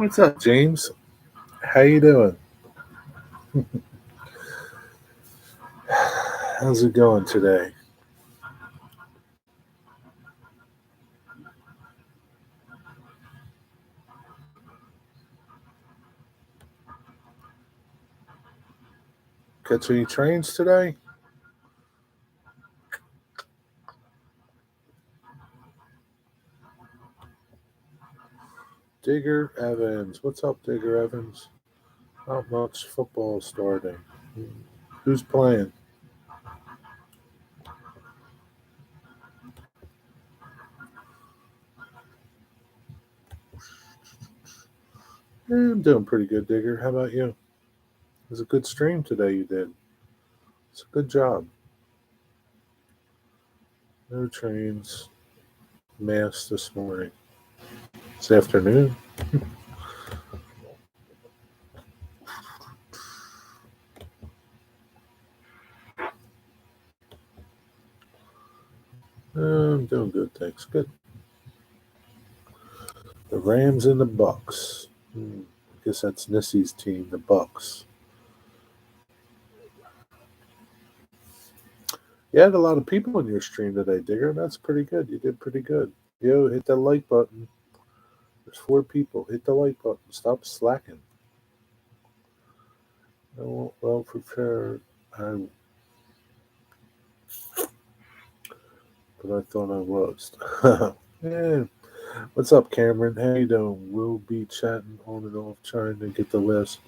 What's up, James? How you doing? How's it going today? Catch any trains today? Digger Evans. What's up, Digger Evans? Not much. Football starting. Who's playing? I'm doing pretty good, Digger. How about you? It was a good stream today you did. It's a good job. No trains. Mass this morning. This afternoon. I'm doing good, thanks. Good. The Rams and the Bucks. I guess that's Nissy's team, the Bucks. You had a lot of people in your stream today, Digger. That's pretty good. You did pretty good. Yo, hit that like button. There's 4 people. Hit the like button. Stop slacking. Well prepared. But I thought I was. Yeah. What's up, Cameron? How you doing? We'll be chatting on and off, trying to get the last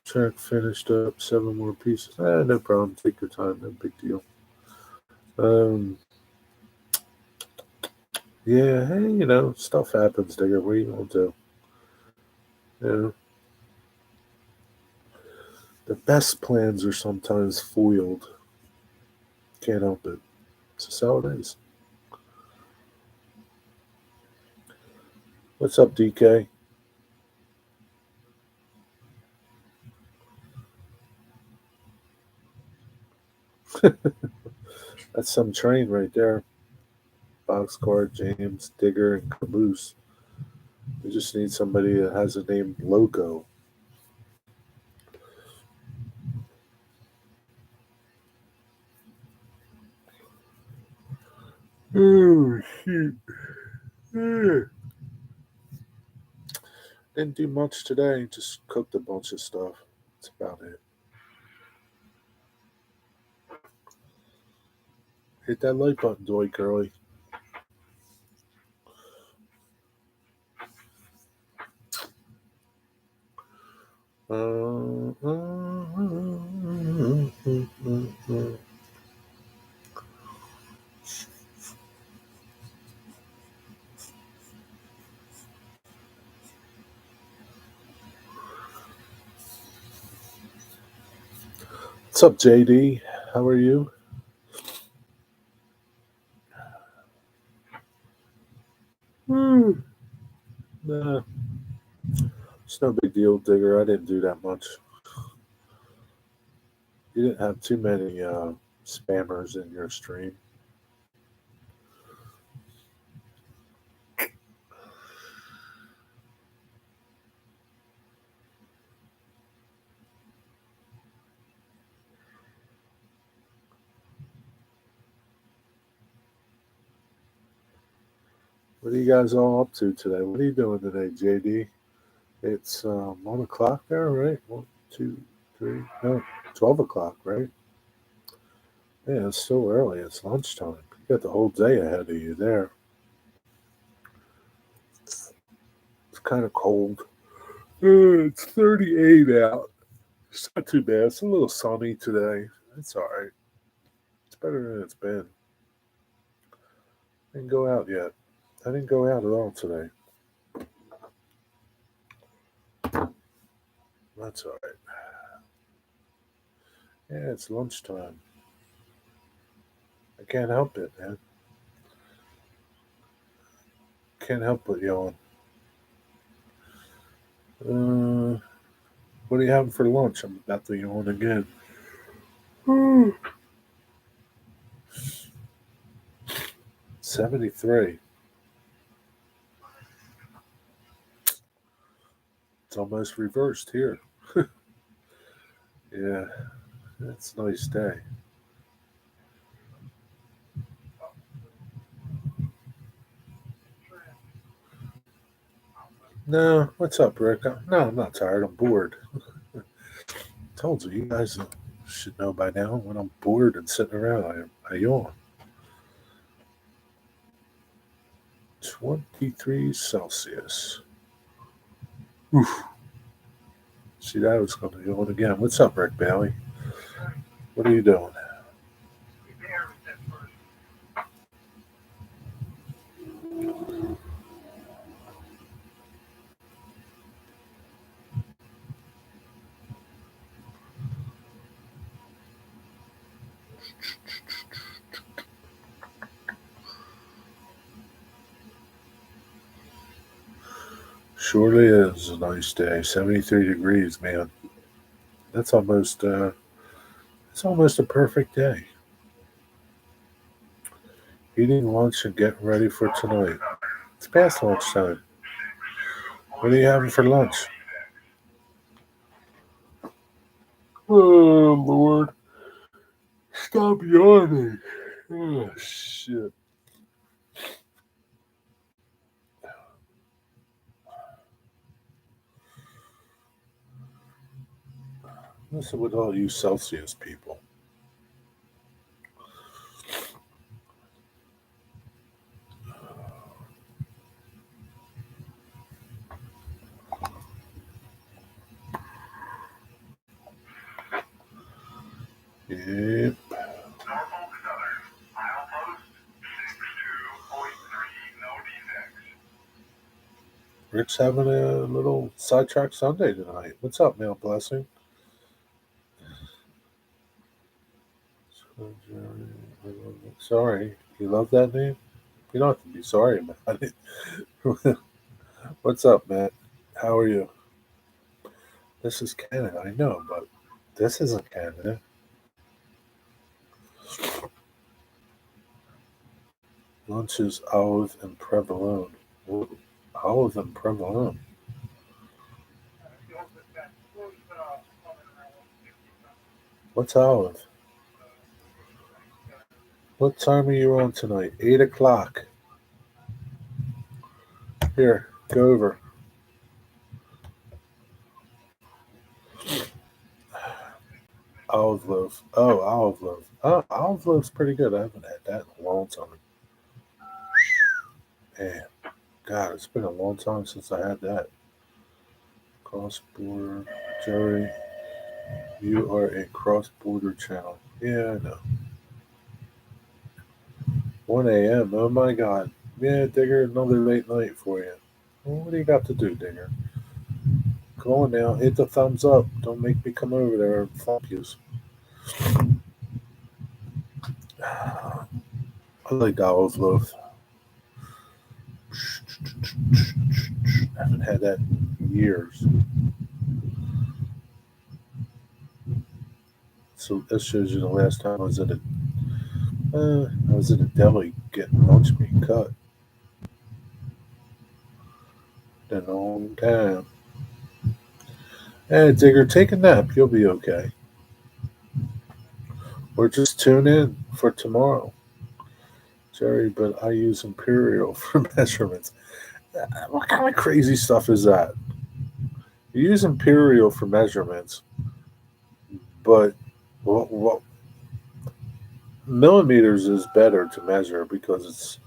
track finished up. 7 more pieces. No problem. Take your time. No big deal. Um, yeah. Hey, stuff happens, Digger. What are you gonna do? Yeah. The best plans are sometimes foiled. Can't help it. It's just how it is. What's up, DK? That's some train right there. Boxcar, James, Digger, and Caboose. We just need somebody that has a name Loco. Oh, shoot. Didn't do much today. Just cooked a bunch of stuff. That's about it. Hit that like button, Doy Curly. Uh, uh, uh. What's up, JD? How are you? Nah, it's no big deal, Digger. I didn't do that much. You didn't have too many spammers in your stream. What are you guys all up to today? What are you doing today, JD? It's 1 o'clock there, right? 1, 2, 3, no, 12 o'clock, right? Yeah, it's still early. It's lunchtime. You got the whole day ahead of you there. It's kind of cold. It's 38 out. It's not too bad. It's a little sunny today. It's all right. It's better than it's been. I didn't go out yet. I didn't go out at all today. That's all right. Yeah, it's lunchtime. I can't help it, man. Can't help but yawn. Uh, what are you having for lunch? I'm about to yawn again. 73. It's almost reversed here. Yeah, it's a nice day. No, what's up, Rick? No, I'm not tired. I'm bored. Told you, you guys should know by now. When I'm bored and sitting around, I yawn. 23 Celsius. Oof. See, that was going to yawn again. What's up, Rick Bailey? What are you doing? Surely is a nice day. 73 degrees, man. That's almost it's almost a perfect day. Eating lunch and getting ready for tonight. It's past lunchtime. What are you having for lunch? Oh Lord, stop yawning. Oh shit. Listen with all you Celsius people. Yep. Rick's having a little sidetrack Sunday tonight. What's up, Male Blessing? Sorry, you love that name? You don't have to be sorry about it. What's up, Matt? How are you? This is Canada, I know, but this isn't Canada. Lunch is olive and provolone. Ooh, olive and provolone. What's olive? What time are you on tonight? 8 o'clock. Here, go over. Olive loaf. Oh, olive loaf. Oh, olive loaf's pretty good. I haven't had that in a long time. Man, God, it's been a long time since I had that. Cross border. Jerry, you are a cross border channel. Yeah, I know. 1 a.m. Oh my God. Yeah, Digger, another late night for you. Well, what do you got to do, Digger? Go on now, hit the thumbs up. Don't make me come over there and flop you. I like olive loaf. I haven't had that in years. So that shows you the last time I was at a deli getting lunch meat cut. Been a long time. Hey, Digger, take a nap. You'll be okay. Or just tune in for tomorrow. Jerry, but I use Imperial for measurements. What kind of crazy stuff is that? You use Imperial for measurements, but what millimeters is better to measure because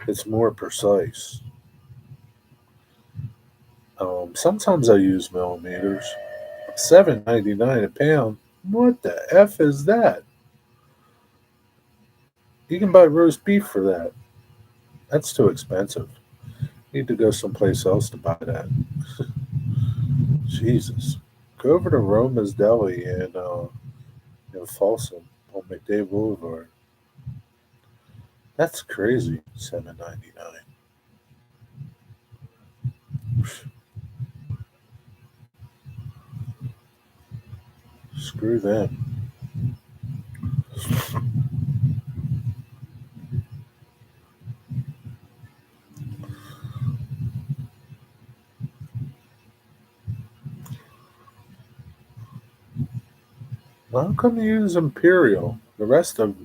it's more precise. Sometimes I use millimeters. $7.99 a pound. What the f is that? You can buy roast beef for that. That's too expensive. Need to go someplace else to buy that. Jesus. Go over to Roma's Deli in Folsom on McDade Boulevard. That's crazy. $7.99. Screw them. How come you use imperial? The rest of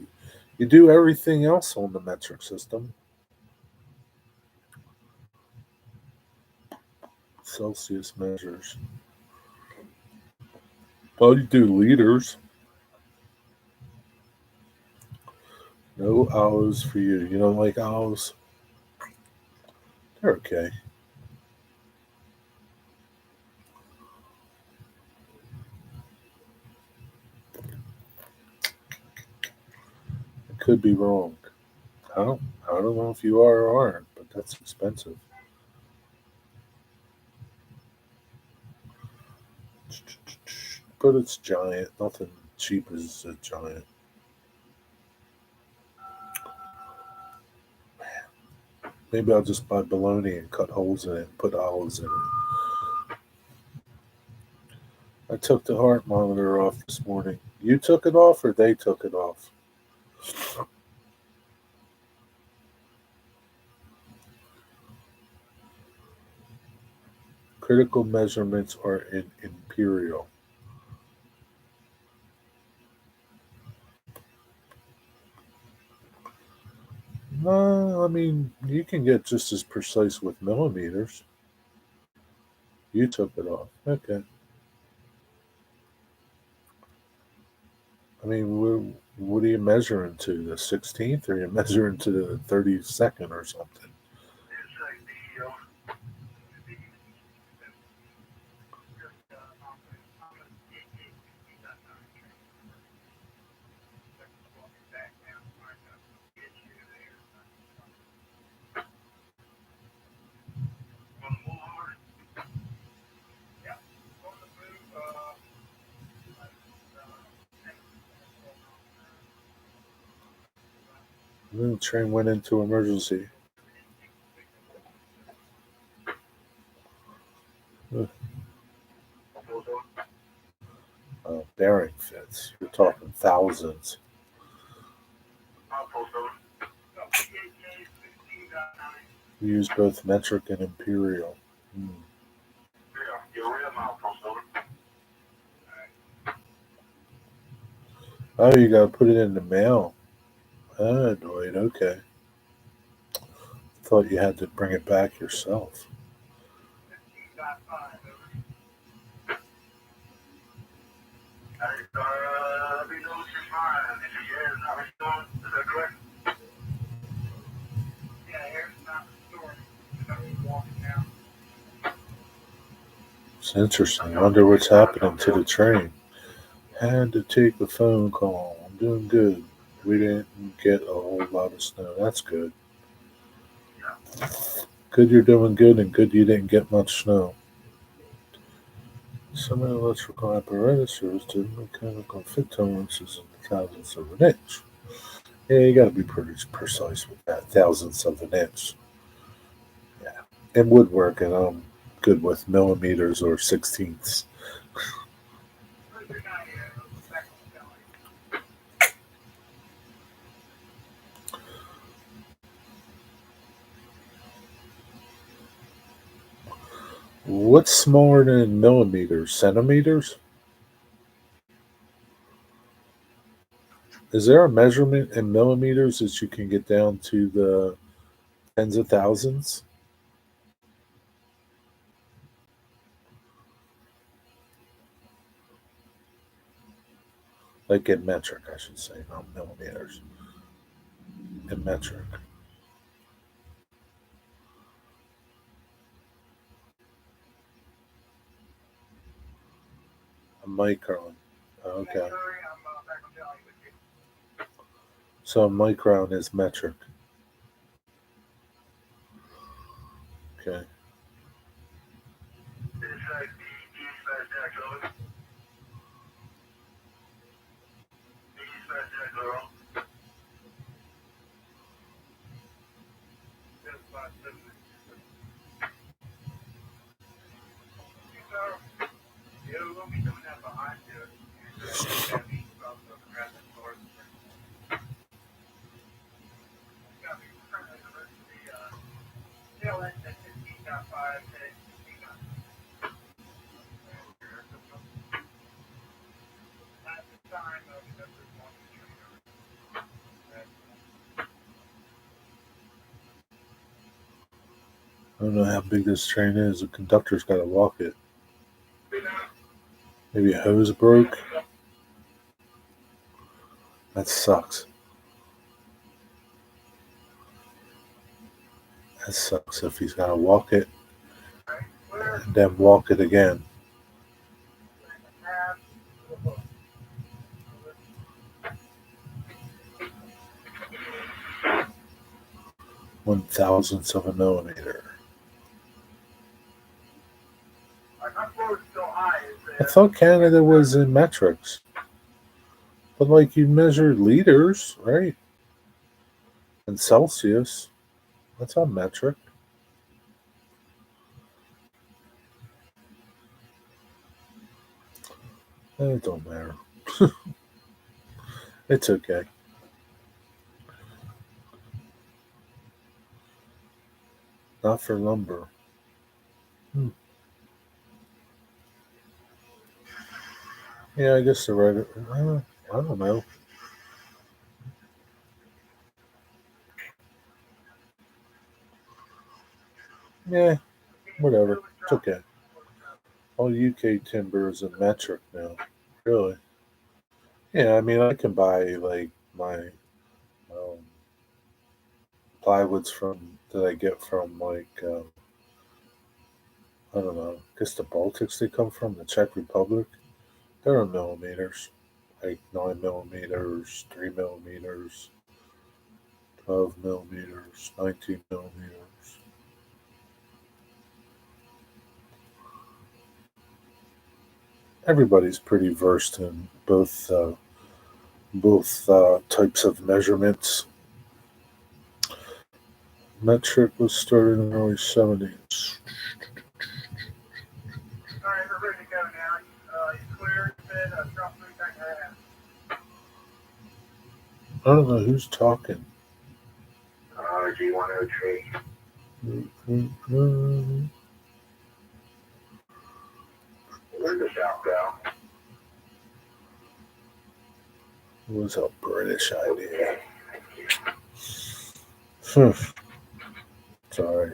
you do everything else on the metric system. Celsius measures. Well, you do liters. No owls for you. You don't like owls? They're okay. I could be wrong. I don't know if you are or aren't, but that's expensive. But it's giant. Nothing cheap as a giant. Maybe I'll just buy bologna and cut holes in it and put olives in it. I took the heart monitor off this morning. You took it off or they took it off? Critical measurements are in imperial. No, I mean, you can get just as precise with millimeters. You took it off. Okay. I mean, what are you measuring to? The 16th, or are you measuring to the 32nd or something? The train went into emergency. Bearing fits. You're talking thousands. We use both metric and imperial. Hmm. Oh, you gotta put it in the mail. Ah, Dwight, okay. Thought you had to bring it back yourself. It's interesting. I wonder what's happening to the train. Had to take a phone call. I'm doing good. We didn't get a whole lot of snow. That's good. Good you're doing good, and good you didn't get much snow. Some electrical apparatus serves to mechanical fit tolerances in the thousandths of an inch. Yeah, you gotta be pretty precise with that. Thousandths of an inch. Yeah. And woodworking, I'm good with millimeters or sixteenths. What's smaller than millimeters? Centimeters? Is there a measurement in millimeters that you can get down to the tens of thousands? Like in metric, I should say, not millimeters. In metric. A micron. Okay. So a micron is metric. Okay. don't know how big this train is. The conductor's got to walk it. Maybe a hose broke. That sucks. That sucks if he's got to walk it and then walk it again. One thousandth of a millimeter. I thought Canada was in metrics. But like you measure liters, right? And Celsius. That's not metric. It don't matter. It's okay. Not for lumber. Yeah, I guess the regular. I don't know. Yeah, whatever. It's okay. All UK timber is a metric now. Really? Yeah, I mean, I can buy like my um, plywoods from that I get from like I don't know. I guess the Baltics they come from the Czech Republic. They're in millimeters, like 9 millimeters, 3 millimeters, 12 millimeters, 19 millimeters. Everybody's pretty versed in both types of measurements. Metric was started in the early 70s. All right, we're ready to go now. You clear, said, drop 3 seconds ahead. I don't know who's talking. G103. Where'd the south go? It was a British idea. Sorry.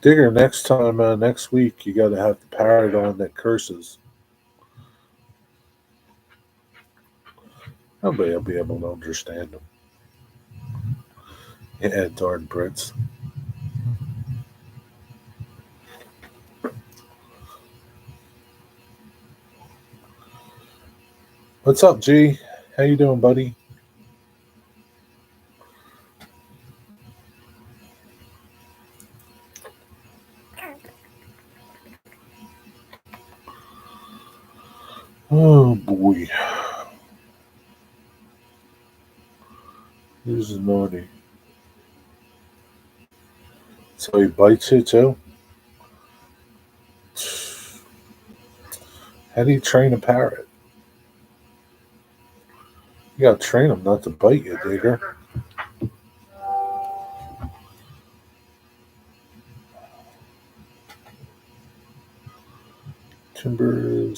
Digger, next time, next week, you got to have the parrot on that curses. Nobody will be able to understand them. Yeah, darn Brits. What's up, G? How you doing, buddy? Oh boy, this is naughty. So he bites you too. How do you train a parrot? You gotta train them not to bite you, Digger. Timber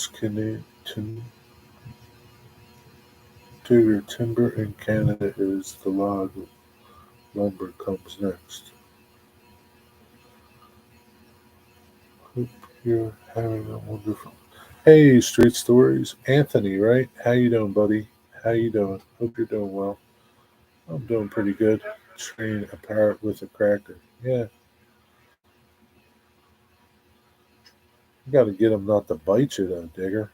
timber in Canada is the log. Lumber comes next. Hope you're having a wonderful. Hey, Street Stories, Anthony, right? How you doing, buddy? How you doing? Hope you're doing well. I'm doing pretty good. Train a parrot with a cracker. Yeah, you got to get them not to bite you, though, Digger.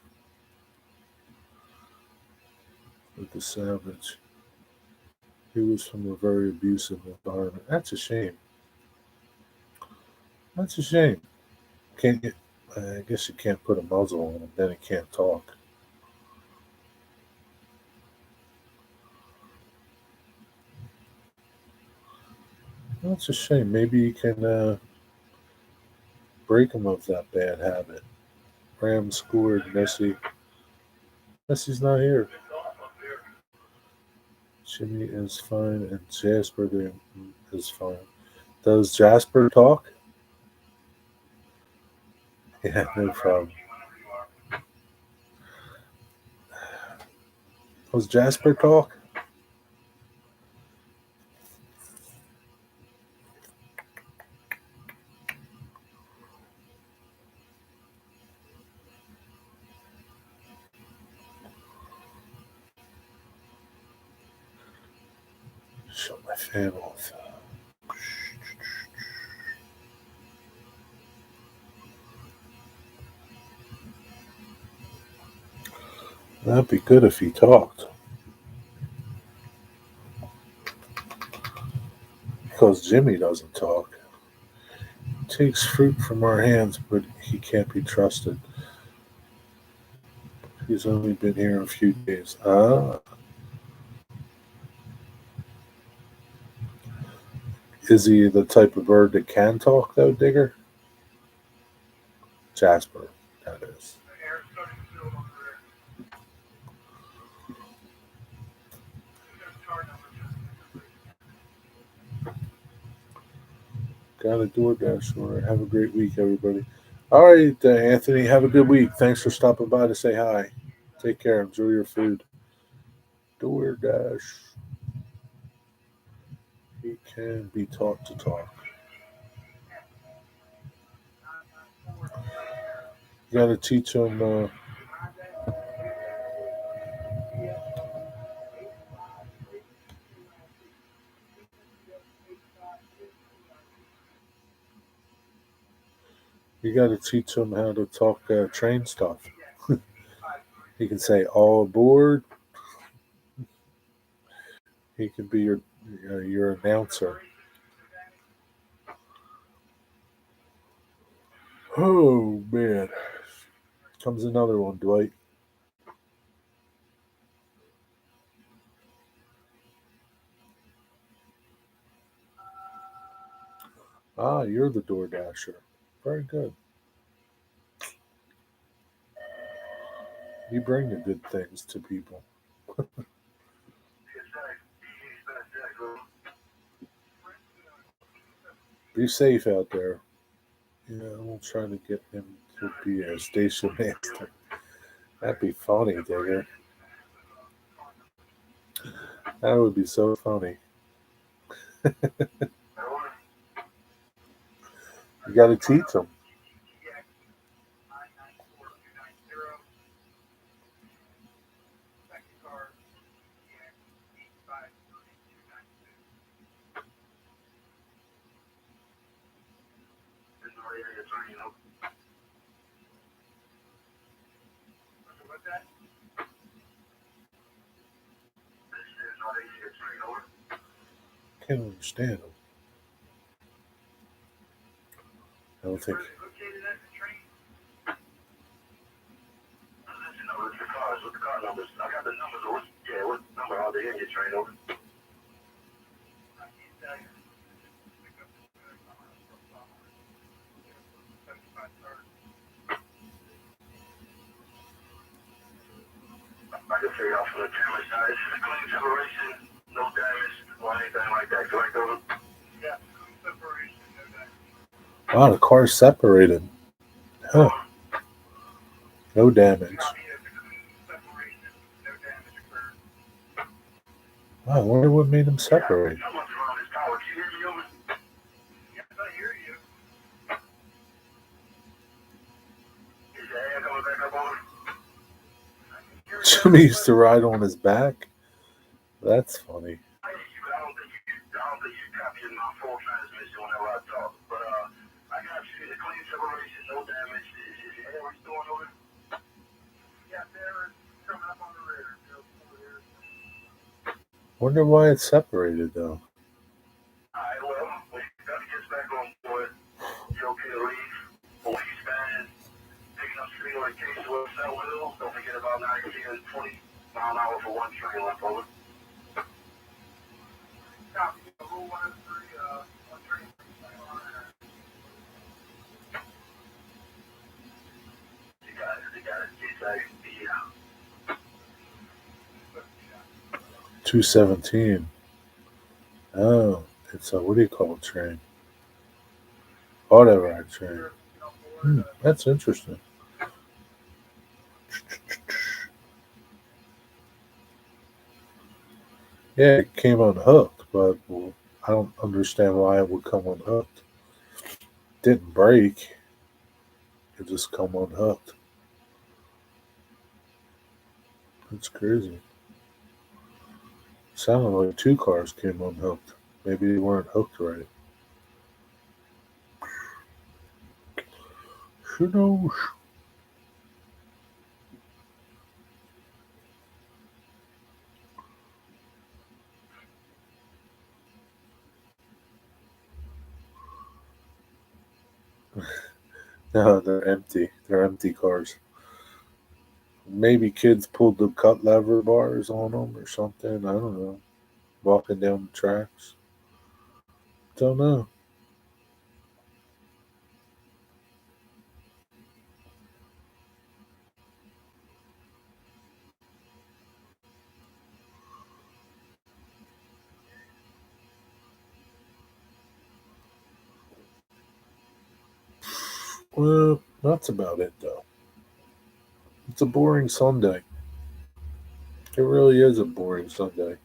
With the savage, he was from a very abusive environment. That's a shame. That's a shame. Can't get. I guess you can't put a muzzle on him. Then he can't talk. That's a shame. Maybe you can break him of that bad habit. Rams scored. Messi. Messi's not here. Jimmy is fine, and Jasper is fine. Does Jasper talk? Yeah, no problem. Does Jasper talk? Shut my fan off. That'd be good if he talked. Because Jimmy doesn't talk. He takes fruit from our hands, but he can't be trusted. He's only been here a few days. Is he the type of bird that can talk, though, Digger? Jasper, that is. Got a DoorDash order. Have a great week, everybody. All right, Anthony, have a good week. Thanks for stopping by to say hi. Take care. Enjoy your food. DoorDash. He can be taught to talk. You got to teach him. You got to teach him how to talk train stuff. He can say "all aboard." He can be your announcer. Oh man, comes another one, Dwight. Ah, you're the DoorDasher. Very good. You bring the good things to people. Be safe out there. Yeah, I'm trying to get him to be a station master. That'd be funny, Digger. That would be so funny. You got to teach him. Can't understand him. I don't think. I can say off from the camera side. This is a clean separation, no damage or anything like that. Correct, over? Yeah, clean separation, no damage. Wow, the car's separated. Huh. No damage. Wow, I wonder what made them separate. Jimmy used to ride on his back. That's funny. Wonder why it's separated though. Don't forget about 19 and 20 mile an hour for one train left over. Copy. Rule 103, one train. You got it. Yeah. 217. Oh, it's a what do you call it train? Auto ride train. That's interesting. Yeah, it came unhooked, but well, I don't understand why it would come unhooked. Didn't break. It just come unhooked. That's crazy. Sounded like two cars came unhooked. Maybe they weren't hooked right. Who knows? No, they're empty. They're empty cars. Maybe kids pulled the cut lever bars on them or something. I don't know. Walking down the tracks. Don't know. Well, that's about it, though. It's a boring Sunday. It really is a boring Sunday.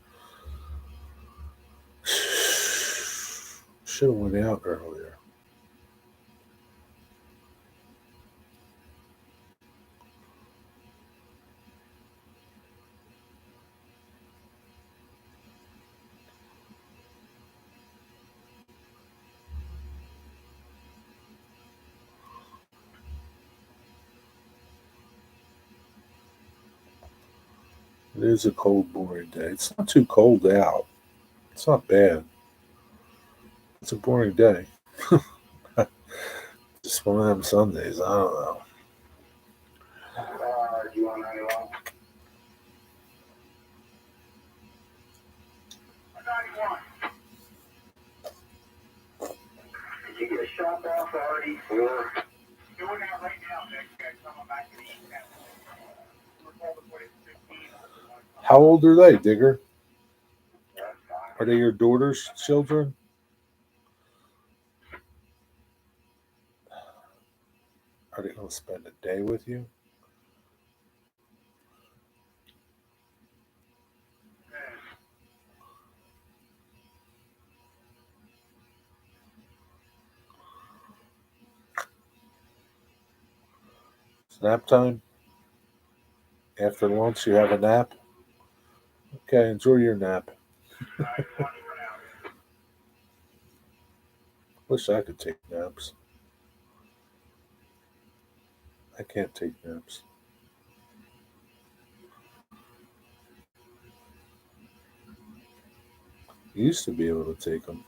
Should have went out earlier. It is a cold, boring day. It's not too cold out. It's not bad. It's a boring day. Just one of them Sundays. I don't know. Do you want 91? 91. Did you get shot off already? Or? Doing that right now, Nick. Coming back to the east now. We're told to put it 15. How old are they, Digger? That's fine. Are they your daughter's children? Are they going to spend a day with you? It's nap time? After lunch, you have a nap? Okay, enjoy your nap. Wish I could take naps. I can't take naps. I used to be able to take them.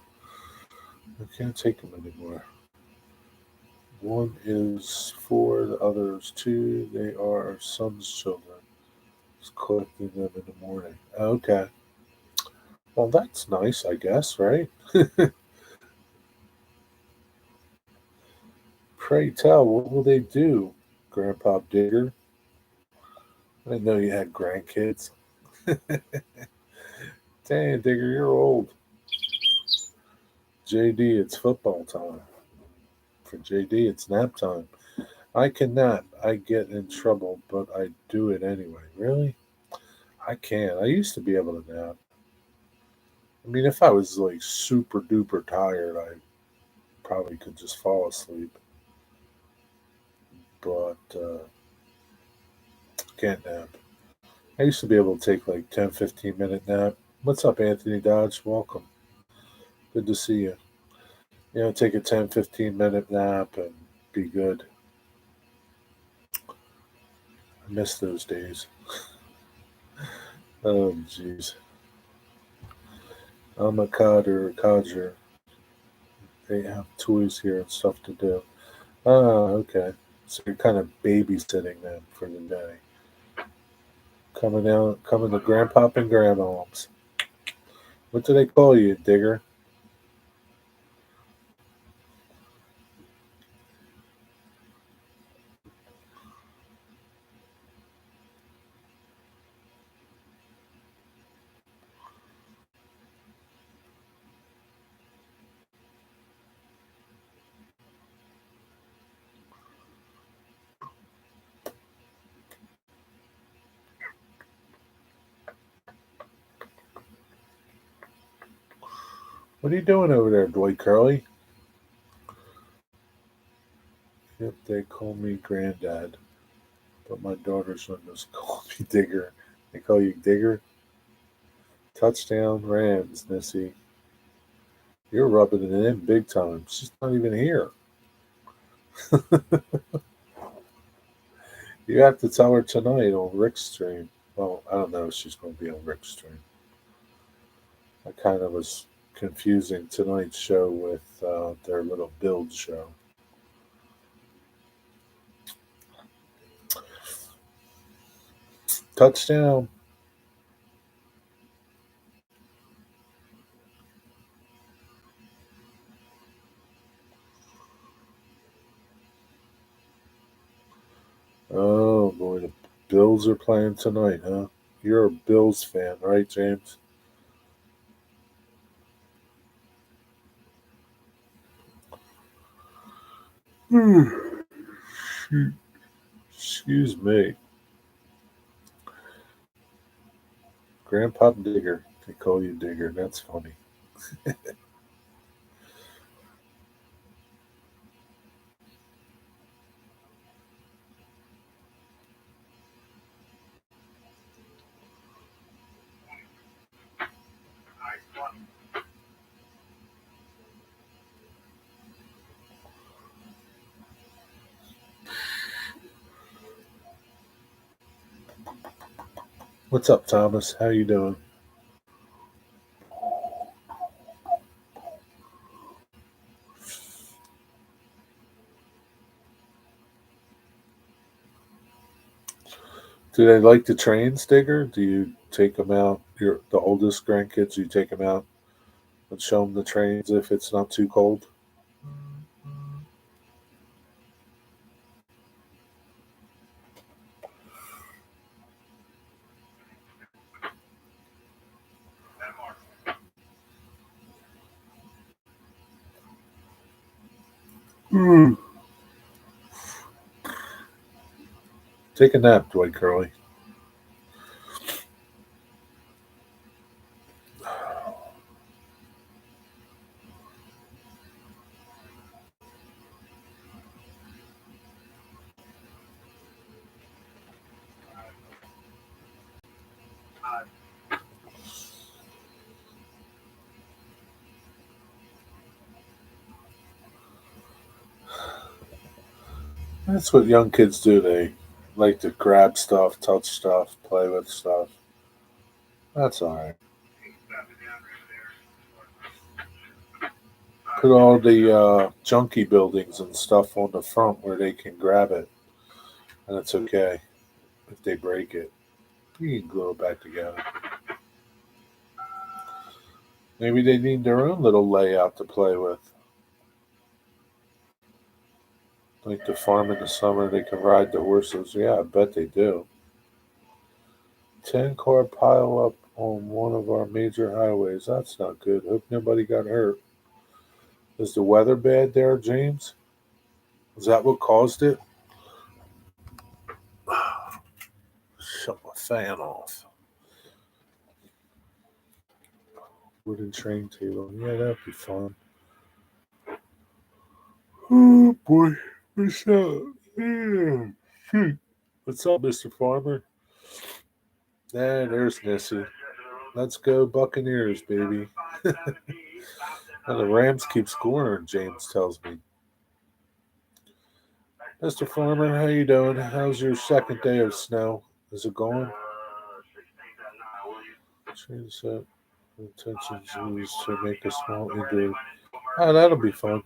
I can't take them anymore. One is 4, the other is 2. They are our son's children. Just collecting them in the morning. Okay. Well, that's nice, I guess, right? Pray tell, what will they do, Grandpa Digger? I didn't know you had grandkids. Dang, Digger, you're old. JD, it's football time. For JD, it's nap time. I can nap. I get in trouble, but I do it anyway. Really? I can't. I used to be able to nap. I mean, if I was like super duper tired, I probably could just fall asleep. But can't nap. I used to be able to take like 10, 15-minute nap. What's up, Anthony Dodge? Welcome. Good to see you. Take a 10, 15-minute nap and be good. I miss those days. Oh, jeez. I'm a codger. They have toys here and stuff to do. Oh, okay. So you're kind of babysitting them for the day. Coming to Grandpop and Grandmom's. What do they call you, Digger? What are you doing over there, Dwight Curly? Yep, they call me Granddad, but my daughter's one just call me Digger. They call you Digger? Touchdown Rams, Missy. You're rubbing it in big time. She's not even here. You have to tell her tonight on Rick's stream. Well, I don't know if she's going to be on Rick's stream. I kind of was confusing tonight's show with their little build show. Touchdown. Oh boy, the Bills are playing tonight, huh? You're a Bills fan, right, James? Excuse me. Grandpa Digger. They call you Digger. That's funny. What's up, Thomas? How you doing? Do they like the trains, Digger? Do you take them out? The oldest grandkids. You take them out and show them the trains if it's not too cold. Mm. Take a nap, Dwight Curley. That's what young kids do. They like to grab stuff, touch stuff, play with stuff. That's all right. Put all the junky buildings and stuff on the front where they can grab it, and it's okay if they break it. You can glue it back together. Maybe they need their own little layout to play with. Like the farm in the summer, they can ride the horses. Yeah, I bet they do. 10-car pile up on one of our major highways. That's not good. Hope nobody got hurt. Is the weather bad there, James? Is that what caused it? Shut my fan off. Wooden train table. Yeah, that'd be fun. Oh boy, what's up? Yeah. What's up, Mr. Farmer? There's Nessie. Let's go Buccaneers, baby. And the Rams keep scoring, James tells me. Mr. Farmer, how you doing? How's your second day of snow? Is it going? Change that. Intentions used to make a small injury. Oh, that'll be fun.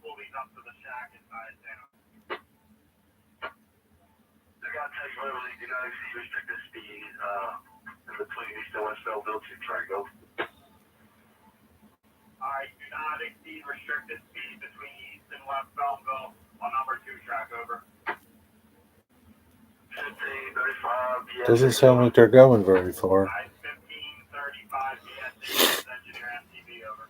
I do not exceed restricted speed between East and West Belleville on number 2 track over. Doesn't sound like they're going very far. 1535 BSC, engineer MTV over.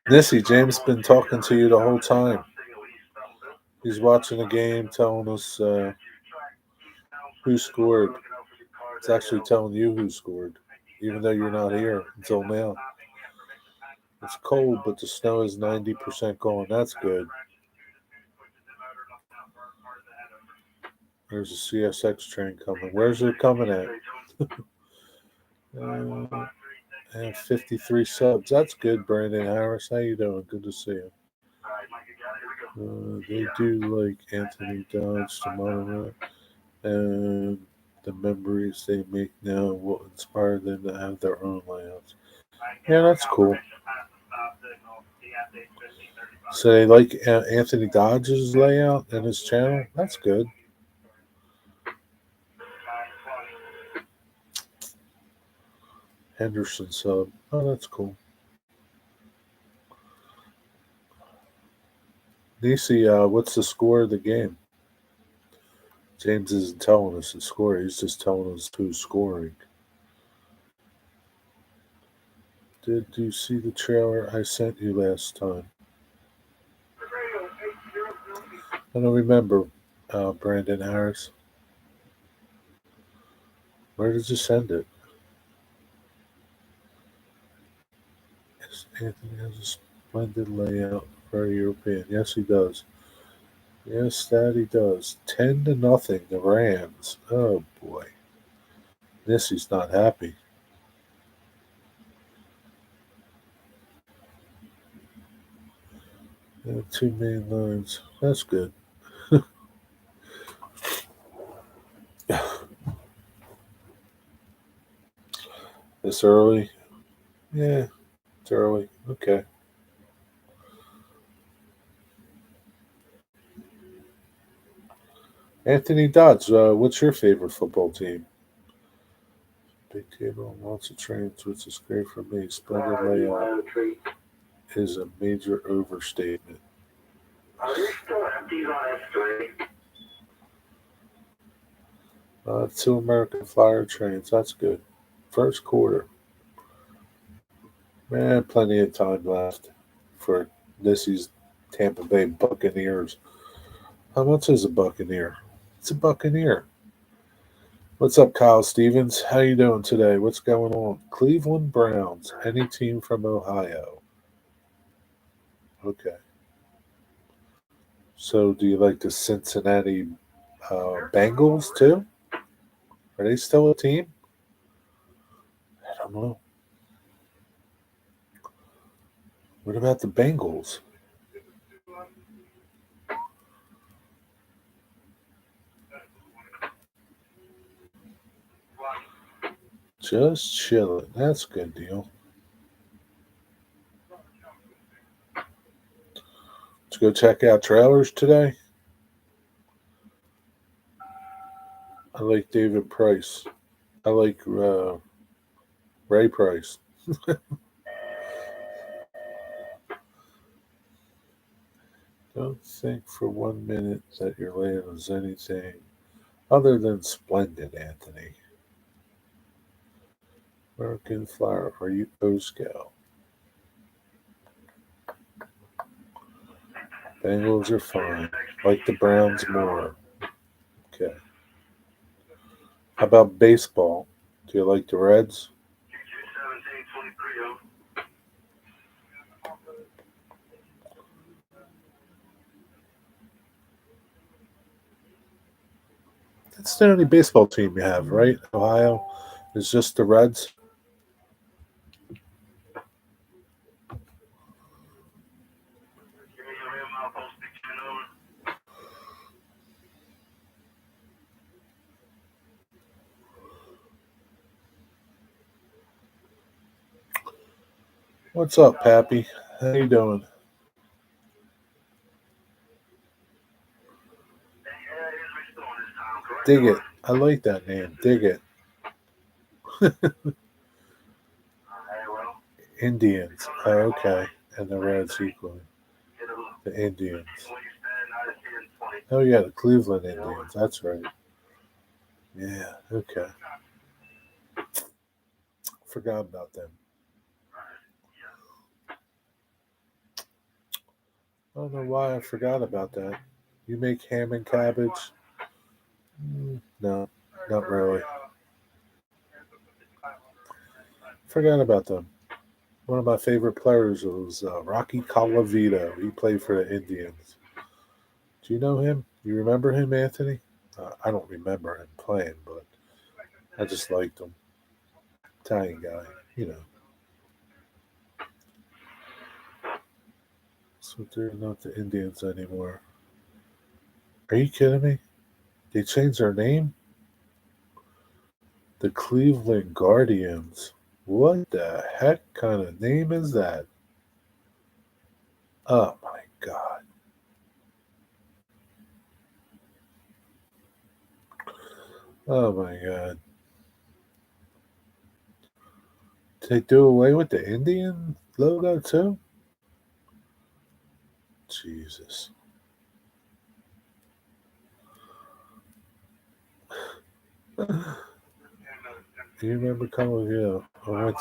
Nissy, James been talking to you the whole time. He's watching the game, telling us who scored. It's actually telling you who scored, even though you're not here until now. It's cold, but the snow is 90% gone. That's good. There's a CSX train coming. Where's it coming at? And 53 subs. That's good, Brandon Harris. How you doing? Good to see you. They do like Anthony Dodge tomorrow, and the memories they make now will inspire them to have their own layouts. Yeah, that's cool. So they like Anthony Dodge's layout and his channel. That's good. Henderson sub. Oh, that's cool. Nisi, what's the score of the game? James isn't telling us the score. He's just telling us who's scoring. Did you see the trailer I sent you last time? I don't remember, Brandon Harris. Where did you send it? Yes, Anthony has a splendid layout for a European. Yes, he does. Yes, that he does. 10-0, the Rams. Oh boy. Nissy's not happy. Two main lines. That's good. It's early. Yeah, it's early. Okay. Anthony Dodds, what's your favorite football team? Big table and lots of trains, which is great for me. Splendid layout is a major overstatement. Are there still empties on S3? 2 American Flyer trains. That's good. First quarter. Man, plenty of time left for Nissy's Tampa Bay Buccaneers. How much is a Buccaneer? It's a Buccaneer. What's up, Kyle Stevens? How you doing today? What's going on? Cleveland Browns. Any team from Ohio? Okay. So, do you like the Cincinnati Bengals too? Are they still a team? I don't know. What about the Bengals? Just chilling. That's a good deal. Let's go check out trailers today. I like David Price. I like Ray Price. Don't think for 1 minute that your land is anything other than splendid, Anthony. American Flower, are you O-Scout? Bengals are fine. Like the Browns more. Okay. How about baseball? Do you like the Reds? That's the only baseball team you have, right? Ohio is just the Reds. What's up, Pappy? How you doing? Dig it. I like that name. Dig it. Indians. Oh, okay. And the Reds equally. The Indians. Oh, yeah, the Cleveland Indians. That's right. Yeah, okay. Forgot about them. I don't know why I forgot about that. You make ham and cabbage? No, not really. Forgot about them. One of my favorite players was Rocky Colavito. He played for the Indians. Do you know him? You remember him, Anthony? I don't remember him playing, but I just liked him. Italian guy, you know. So they're not the Indians anymore. Are you kidding me? They changed their name? The Cleveland Guardians. What the heck kind of name is that? Oh my god. Oh my god. Did they do away with the Indian logo too? Jesus. Do you remember coming here? I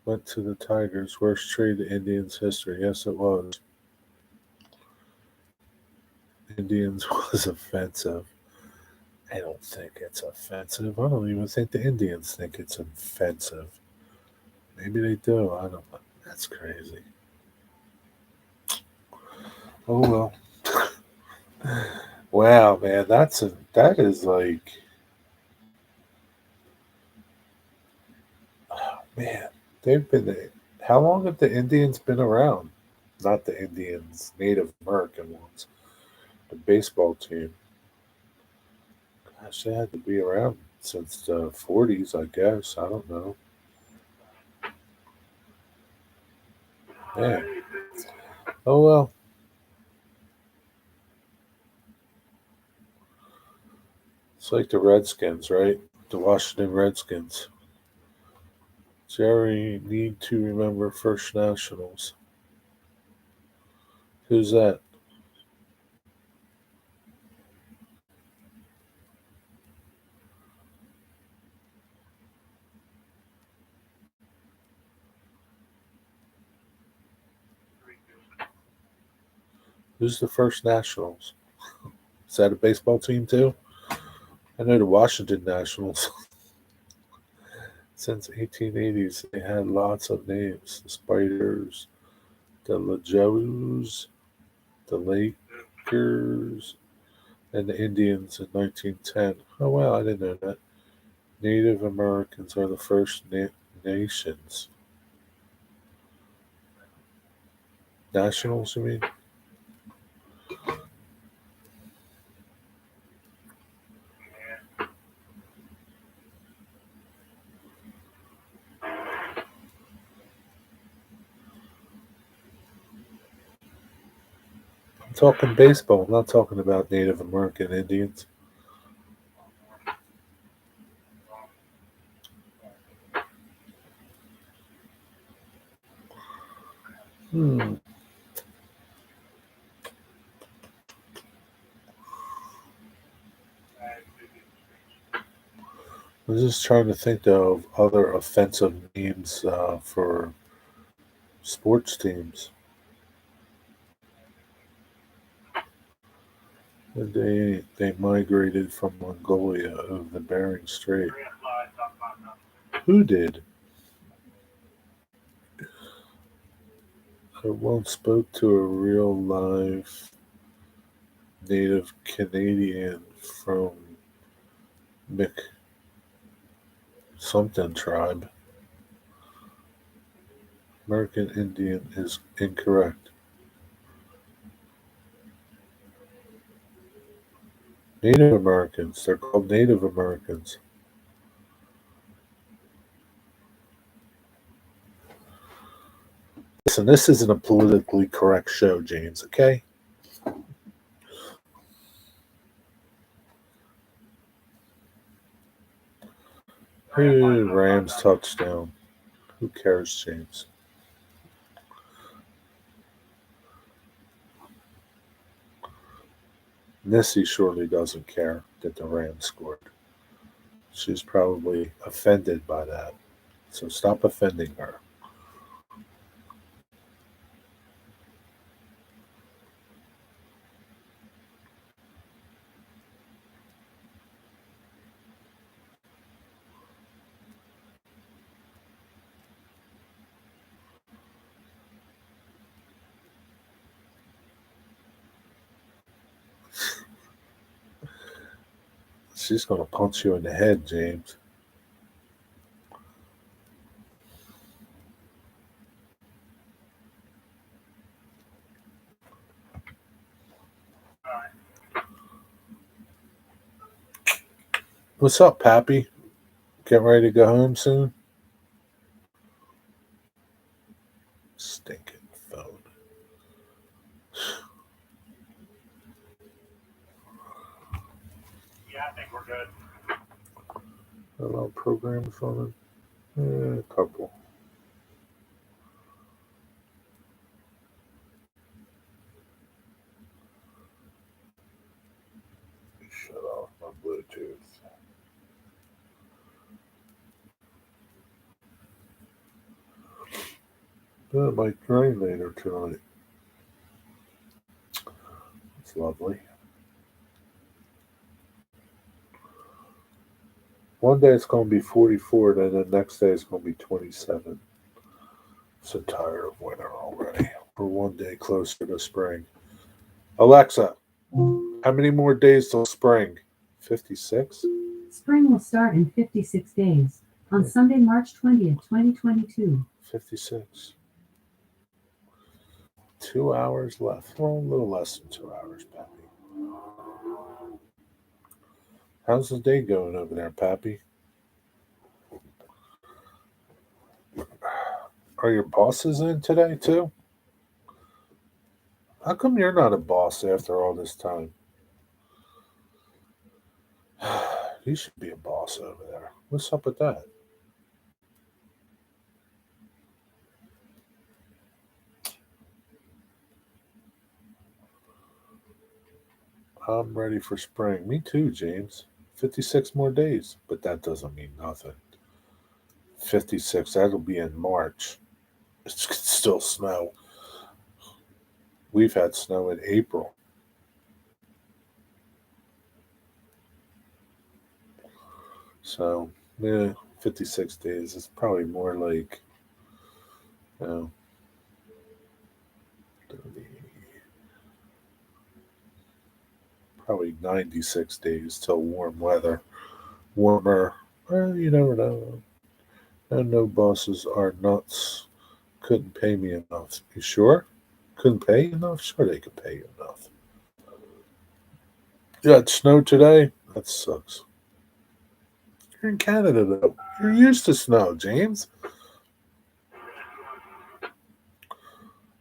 went to the Tigers' worst trade in Indians history. Yes, it was. Indians was offensive. I don't think it's offensive. I don't even think the Indians think it's offensive. Maybe they do. I don't know. That's crazy. Oh well. Wow, man, that is like, oh, man. They've been. How long have the Indians been around? Not the Indians, Native American ones. The baseball team. Gosh, they had to be around since the 40s, I guess. I don't know. Man. Oh well. It's like the Redskins, right? The Washington Redskins. Jerry need to remember First Nationals. Who's that? Who's the First Nationals? Is that a baseball team too? I know the Washington Nationals. Since 1880s, they had lots of names: the Spiders, the Lajos, the Lakers, and the Indians in 1910. Oh wow, I didn't know that. Native Americans are the first nations. Nationals, you mean? I'm talking baseball. I'm not talking about Native American Indians. Hmm. I was just trying to think though of other offensive names for sports teams. They migrated from Mongolia of the Bering Strait. Who did? I once spoke to a real life native Canadian from Mick something tribe. American Indian is incorrect. Native Americans. They're called Native Americans. Listen, this isn't a politically correct show, James, okay? Hey, Rams touchdown. Who cares, James? Nessie surely doesn't care that the Rams scored. She's probably offended by that. So stop offending her. She's going to punch you in the head, James. What's up, Pappy? Getting ready to go home soon? Stinking phone. Yeah, I think we're good. A lot of programs on it. A couple. Shut off my Bluetooth. It might rain later tonight. It's lovely. One day it's going to be 44, then the next day it's going to be 27. So tired of winter already. We're one day closer to spring. Alexa, how many more days till spring? 56? Spring will start in 56 days, on Sunday, March 20th, 2022. 56. 2 hours left. Well, a little less than 2 hours, Pappy. How's the day going over there, Pappy? Are your bosses in today, too? How come you're not a boss after all this time? You should be a boss over there. What's up with that? I'm ready for spring. Me too, James. 56 more days, but that doesn't mean nothing. 56, that'll be in March. It could still snow. We've had snow in April. So, yeah, 56 days. It's probably more like, you know, 30, probably 96 days till warm weather. Warmer. Well, you never know. And no bosses are nuts. Couldn't pay me enough. You sure? Couldn't pay you enough? Sure, they could pay you enough. Yeah, it snowed today. That sucks. You're in Canada, though. You're used to snow, James.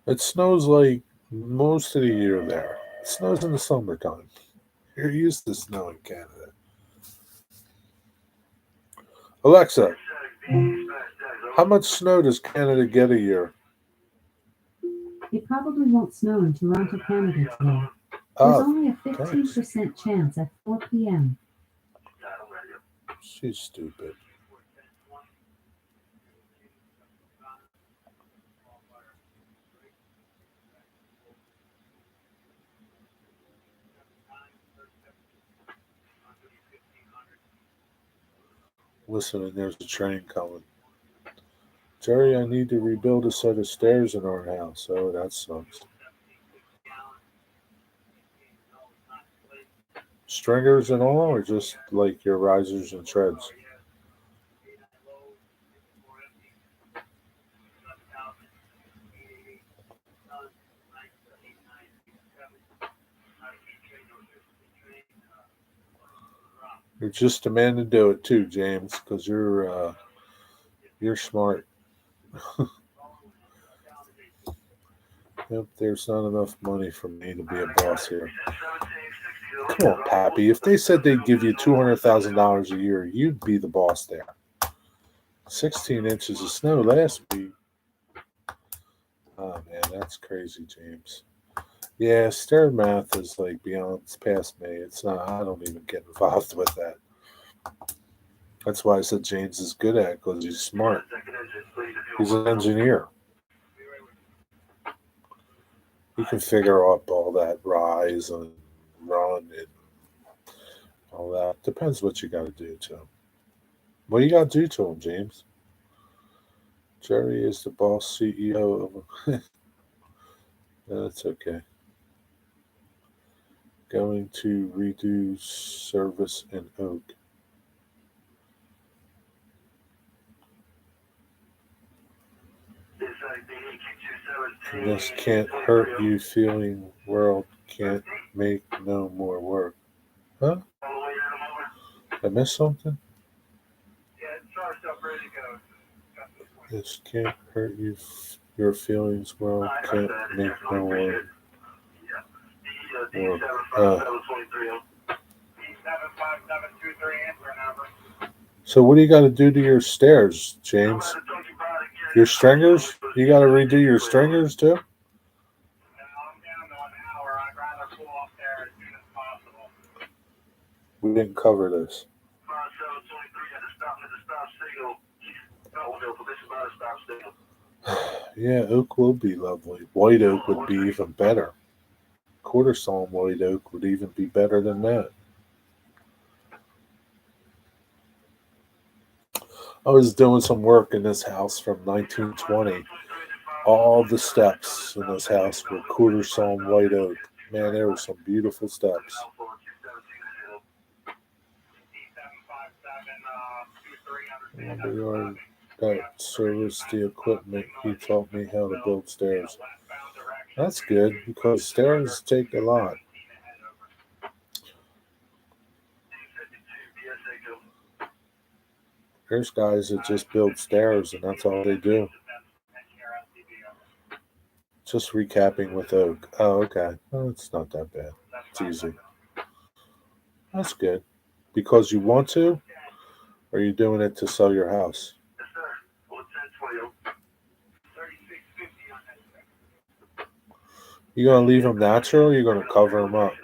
It snows like most of the year there. It snows in the summertime. You're used to snow in Canada. Alexa, how much snow does Canada get a year? It probably won't snow in Toronto, Canada today. There's Oh, only a 15% chance at 4 p.m. she's stupid. Listen, and there's a train coming. Jerry, I need to rebuild a set of stairs in our house. Oh, that sucks. Stringers and all, or just like your risers and treads? You're just a man to do it too, James, because you're smart. Yep, there's not enough money for me to be a boss here. Come on, Pappy. If they said they'd give you $200,000 a year, you'd be the boss there. 16 inches of snow last week. Oh man, that's crazy, James. Yeah, stair math is like beyond, it's past me. It's not, I don't even get involved with that. That's why I said James is good at it, because he's smart. He's an engineer. He can figure out all that rise and run and all that. Depends what you got to do to him. What do you got to do to him, James? Jerry is the boss CEO of That's okay. Going to redo service in Oak. This can't hurt you feeling world can't make no more work. Huh? I missed something? Yeah, it's charged up, ready to go. Got this one. This can't hurt you. Your feelings, well, can't make no one. Or, so what do you got to do to your stairs, James? Your stringers? You got to redo your stringers too? We didn't cover this. Yeah, oak will be lovely. White oak would be even better. Quarter sawn white oak would even be better than that. I was doing some work in this house from 1920. All the steps in this house were quarter sawn white oak. Man, there were some beautiful steps. Lumberyard that serviced the equipment. He taught me how to build stairs. That's good because stairs take a lot. There's guys that just build stairs and that's all they do. Just recapping with oak. Oh, okay. Oh, it's not that bad. It's easy. That's good. Because you want to? Or are you doing it to sell your house? You gonna leave them natural or you gonna cover them up?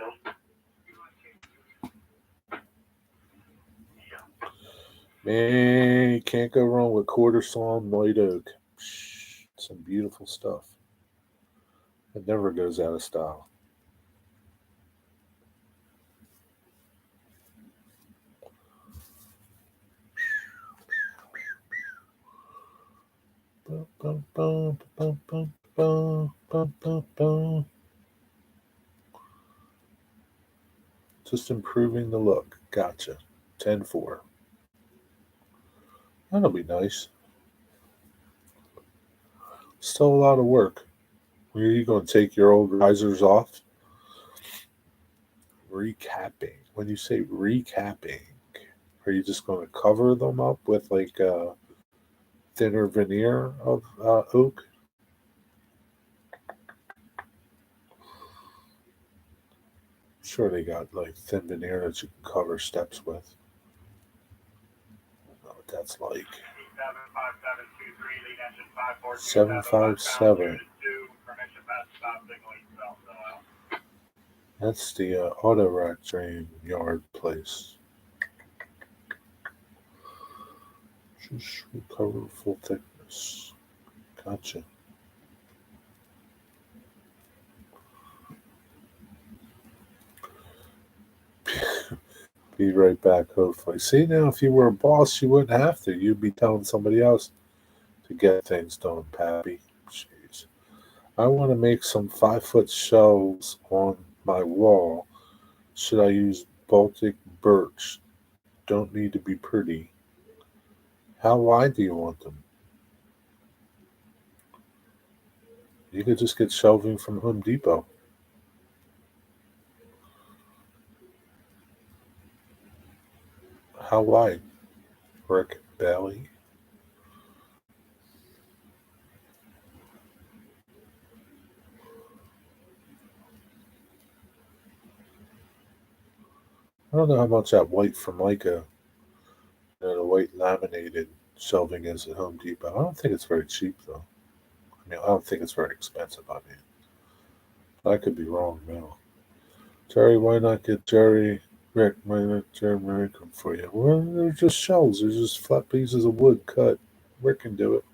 Man, you can't go wrong with quarter sawn white oak. Some beautiful stuff. It never goes out of style. Just improving the look. Gotcha. 10-4. That'll be nice. Still a lot of work. Are you going to take your old risers off? Recapping. When you say recapping, are you just going to cover them up with like a thinner veneer of oak? Sure, they got like thin veneer that you can cover steps with. I don't know what that's like. 757. That's the auto rack drain yard place. Just recover full thickness. Gotcha. Be right back, hopefully. See, now, if you were a boss, you wouldn't have to. You'd be telling somebody else to get things done, Pappy. Jeez. I want to make some 5-foot shelves on my wall. Should I use Baltic birch? Don't need to be pretty. How wide do you want them? You could just get shelving from Home Depot. How wide? Rick Bailey. I don't know how much that white Formica, the white laminated shelving is at Home Depot. I don't think it's very cheap, though. I mean, I don't think it's very expensive. I mean, I could be wrong now. Jerry, why not get Rick, why not Jerry make them for you? Well, they're just shelves. They're just flat pieces of wood cut. Rick can do it.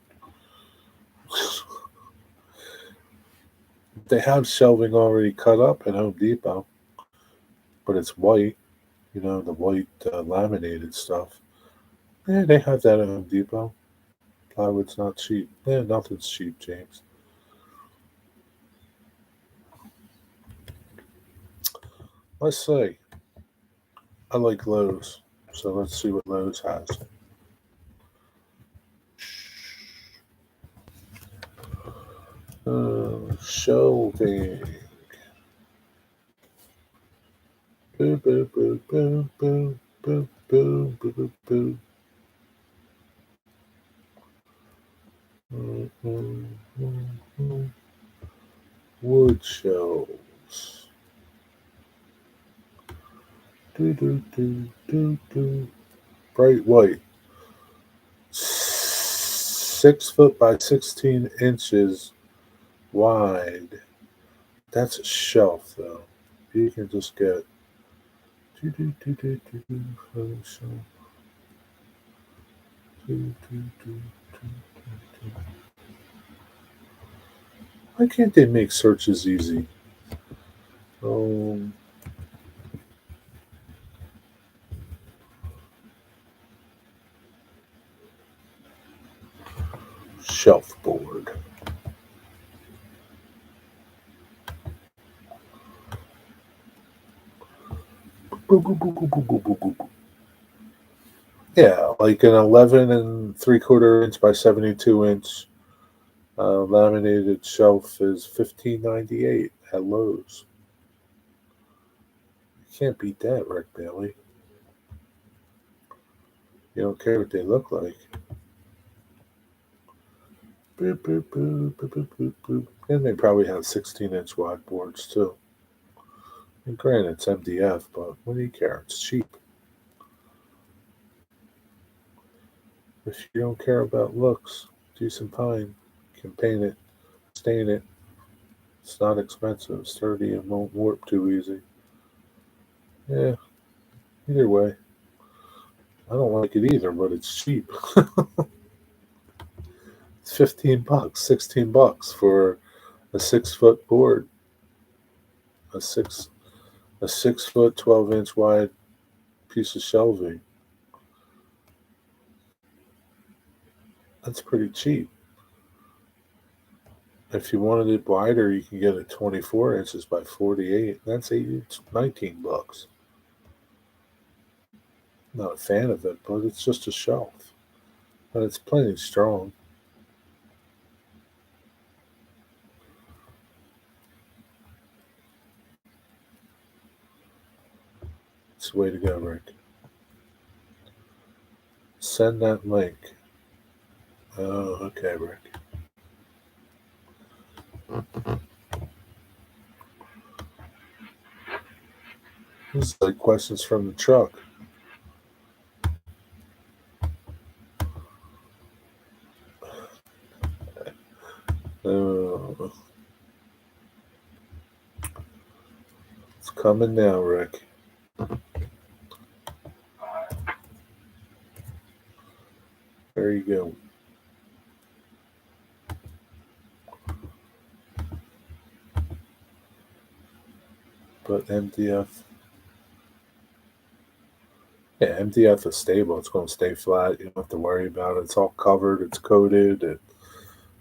They have shelving already cut up at Home Depot, but it's white. You know, the white laminated stuff. Yeah, they have that at Home Depot. Plywood's not cheap. Yeah, nothing's cheap, James. Let's see. I like Lowe's, so let's see what Lowe's has. Shelving. Boom, boom, boom, boom, boom, boom, boo, boo, boo, boo. Wood shelves. Bright white. 6 foot by 16 inches wide. That's a shelf, though. You can just get. Why can't they make searches easy? Shelf board. Yeah, like an 11 and 3/4 inch by 72 inch laminated shelf is $15.98 at Lowe's. You can't beat that, Rick Bailey. You don't care what they look like. Boop, boop, boop, boop, boop, boop, boop. And they probably have 16-inch wide boards too. And granted, it's MDF, but what do you care? It's cheap. If you don't care about looks, decent pine, you can paint it, stain it. It's not expensive, it's sturdy, and won't warp too easy. Yeah, either way. I don't like it either, but it's cheap. It's $15, $16 for a 6-foot board. A 6-foot, 12-inch wide piece of shelving. That's pretty cheap. If you wanted it wider, you can get it 24 inches by 48. That's $19. Not a fan of it, but it's just a shelf. But it's plenty strong. It's the way to go, Rick. Send that link. Oh, okay, Rick. This is like questions from the truck. It's coming now, Rick. There you go. But MDF. Yeah, MDF is stable. It's going to stay flat. You don't have to worry about it. It's all covered. It's coated.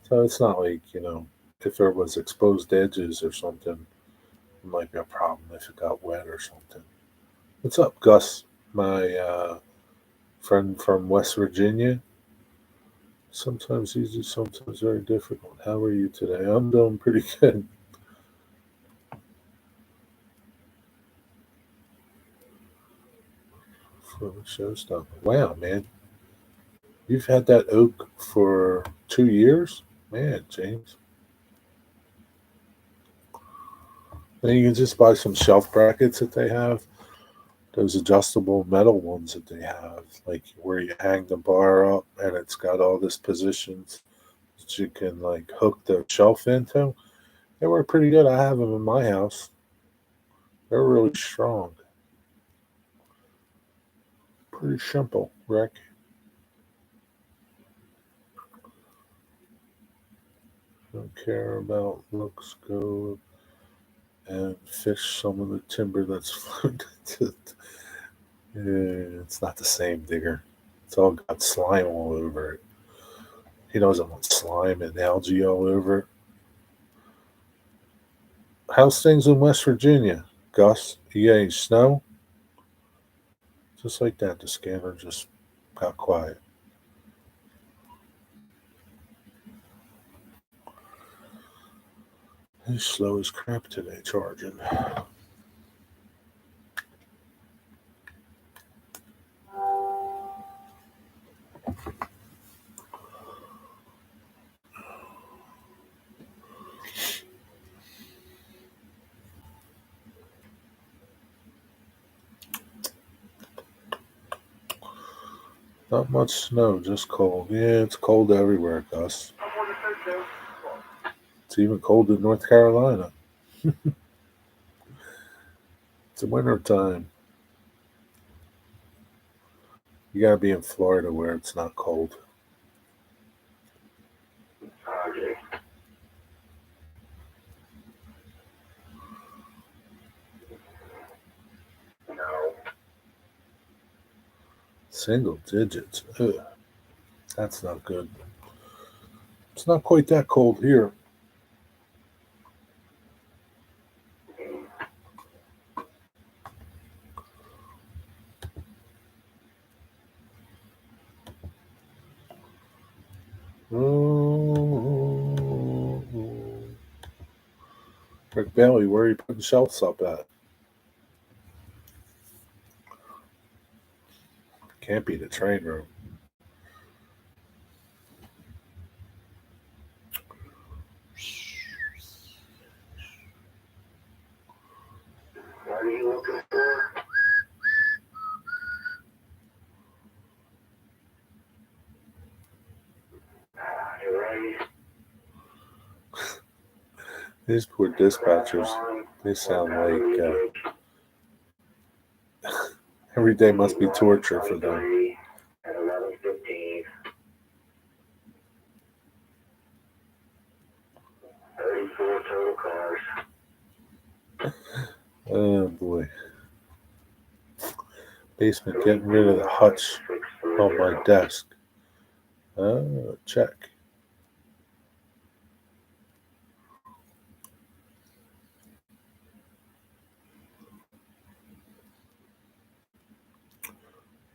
So it's not like, if there was exposed edges or something, it might be a problem if it got wet or something. What's up, Gus? My friend from West Virginia. Sometimes easy, sometimes very difficult. How are you today? I'm doing pretty good. For the showstopper. Wow, man. You've had that oak for 2 years? Man, James. Then you can just buy some shelf brackets that they have. Those adjustable metal ones that they have, like where you hang the bar up and it's got all this positions that you can like hook the shelf into. They work pretty good. I have them in my house. They're really strong. Pretty simple, Rick. Don't care about looks. Go and fish some of the timber that's floated. It's not the same, Digger. It's all got slime all over it. He doesn't want slime and algae all over it. How's things in West Virginia, Gus? You got any snow? Just like that, the scanner just got quiet. He's slow as crap today charging. Not much snow, just cold. Yeah, it's cold everywhere, Gus. It's even cold in North Carolina. It's winter time. You gotta be in Florida where it's not cold. Okay. No. Single digits. Ugh. That's not good. It's not quite that cold here. Oh. Rick Bailey, where are you putting shelves up at? Can't be the train room. What are you looking for? You're right. These poor dispatchers, they sound like every day must be torture for them. At 11:15. 34 total cars. Oh boy. Basement getting rid of the hutch on my desk. Check.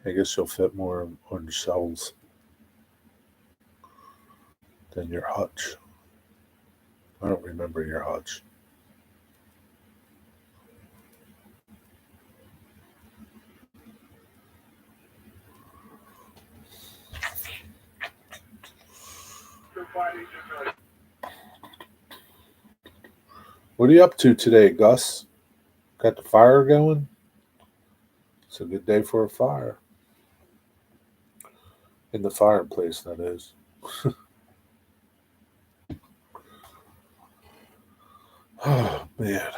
I guess you'll fit more on shelves than your hutch. I don't remember your hutch. What are you up to today, Gus? Got the fire going? It's a good day for a fire. In the fireplace, that is. Oh, man.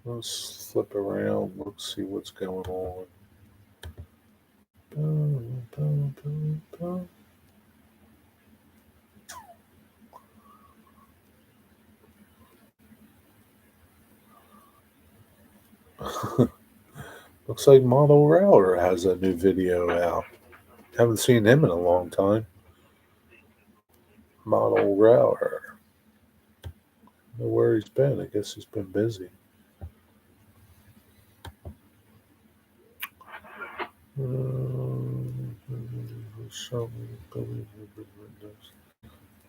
Let's flip around. Let's see what's going on. Looks like Model Railroad has a new video out. Haven't seen him in a long time. Model Railroad. Know where he's been. I guess he's been busy.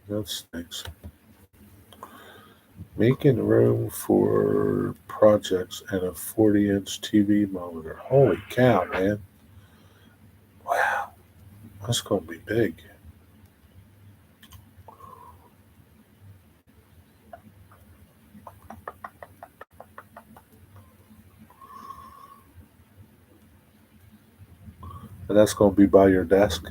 That stinks. Making room for projects and a 40-inch TV monitor. Holy cow, man. Wow. That's going to be big. And that's going to be by your desk.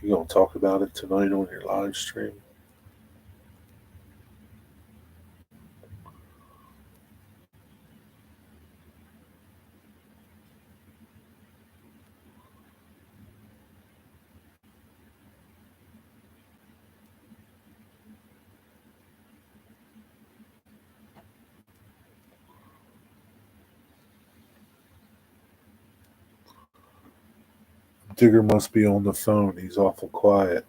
You're going to talk about it tonight on your live stream. Digger must be on the phone. He's awful quiet.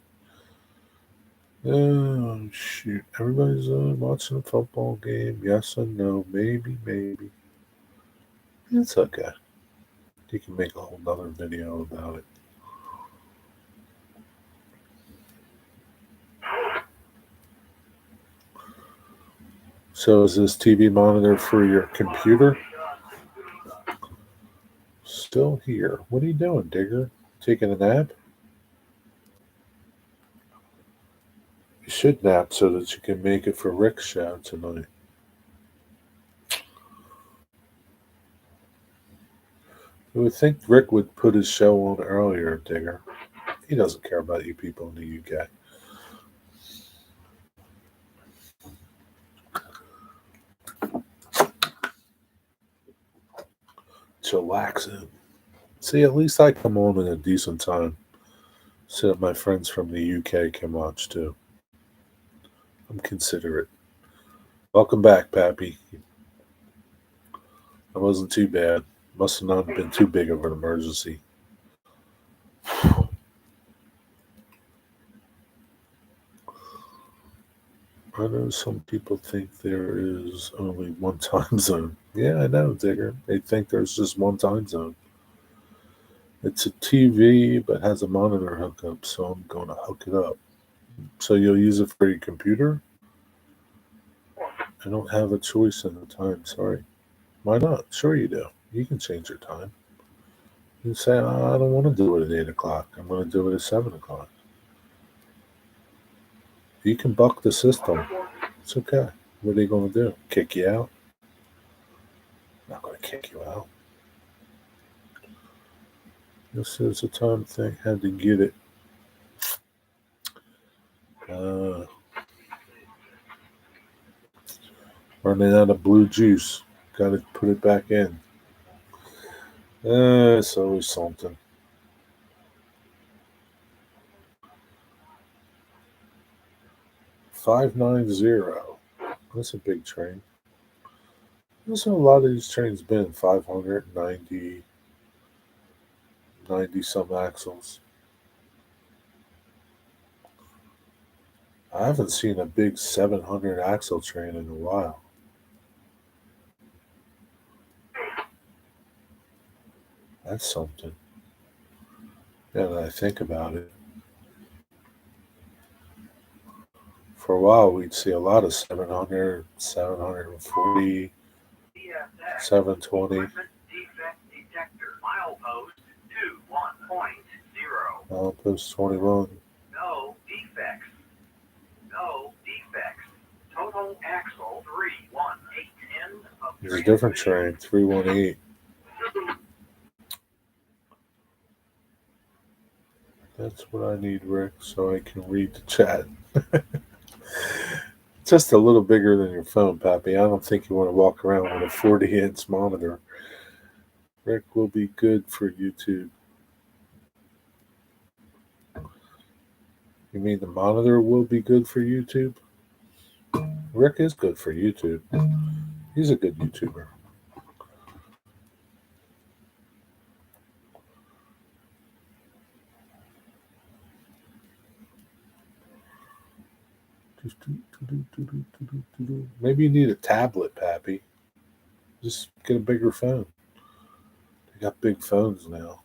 Oh, shoot. Everybody's watching a football game. Yes and no. Maybe. It's okay. You can make a whole nother video about it. So is this TV monitor for your computer? Still here. What are you doing, Digger? Taking a nap? You should nap so that you can make it for Rick's show tonight. You would think Rick would put his show on earlier, Digger. He doesn't care about you people in the UK. Chillaxing. See, at least I come on in a decent time so that my friends from the UK can watch too. I'm considerate. Welcome back, Pappy. That wasn't too bad. Must have not been too big of an emergency. I know some people think there is only one time zone. Yeah, I know, Digger. They think there's just one time zone. It's a TV, but has a monitor hookup, so I'm going to hook it up. So you'll use it for your computer? I don't have a choice in the time, sorry. Why not? Sure you do. You can change your time. You can say, I don't want to do it at 8 o'clock. I'm going to do it at 7 o'clock. You can buck the system. It's okay. What are they going to do? Kick you out? I'm not going to kick you out. This is a time thing. Had to get it. Running out of blue juice. Got to put it back in. It's always something. $590. That's a big train. That's how a lot of these trains been. 590, 90 some axles. I haven't seen a big 700 axle train in a while. That's something. Now that I think about it. For a while, we'd see a lot of 700, 740, 720. Milepost 21. No defects. No defects. Total axle 31810. There's a different train, 318. That's what I need, Rick, so I can read the chat. Just a little bigger than your phone, Pappy. I don't think you want to walk around with a 40-inch monitor. Rick will be good for YouTube. You mean the monitor will be good for YouTube? Rick is good for YouTube. He's a good YouTuber. Maybe you need a tablet, Pappy. Just get a bigger phone. They got big phones now.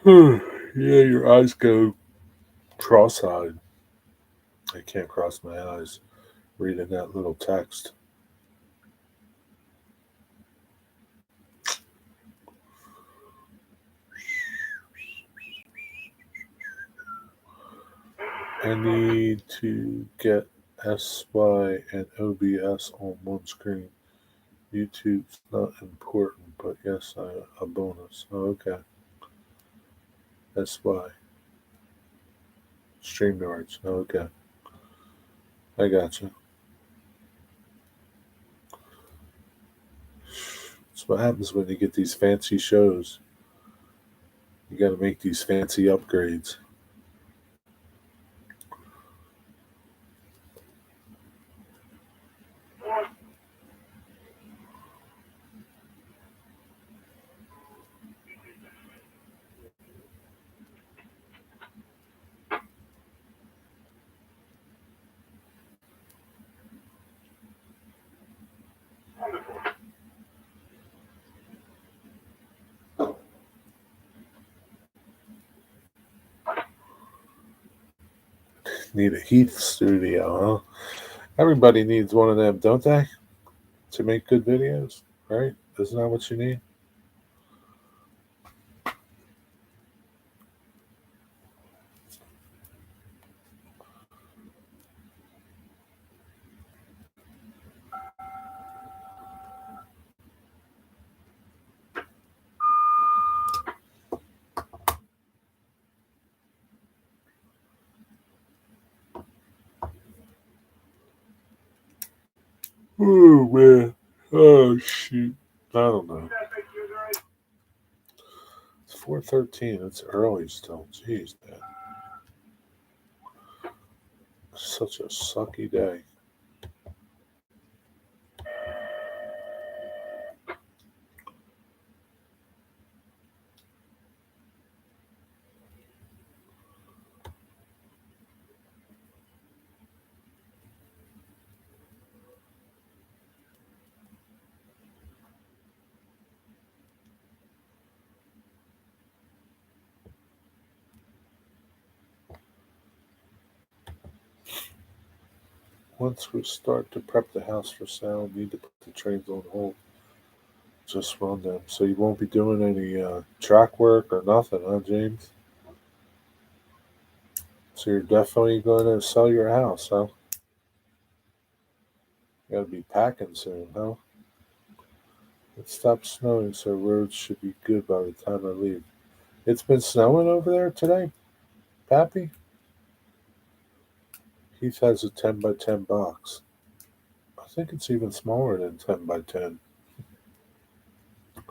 Yeah, your eyes go cross-eyed. I can't cross my eyes reading that little text. I need to get SY and OBS on one screen. YouTube's not important, but yes, a bonus. Oh, okay. SY. StreamYards. Oh, okay. I gotcha. That's what happens when you get these fancy shows. You got to make these fancy upgrades. Need a Heath studio, huh? Everybody needs one of them, don't they? To make good videos, right? Isn't that what you need? Oh man. Oh shoot. I don't know. It's 4:13. It's early still. Jeez, man. Such a sucky day. Once we start to prep the house for sale, we need to put the trains on hold. Just run them. So you won't be doing any track work or nothing, huh, James? So you're definitely going to sell your house, huh? You gotta be packing soon, huh? It stopped snowing, so roads should be good by the time I leave. It's been snowing over there today, Pappy? Heath has a 10 by 10 box. I think it's even smaller than 10 by 10. I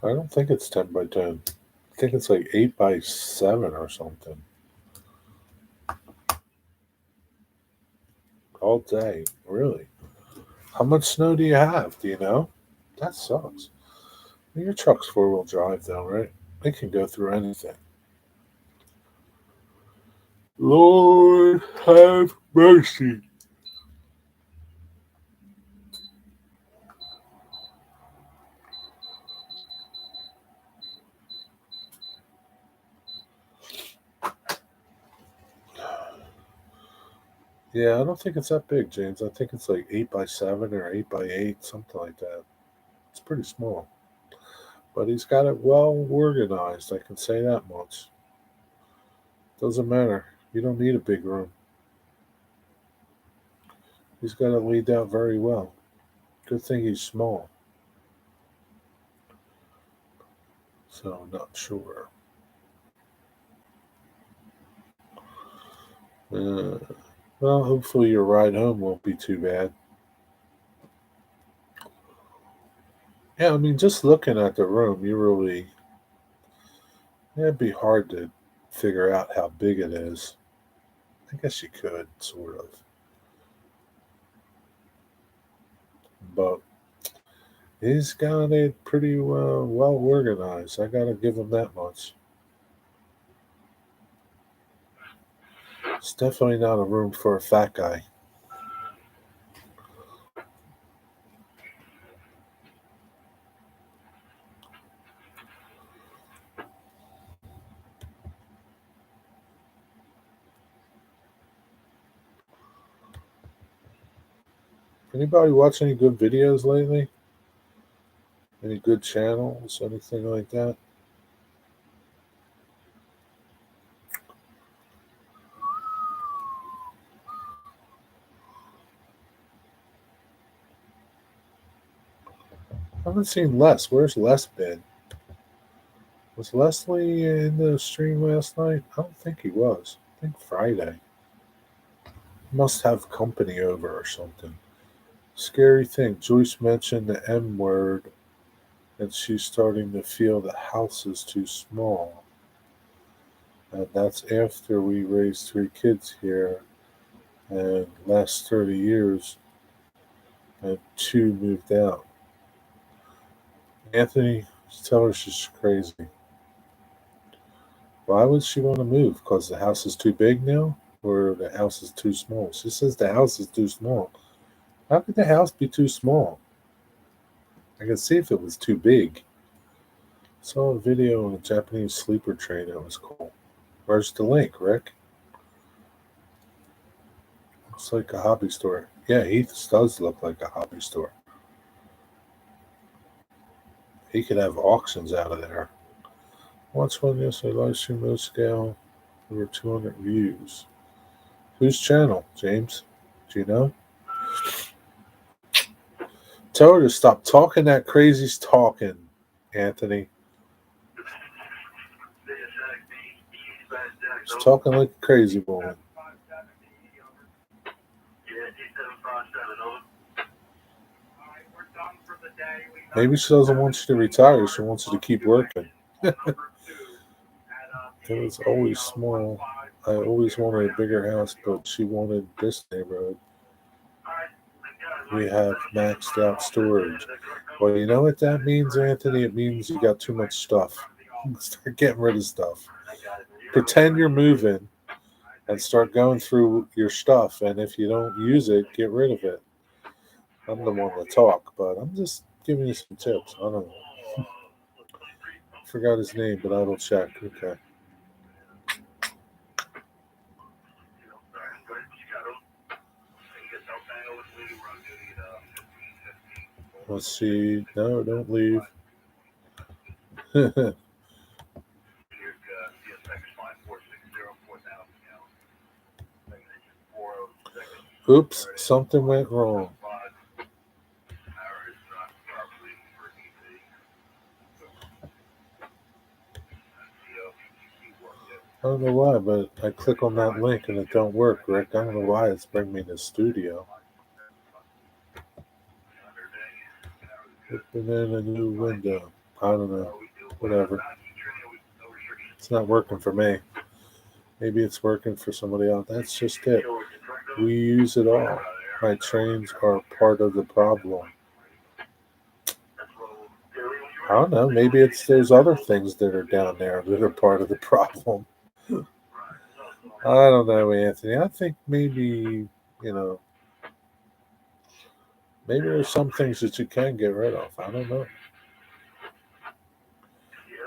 don't think it's 10 by 10. I think it's like 8 by 7 or something. All day. Really? How much snow do you have? Do you know? That sucks. Your truck's 4-wheel drive, though, right? It can go through anything. Lord have mercy. Yeah, I don't think it's that big, James. I think it's like 8 by 7 or 8 by 8, something like that. It's pretty small. But he's got it well organized, I can say that much. Doesn't matter. You don't need a big room. He's got it laid out very well. Good thing he's small. So I'm not sure. Uh, well, hopefully your ride home won't be too bad. Yeah, I mean, just looking at the room, it'd be hard to figure out how big it is. I guess you could, sort of. But he's got it pretty well organized. I gotta give him that much. It's definitely not a room for a fat guy. Anybody watch any good videos lately? Any good channels? Anything like that? I haven't seen Les. Where's Les been? Was Leslie in the stream last night? I don't think he was. I think Friday. Must have company over or something. Scary thing. Joyce mentioned the M word, and she's starting to feel the house is too small. And that's after we raised 3 kids here, and last 30 years, and 2 moved out. Anthony, tell her she's crazy. Why would she want to move? Because the house is too big now? Or the house is too small? She says the house is too small. How could the house be too small? I could see if it was too big. Saw a video on a Japanese sleeper train that was cool. Where's the link, Rick? Looks like a hobby store. Yeah, Heath's does look like a hobby store. He could have auctions out of there. Watch one yesterday, live stream low scale, over 200 views. Whose channel, James? Do you know? Tell her to stop talking that crazy talking, Anthony. She's talking like a crazy woman. Yeah, 8757 over. Maybe she doesn't want you to retire. She wants you to keep working. It was always small. I always wanted a bigger house, but she wanted this neighborhood. We have maxed out storage. Well, you know what that means, Anthony? It means you got too much stuff. Start getting rid of stuff. Pretend you're moving and start going through your stuff. And if you don't use it, get rid of it. I'm the one to talk, but I'm just giving you some tips. I don't know. Forgot his name, but I will check. Okay. Let's see. No, don't leave. Oops, something went wrong. I don't know why, but I click on that link and it don't work, Rick. I don't know why it's bringing me to the studio. Open in a new window. I don't know. Whatever. It's not working for me. Maybe it's working for somebody else. That's just it. We use it all. My trains are part of the problem. I don't know. Maybe it's there's other things that are down there that are part of the problem. I don't know, Anthony. I think maybe, maybe there's some things that you can get rid of. I don't know.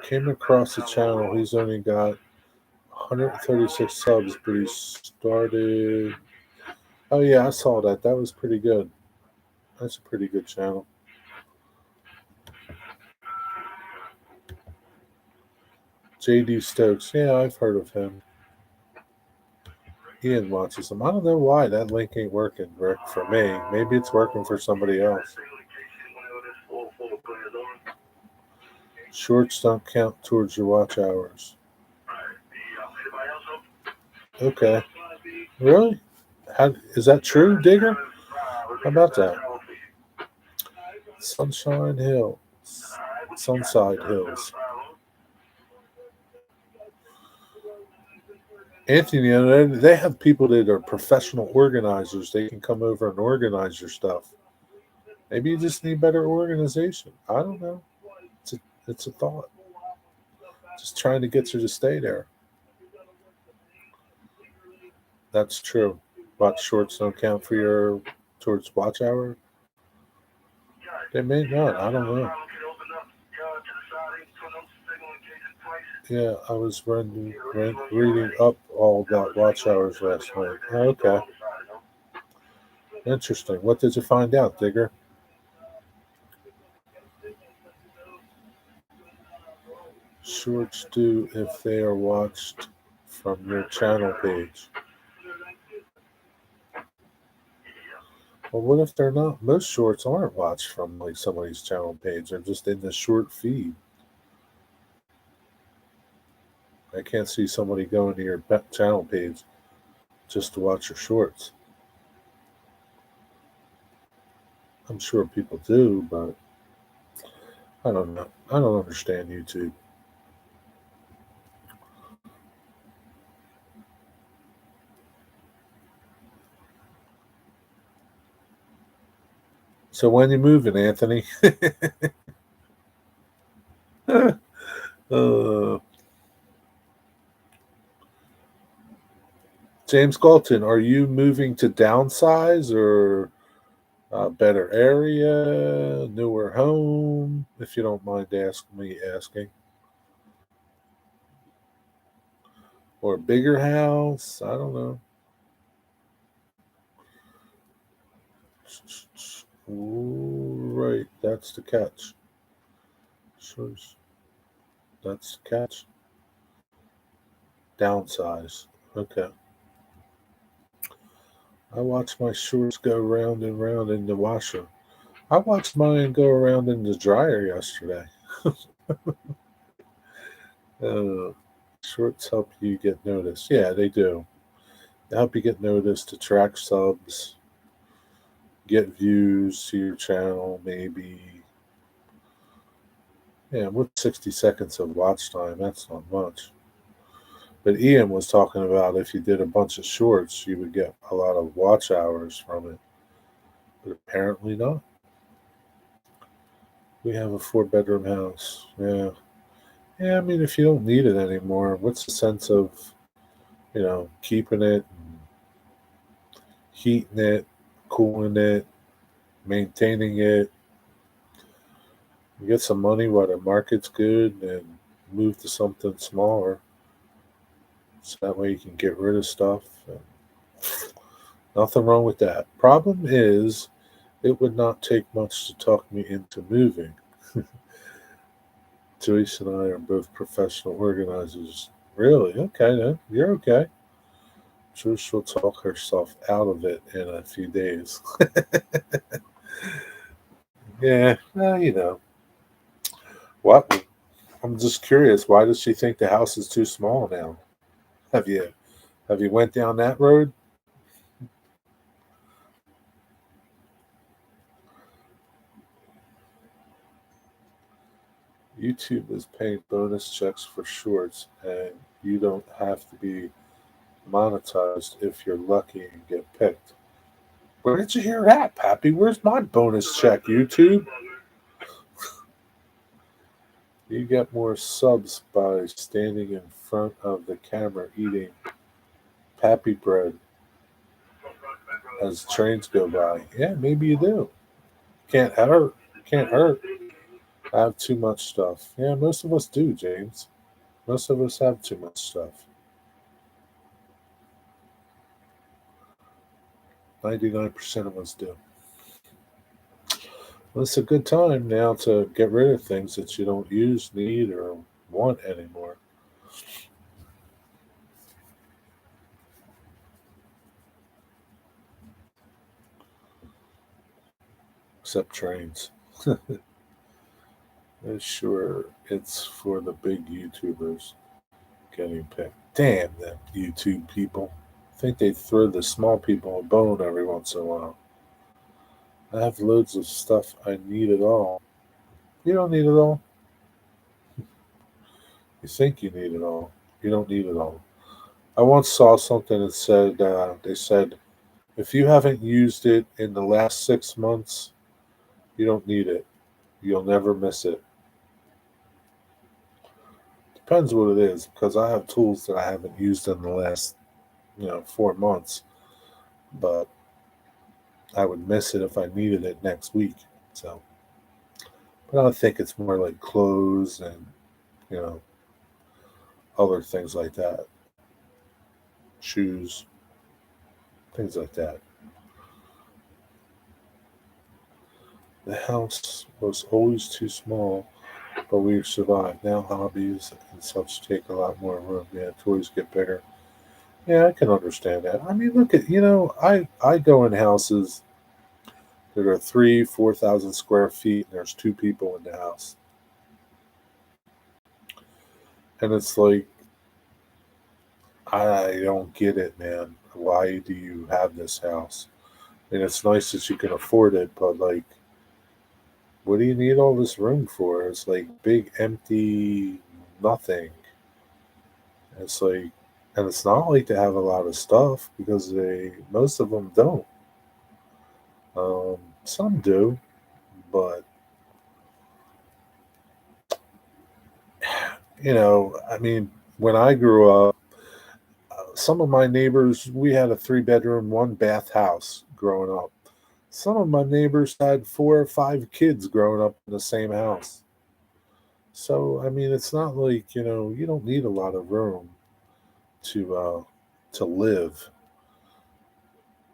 Came across the channel. He's only got 136 subs, but he started. Oh, yeah, I saw that. That was pretty good. That's a pretty good channel. JD Stokes. Yeah, I've heard of him. Ian watches them. I don't know why that link ain't working, Rick, for me. Maybe it's working for somebody else. Shorts don't count towards your watch hours. Okay. Really? Is that true, Digger? How about that? Sunshine Hills. Sunside Hills. Anthony, they have people that are professional organizers. They can come over and organize your stuff. Maybe you just need better organization. I don't know. It's a thought. Just trying to get you to stay there. That's true. Watch shorts don't count for your towards watch hour. They may not. I don't know. Yeah, I was reading up all about watch hours last night. Okay. Interesting. What did you find out, Digger? Shorts do if they are watched from your channel page. Well, what if they're not? Most shorts aren't watched from like somebody's channel page. They're just in the short feed. I can't see somebody going to your channel page just to watch your shorts. I'm sure people do, but I don't know. I don't understand YouTube. So when you moving, Anthony? James Galton, are you moving to downsize or a better area, newer home? If you don't mind asking. Or a bigger house? I don't know. Right, that's the catch. Sure. That's the catch. Downsize. Okay. I watched my shorts go round and round in the washer. I watched mine go around in the dryer yesterday. Shorts help you get noticed. Yeah, they do. They help you get noticed, attract subs, get views to your channel, maybe. Yeah, with 60 seconds of watch time, that's not much. But Ian was talking about if you did a bunch of shorts, you would get a lot of watch hours from it. But apparently not. We have a 4-bedroom house. Yeah. Yeah, I mean, if you don't need it anymore, what's the sense of, keeping it, heating it, cooling it, maintaining it? You get some money while the market's good and move to something smaller. So that way you can get rid of stuff. And nothing wrong with that. Problem is, it would not take much to talk me into moving. Joyce and I are both professional organizers. Really? Okay, then. You're okay. Joyce will talk herself out of it in a few days. Yeah, What? I'm just curious. Why does she think the house is too small now? Have you went down that road? YouTube is paying bonus checks for shorts, and you don't have to be monetized if you're lucky and get picked. Where did you hear that, Pappy? Where's my bonus check, YouTube? You get more subs by standing in front of the camera eating Pappy bread as trains go by. Yeah, maybe you do. Can't hurt. Can't hurt. I have too much stuff. Yeah, most of us do, James. Most of us have too much stuff. 99% of us do. Well, it's a good time now to get rid of things that you don't use, need, or want anymore. Except trains. Sure, it's for the big YouTubers getting picked. Damn them YouTube people. I think they throw the small people a bone every once in a while. I have loads of stuff I need it all. You don't need it all. You think you need it all. You don't need it all. I once saw something that said, they said, if you haven't used it in the last 6 months, you don't need it. You'll never miss it. Depends what it is, because I have tools that I haven't used in the last, 4 months, but I would miss it if I needed it next week. So, but I think it's more like clothes and, you know, other things like that, shoes, things like that. The house was always too small, but we've survived. Now hobbies and such take a lot more room. Yeah, toys get bigger. Yeah, I can understand that. I mean, look at I go in houses that are 3, 4,000 square feet, and there's two people in the house, and it's like I don't get it, man. Why do you have this house? And it's nice that you can afford it, but like, what do you need all this room for? It's like big empty nothing. It's like, and it's not like they have a lot of stuff because most of them don't. Some do, but I mean, when I grew up, some of my neighbors, we had a 3-bedroom, 1-bath house growing up. Some of my neighbors had 4 or 5 kids growing up in the same house. So I mean, it's not like you don't need a lot of room to live.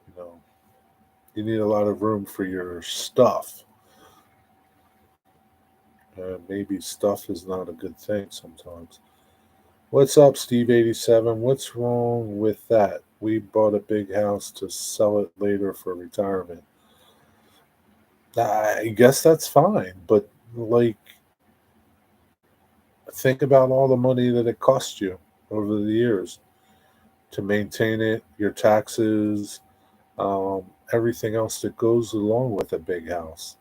You know, you need a lot of room for your stuff. Maybe stuff is not a good thing sometimes. What's up, Steve87? What's wrong with that? We bought a big house to sell it later for retirement. I guess that's fine, but like, think about all the money that it cost you over the years to maintain it, your taxes, everything else that goes along with a big house.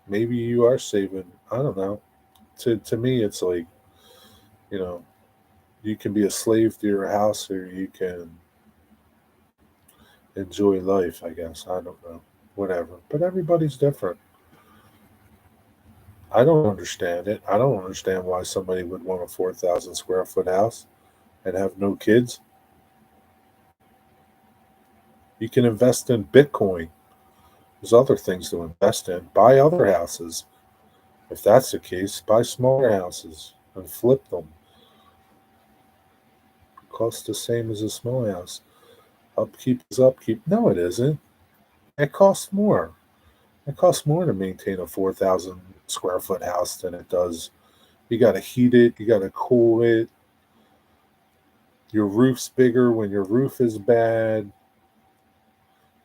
Maybe you are saving, I don't know, to me, it's like, you know, you can be a slave to your house or you can enjoy life, I guess. I don't know. Whatever. But everybody's different. I don't understand it. I don't understand why somebody would want a 4,000 square foot house and have no kids. You can invest in Bitcoin. There's other things to invest in. Buy other houses. If that's the case, buy smaller houses and flip them. It costs the same as a small house. Upkeep is upkeep. No, it isn't. It costs more. It costs more to maintain a 4,000 square foot house than it does. You got to heat it, you got to cool it. Your roof's bigger when your roof is bad.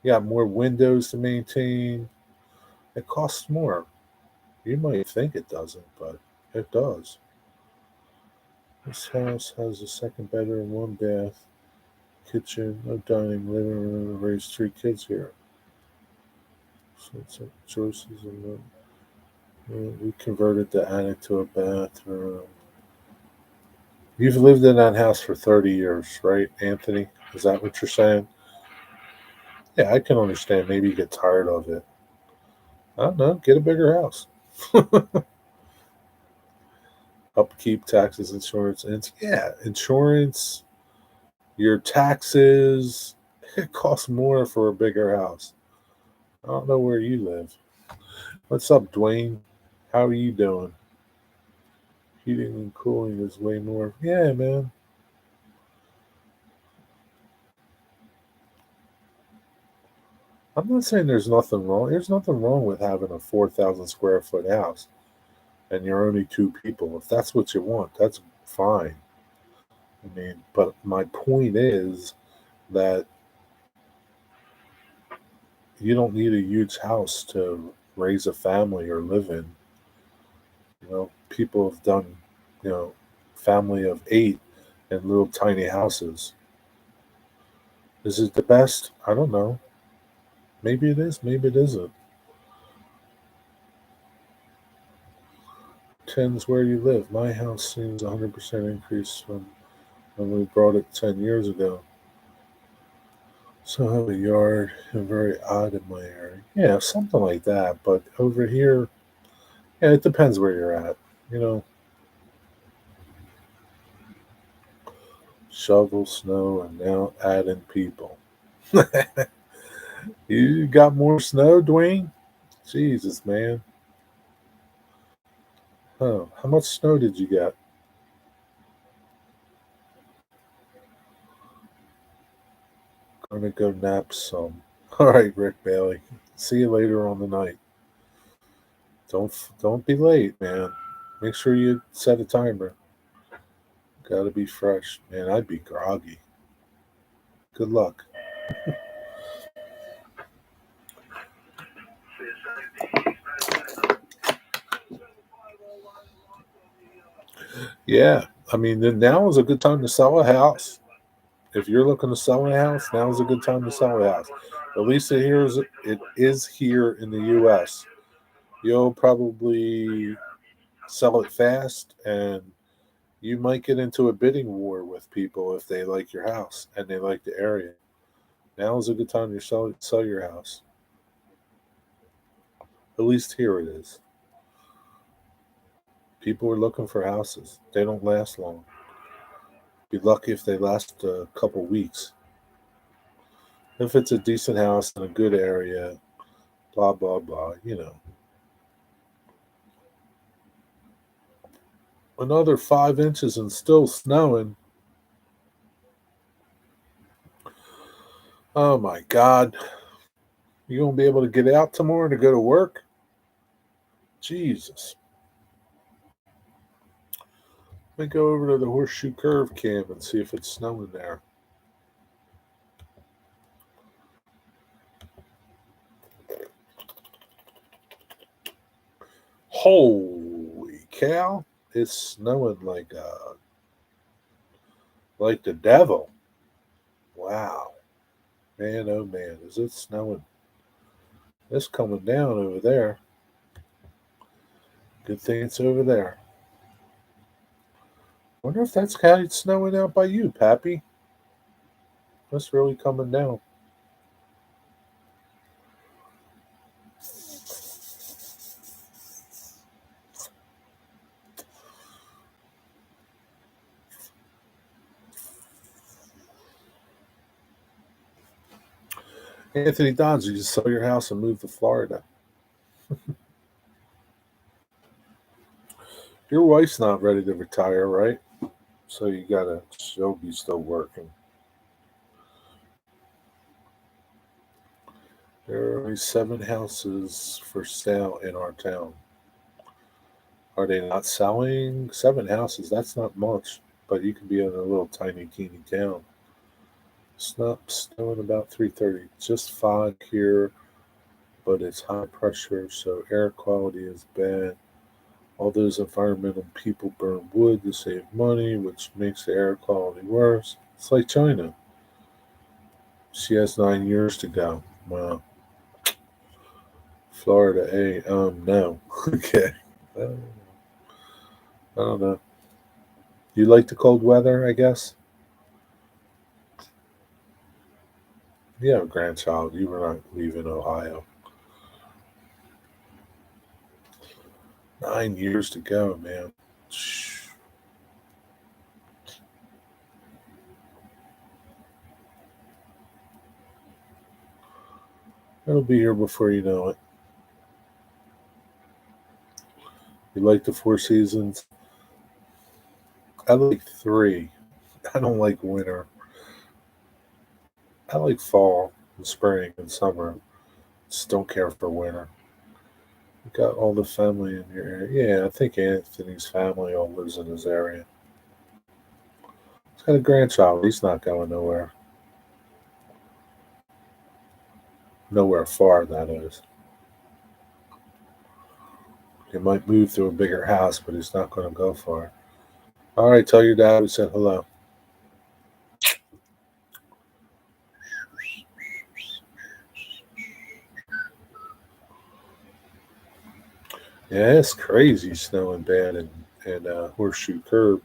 You got more windows to maintain. It costs more. You might think it doesn't, but it does. This house has a second bedroom, one bath, kitchen, no dining, living room. Raised 3 kids here. So it's like choices and we converted the attic to a bathroom. You've lived in that house for 30 years, right, Anthony? Is that what you're saying? Yeah, I can understand. Maybe you get tired of it. I don't know. Get a bigger house. Upkeep, taxes, insurance. And yeah, insurance, your taxes. It costs more for a bigger house. I don't know where you live. What's up, Dwayne? How are you doing? Heating and cooling is way more. Yeah, man. I'm not saying there's nothing wrong. There's nothing wrong with having a 4,000 square foot house and you're only 2 people. If that's what you want, that's fine. I mean, but my point is that you don't need a huge house to raise a family or live in. People have done, family of 8 in little tiny houses. Is it the best? I don't know. Maybe it is, maybe it isn't. Depends where you live. My house seems 100% increase from when we brought it 10 years ago. So I have a yard and very odd in my area. Yeah, something like that. But over here, yeah, it depends where you're at. You know, shovel snow and now adding people. You got more snow, Dwayne? Jesus, man. Huh. How much snow did you get? Gonna go nap some. All right, Rick Bailey. See you later on the night. Don't be late, man. Make sure you set a timer. Gotta be fresh, man. I'd be groggy. Good luck. Yeah, I mean, then now is a good time to sell a house. If you're looking to sell a house, now is a good time to sell a house. At least it is here in the U.S. You'll probably sell it fast, and you might get into a bidding war with people if they like your house and they like the area. Now is a good time to sell your house. At least here it is. People are looking for houses. They don't last long. Be lucky if they last a couple weeks. If it's a decent house in a good area, blah blah blah. Another 5 inches and still snowing. Oh my God. You gonna be able to get out tomorrow to go to work? Jesus. Let me go over to the Horseshoe Curve camp and see if it's snowing there. Holy cow. It's snowing like the devil. Wow. Man, oh man, is it snowing? It's coming down over there. Good thing it's over there. Wonder if that's how it's snowing out by you, Pappy. That's really coming down. Anthony Dodds, you just sell your house and move to Florida. Your wife's not ready to retire, right? So she'll be still working. There are only 7 houses for sale in our town. Are they not selling? 7 houses, that's not much, but you can be in a little tiny, teeny town. It's not snowing about 3:30. Just fog here, but it's high pressure, so air quality is bad. All those environmental people burn wood to save money, which makes the air quality worse. It's like China. She has 9 years to go. Wow. Florida, no. Okay. I don't know. You like the cold weather, I guess? You have a grandchild. You were not leaving Ohio. 9 years to go, man. Shh. It'll be here before you know it. You like the 4 seasons? I like 3. I don't like winter. I like fall and spring and summer. Just don't care for winter. You got all the family in your area. Yeah, I think Anthony's family all lives in his area. He's got a grandchild. He's not going nowhere. Nowhere far, that is. He might move to a bigger house, but he's not going to go far. All right, tell your dad we said hello. Yeah, it's crazy snowing bad and Horseshoe Curb.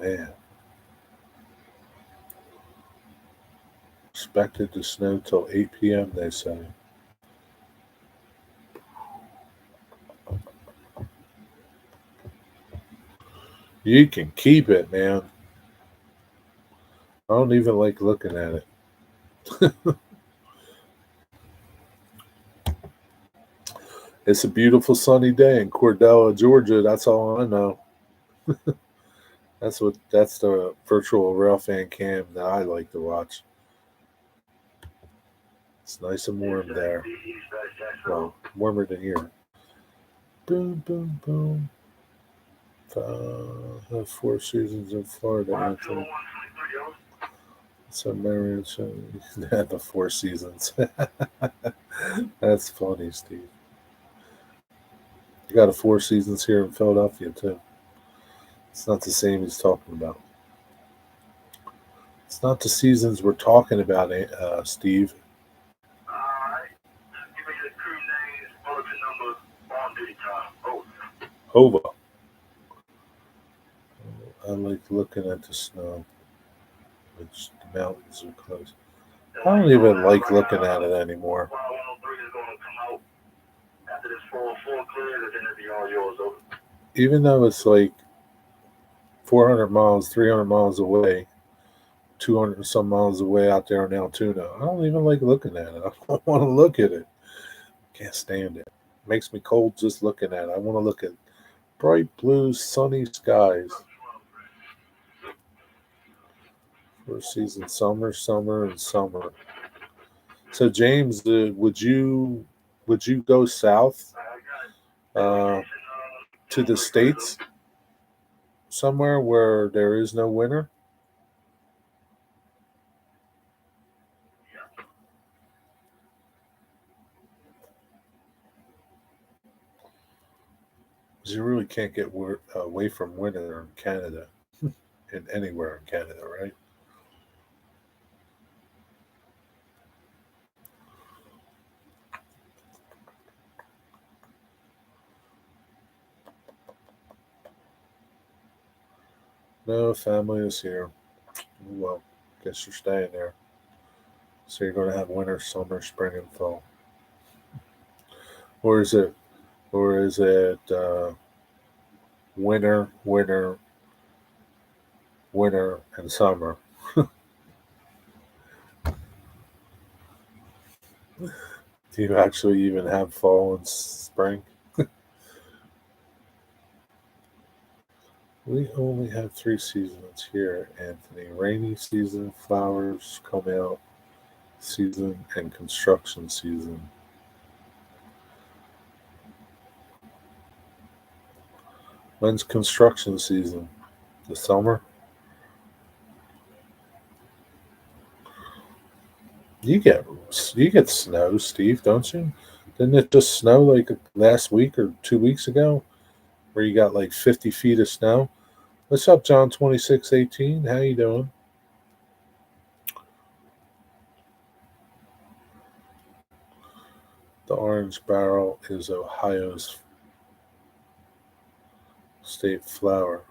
Man, expected to snow till 8 p.m., they say. You can keep it, man. I don't even like looking at it. It's a beautiful sunny day in Cordella, Georgia. That's all I know. That's the virtual rail fan cam that I like to watch. It's nice and warm there. Well, warmer than here. Boom, boom, boom. 4 seasons in Florida, Anthony. So married, so had the 4 seasons. That's funny, Steve. You got a 4 seasons here in Philadelphia too. It's not the same he's talking about. It's not the seasons we're talking about, Steve. Alright. Give me the crew names, bulletin numbers, on duty time. Hova. I like looking at the snow, which the mountains are close. I don't even like looking at it anymore. 103 is going to come out after this 404 clears, and then it'll be all yours. Over. Even though it's like 400 miles, 300 miles away, 200 and some miles away out there in Altoona, I don't even like looking at it. I don't want to look at it. Can't stand it. Makes me cold just looking at it. I want to look at bright blue, sunny skies. 4 seasons, summer, summer, and summer. So James, would you go south to the States somewhere where there is no winter? Because you really can't get away from winter in Canada, and anywhere in Canada, right? No, family is here. Well, guess you're staying there. So you're going to have winter, summer, spring, and fall. Or is it? Or is it winter, winter, winter, and summer? Do you actually even have fall and spring? We only have 3 seasons here, Anthony. Rainy season, flowers come out season, and construction season. When's construction season? The summer? You get snow, Steve, don't you? Didn't it just snow like last week or 2 weeks ago, where you got like 50 feet of snow? What's up, John 2618? How you doing? The orange barrel is Ohio's state flower.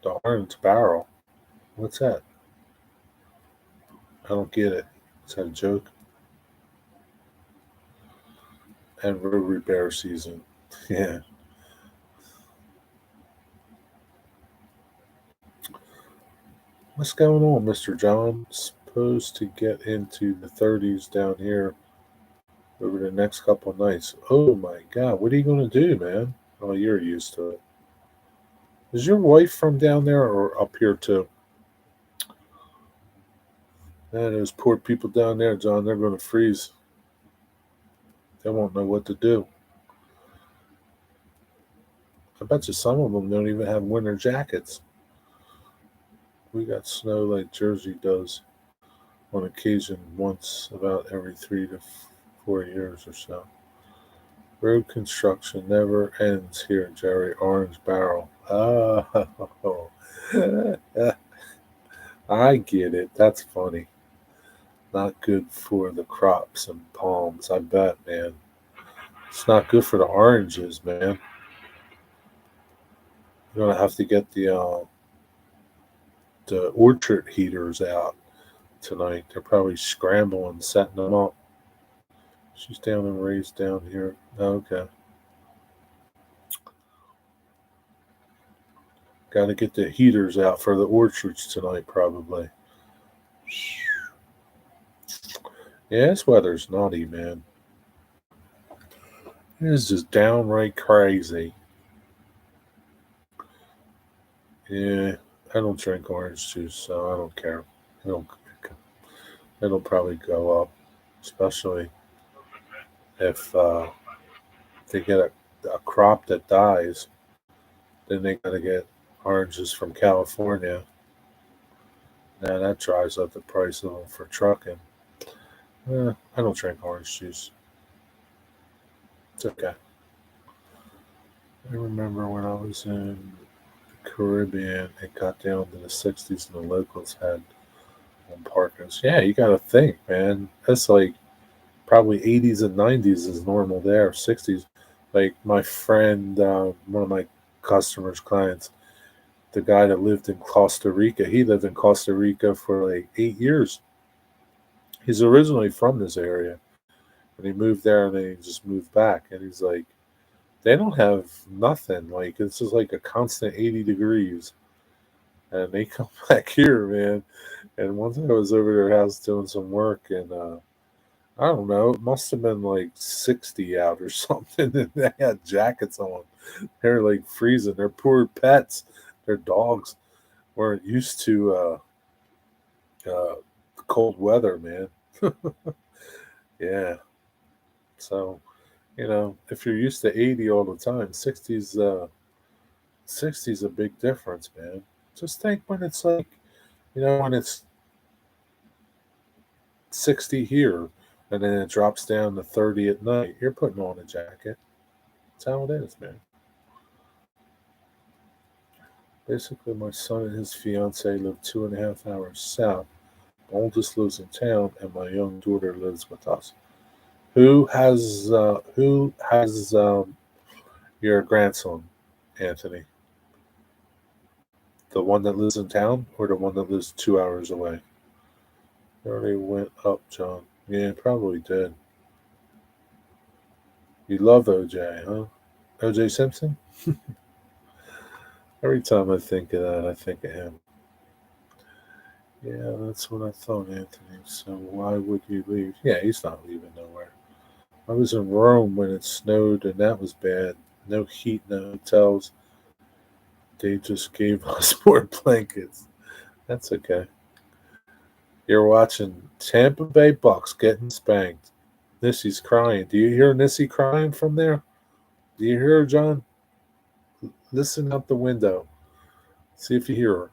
The orange barrel? What's that? I don't get it. Is that a joke? And road repair season. Yeah. What's going on, Mr. John? Supposed to get into the 30s down here over the next couple of nights. Oh my God, what are you going to do, man? Oh, you're used to it. Is your wife from down there or up here too? Man, those poor people down there, John, they're going to freeze. They won't know what to do. I bet you some of them don't even have winter jackets. We got snow like Jersey does on occasion once about every 3 to 4 years or so. Road construction never ends here, Jerry. Orange barrel. Oh, I get it. That's funny. Not good for the crops and palms, I bet, man. It's not good for the oranges, man. You're gonna have to get the orchard heaters out tonight. They're probably scrambling, setting them up. She's down and raised down here. Okay. Got to get the heaters out for the orchards tonight, probably. Yeah, this weather's naughty, man. It is just downright crazy. Yeah, I don't drink orange juice, so I don't care. It'll, it'll probably go up, especially if they get a crop that dies. Then they got to get oranges from California. Now that drives up the price of them for trucking. I don't drink orange juice. It's okay. I remember when I was in the Caribbean, it got down to the 60s and the locals had home parkers. Yeah, you got to think, man. That's like probably 80s and 90s is normal there. 60s. Like my friend, one of my customers, clients, the guy that lived in Costa Rica, he lived in Costa Rica for like 8 years. He's originally from this area, and he moved there, and then he just moved back. And he's like, they don't have nothing. Like it's just like a constant 80 degrees, and they come back here, man. And one time I was over their house doing some work, and I don't know, it must have been like 60 out or something, and they had jackets on. They're like freezing. Their poor pets, their dogs, weren't used to cold weather, man. Yeah. So, if you're used to 80 all the time, 60's a big difference, man. Just think when it's like, when it's 60 here and then it drops down to 30 at night, you're putting on a jacket. That's how it is, man. Basically, my son and his fiance live 2.5 hours south. My oldest lives in town, and my young daughter lives with us. Who has your grandson, Anthony? The one that lives in town or the one that lives 2 hours away? It already went up, John. Yeah, probably did. You love OJ, huh? OJ Simpson? Every time I think of that, I think of him. Yeah, that's what I thought, Anthony. So why would you leave? Yeah, he's not leaving nowhere. I was in Rome when it snowed, and that was bad. No heat, no hotels. They just gave us more blankets. That's okay. You're watching Tampa Bay Bucks getting spanked. Nissy's crying. Do you hear Nissy crying from there? Do you hear her, John? Listen out the window. See if you hear her.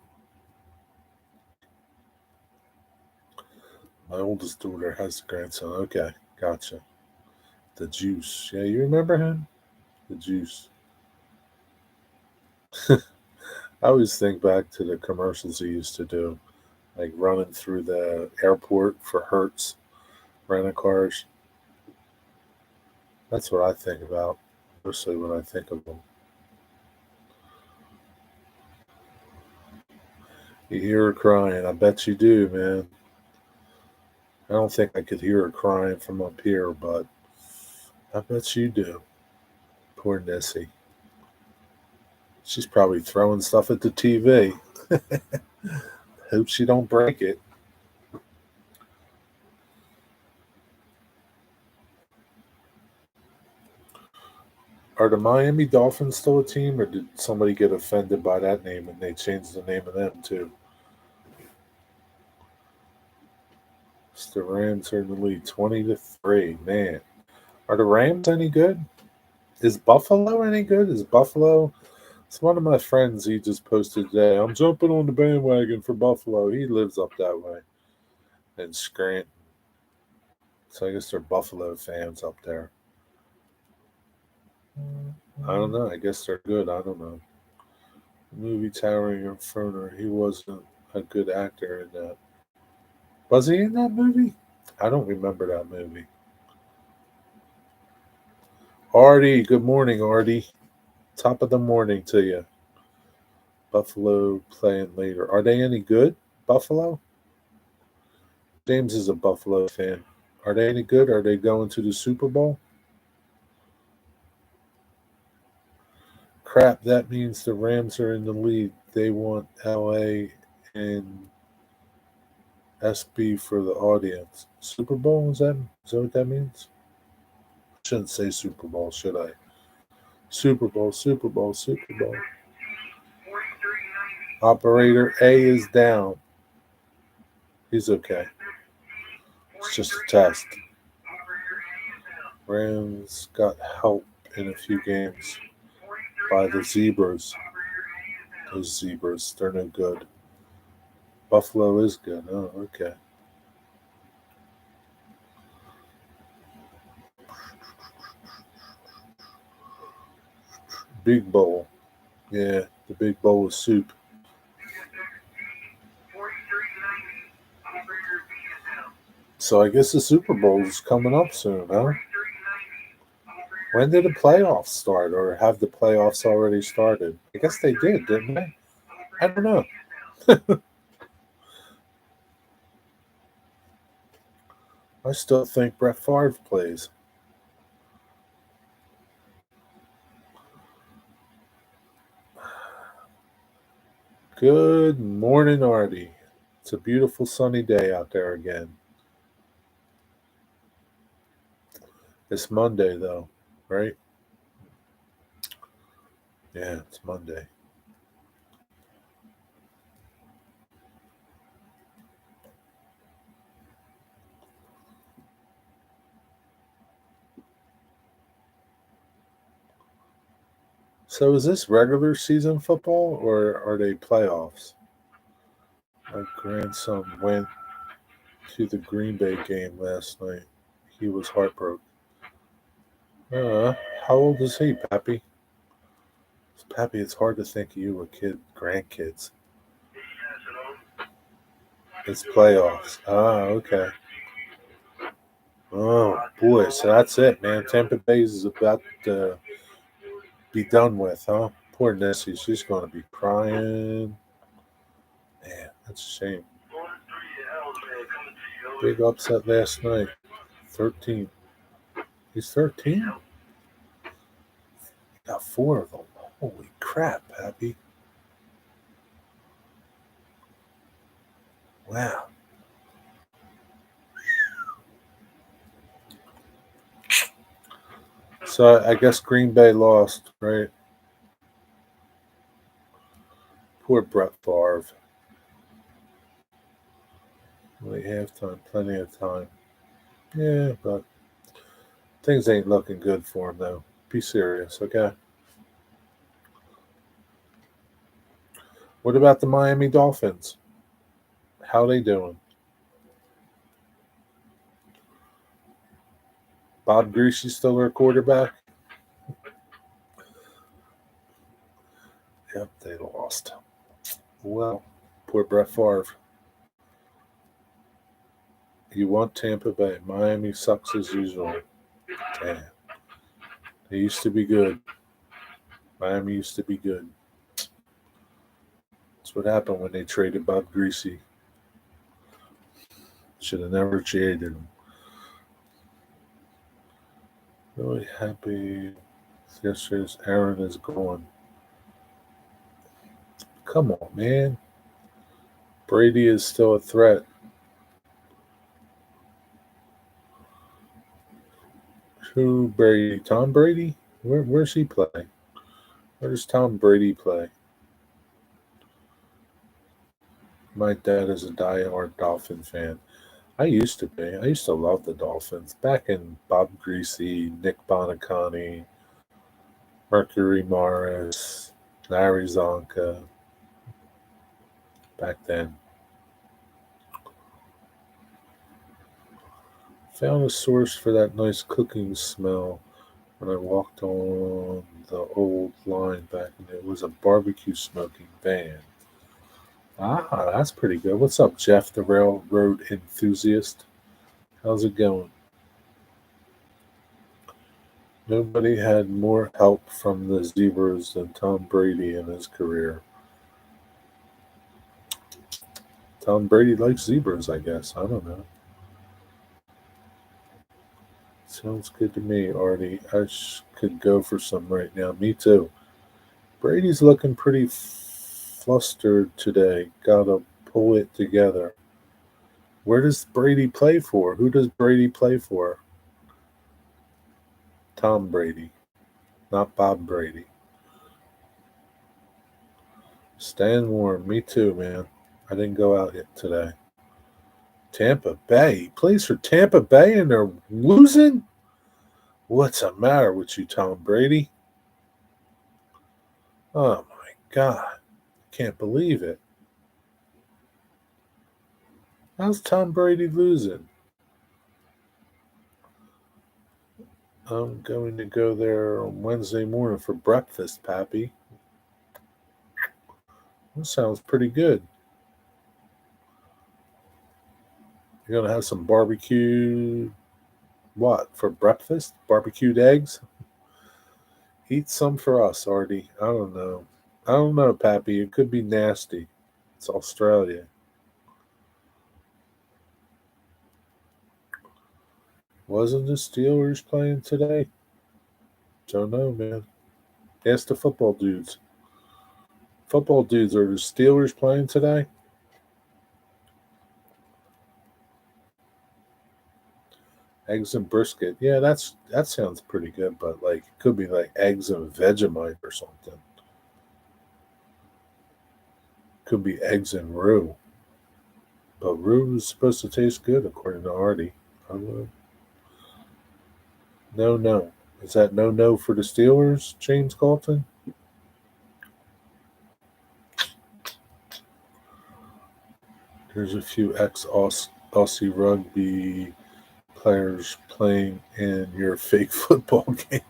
My oldest daughter has a grandson. Okay, gotcha. The Juice. Yeah, you remember him? The Juice. I always think back to the commercials he used to do, like running through the airport for Hertz rental cars. That's what I think about, mostly when I think of them. You hear her crying. I bet you do, man. I don't think I could hear her crying from up here, but I bet you do. Poor Nessie. She's probably throwing stuff at the TV. Hope she don't break it. Are the Miami Dolphins still a team, or did somebody get offended by that name and they changed the name of them too? The Rams are in the lead, 20-3. Man, are the Rams any good? Is Buffalo any good? Is Buffalo? It's one of my friends. He just posted today. I'm jumping on the bandwagon for Buffalo. He lives up that way in Scranton, so I guess they're Buffalo fans up there. I don't know. I guess they're good. I don't know. Movie Towering Inferno. He wasn't a good actor in that. Was he in that movie? I don't remember that movie. Artie, good morning, Artie. Top of the morning to you. Buffalo playing later. Are they any good, Buffalo? James is a Buffalo fan. Are they any good? Are they going to the Super Bowl? Crap, that means the Rams are in the lead. They want LA and SB for the audience. Super Bowl? Is that what that means? I shouldn't say Super Bowl, should I? Super Bowl, Super Bowl, Super Bowl. Operator A is down. He's okay. It's just a test. Rams got help in a few games by the Zebras. Those Zebras, they're no good. Buffalo is good. Oh, okay. Big bowl. Yeah, the big bowl of soup. So I guess the Super Bowl is coming up soon, huh? When did the playoffs start, or have the playoffs already started? I guess they did, didn't they? I don't know. I still think Brett Favre plays. Good morning, Artie. It's a beautiful sunny day out there again. It's Monday, though, right? Yeah, it's Monday. So is this regular season football, or are they playoffs? My grandson went to the Green Bay game last night. He was heartbroken. How old is he, Pappy? Pappy, it's hard to think of you with grandkids. It's playoffs. Ah, okay. Oh boy, so that's it, man. Tampa Bay is about be done with, huh? Poor Nessie, she's going to be crying. Man, that's a shame. 43 L's, man, coming to you. Big upset last night. 13. He's 13? Got 4 of them. Holy crap, Pappy. Wow. So I guess Green Bay lost, right? Poor Brett Favre. Only halftime, plenty of time. Yeah, but things ain't looking good for him, though. Be serious, okay? What about the Miami Dolphins? How they doing? Bob Greasy still their quarterback? Yep, they lost. Well, poor Brett Favre. You want Tampa Bay. Miami sucks as usual. Damn. They used to be good. Miami used to be good. That's what happened when they traded Bob Greasy. Should have never traded him. Really happy yesterday's Aaron is gone. Come on, man. Brady is still a threat. Who Brady? Tom Brady? Where's he play? Where does Tom Brady play? My dad is a diehard Dolphin fan. I used to be. I used to love the Dolphins. Back in Bob Greasy, Nick Bonaconte, Mercury Morris, Larry Zonka. Back then. Found a source for that nice cooking smell when I walked on the old line back, and it was a barbecue smoking van. Ah, that's pretty good. What's up, Jeff, the railroad enthusiast? How's it going? Nobody had more help from the Zebras than Tom Brady in his career. Tom Brady likes zebras, I guess. I don't know. Sounds good to me, Artie. I could go for some right now. Me too. Brady's looking pretty flustered today. Gotta pull it together. Where does Brady play for? Who does Brady play for? Tom Brady, not Bob Brady. Staying warm. Me too, man. I didn't go out yet today. Tampa Bay. He plays for Tampa Bay and they're losing? What's the matter with you, Tom Brady? Oh my God. Can't believe it. How's Tom Brady losing? I'm going to go there on Wednesday morning for breakfast, Pappy. That sounds pretty good. You're going to have some barbecue, what, for breakfast? Barbecued eggs? Eat some for us, Artie. I don't know, Pappy. It could be nasty. It's Australia. Wasn't the Steelers playing today? Don't know, man. Ask the football dudes. Football dudes, are the Steelers playing today? Eggs and brisket. Yeah, that sounds pretty good, but like it could be like eggs and Vegemite or something. Could be eggs and roux. But roux is supposed to taste good according to Artie. No. Is that no for the Steelers, James Galton? There's a few ex-Aussie rugby players playing in your fake football game.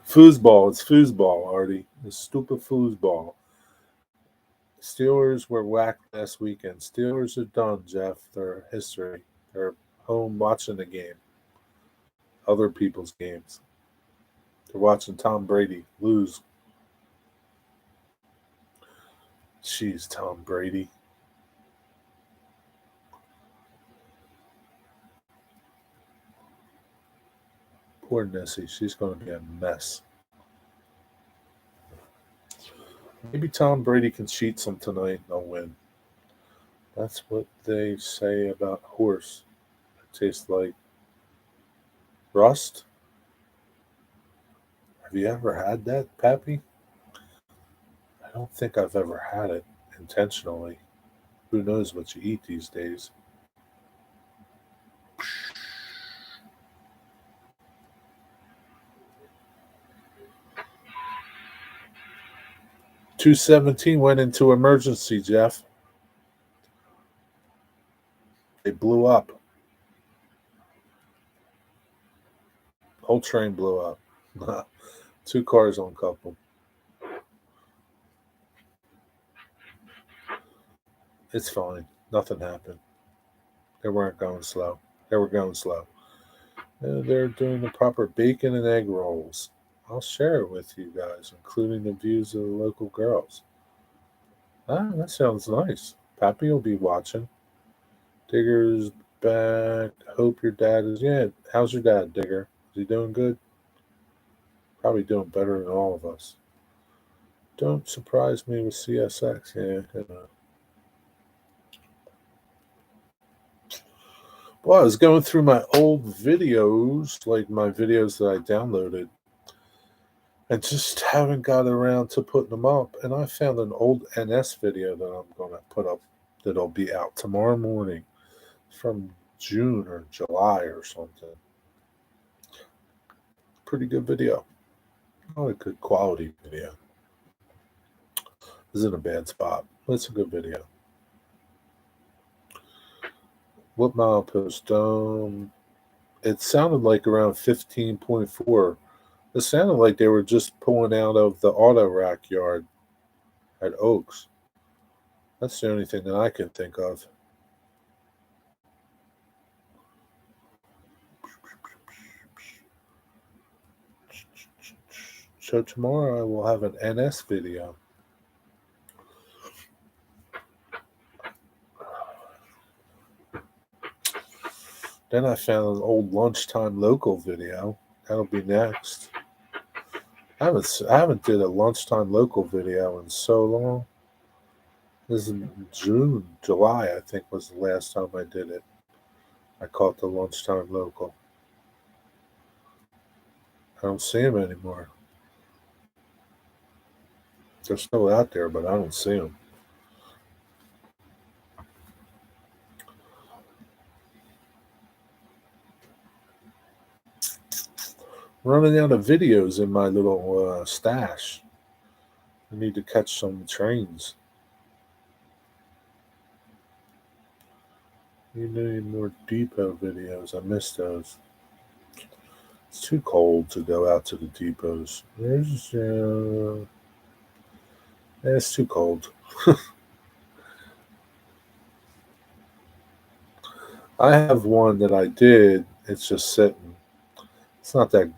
Foosball. It's foosball, Artie. It's stupid foosball. Steelers were whacked last weekend. Steelers are done, Jeff. They're history. They're home watching the game. Other people's games. They're watching Tom Brady lose. Jeez, Tom Brady. Poor Nessie. She's going to be a mess. Maybe Tom Brady can cheat some tonight and they'll win. That's what they say about horse. It tastes like rust. Have you ever had that, Pappy? I don't think I've ever had it intentionally. Who knows what you eat these days? $217 went into emergency, Jeff. They blew up. Whole train blew up. 2 cars on couple. It's fine. Nothing happened. They weren't going slow. They were going slow. They're doing the proper bacon and egg rolls. I'll share it with you guys, including the views of the local girls. Ah, that sounds nice. Pappy will be watching. Digger's back. Hope your dad is. Yeah, how's your dad, Digger? Is he doing good? Probably doing better than all of us. Don't surprise me with CSX. Yeah, I know. Well, I was going through my old videos, like my videos that I downloaded, and just haven't got around to putting them up. And I found an old NS video that I'm going to put up that'll be out tomorrow morning from June or July or something. Pretty good video. Not a good quality video. It's in a bad spot, but it's a good video. What milepost? It sounded like around 15.4. It sounded like they were just pulling out of the auto rack yard at Oaks. That's the only thing that I can think of. So tomorrow I will have an NS video. Then I found an old lunchtime local video. That'll be next. I haven't did a lunchtime local video in so long. This is June, July, I think was the last time I did it. I caught the lunchtime local. I don't see them anymore. They're still out there, but I don't see them. Running out of videos in my little stash. I need to catch some trains. You need more depot videos. I missed those. It's too cold to go out to the depots. It's too cold. I have one that I did. It's just sitting. It's not that.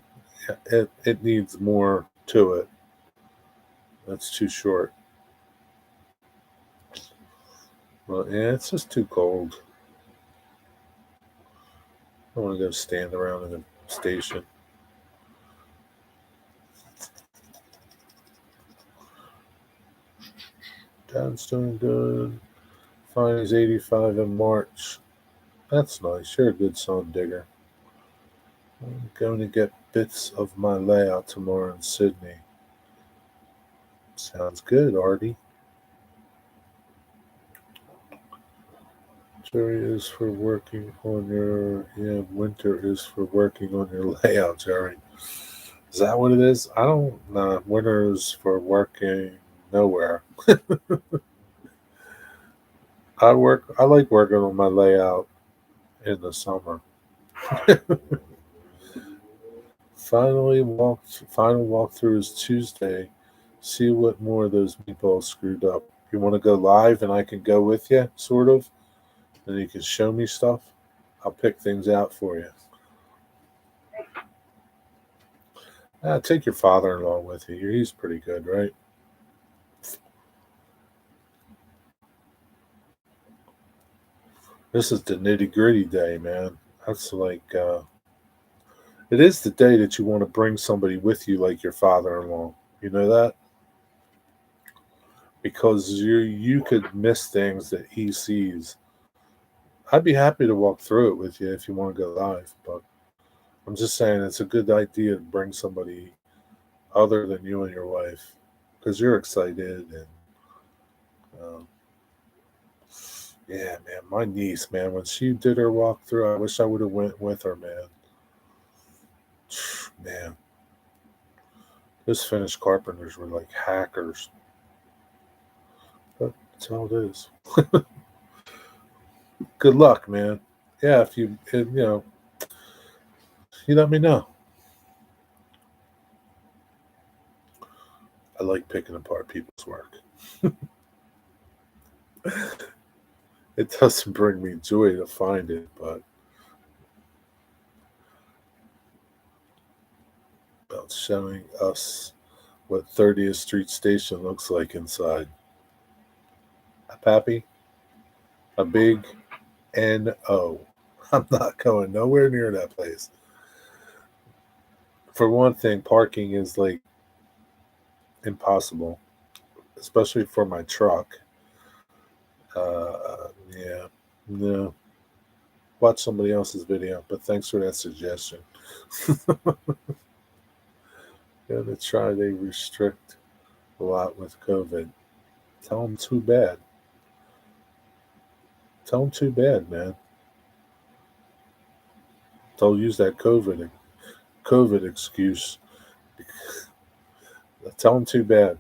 It needs more to it. That's too short. Well, yeah, it's just too cold. I want to go stand around in the station. Dad's doing good. Fine, he's 85 in March. That's nice. You're a good son, Digger. I'm going to get bits of my layout tomorrow in Sydney. Sounds good, Artie. Jerry is for working on your. Yeah, winter is for working on your layout, Jerry. Is that what it is? I don't know. Winter is for working nowhere. I like working on my layout in the summer. Final walkthrough is Tuesday. See what more of those meatballs screwed up. You want to go live and I can go with you, sort of? And you can show me stuff? I'll pick things out for you. Take your father-in-law with you. He's pretty good, right? This is the nitty gritty day, man. That's like, it is the day that you want to bring somebody with you, like your father-in-law. You know that? Because you could miss things that he sees. I'd be happy to walk through it with you if you want to go live, but I'm just saying it's a good idea to bring somebody other than you and your wife because you're excited and um, yeah, man. My niece, man, when she did her walkthrough, I wish I would have went with her, man. Man, those Finnish carpenters were like hackers, but that's how it is. Good luck, man. Yeah, if you let me know. I like picking apart people's work. It doesn't bring me joy to find it, but about showing us what 30th Street Station looks like inside. A pappy, a big NO. I'm not going nowhere near that place. For one thing, parking is like impossible, especially for my truck. Yeah, no. Watch somebody else's video, but thanks for that suggestion. Gonna try they restrict a lot with COVID. Tell them too bad. Tell them too bad, man. They'll use that COVID excuse. Tell them too bad.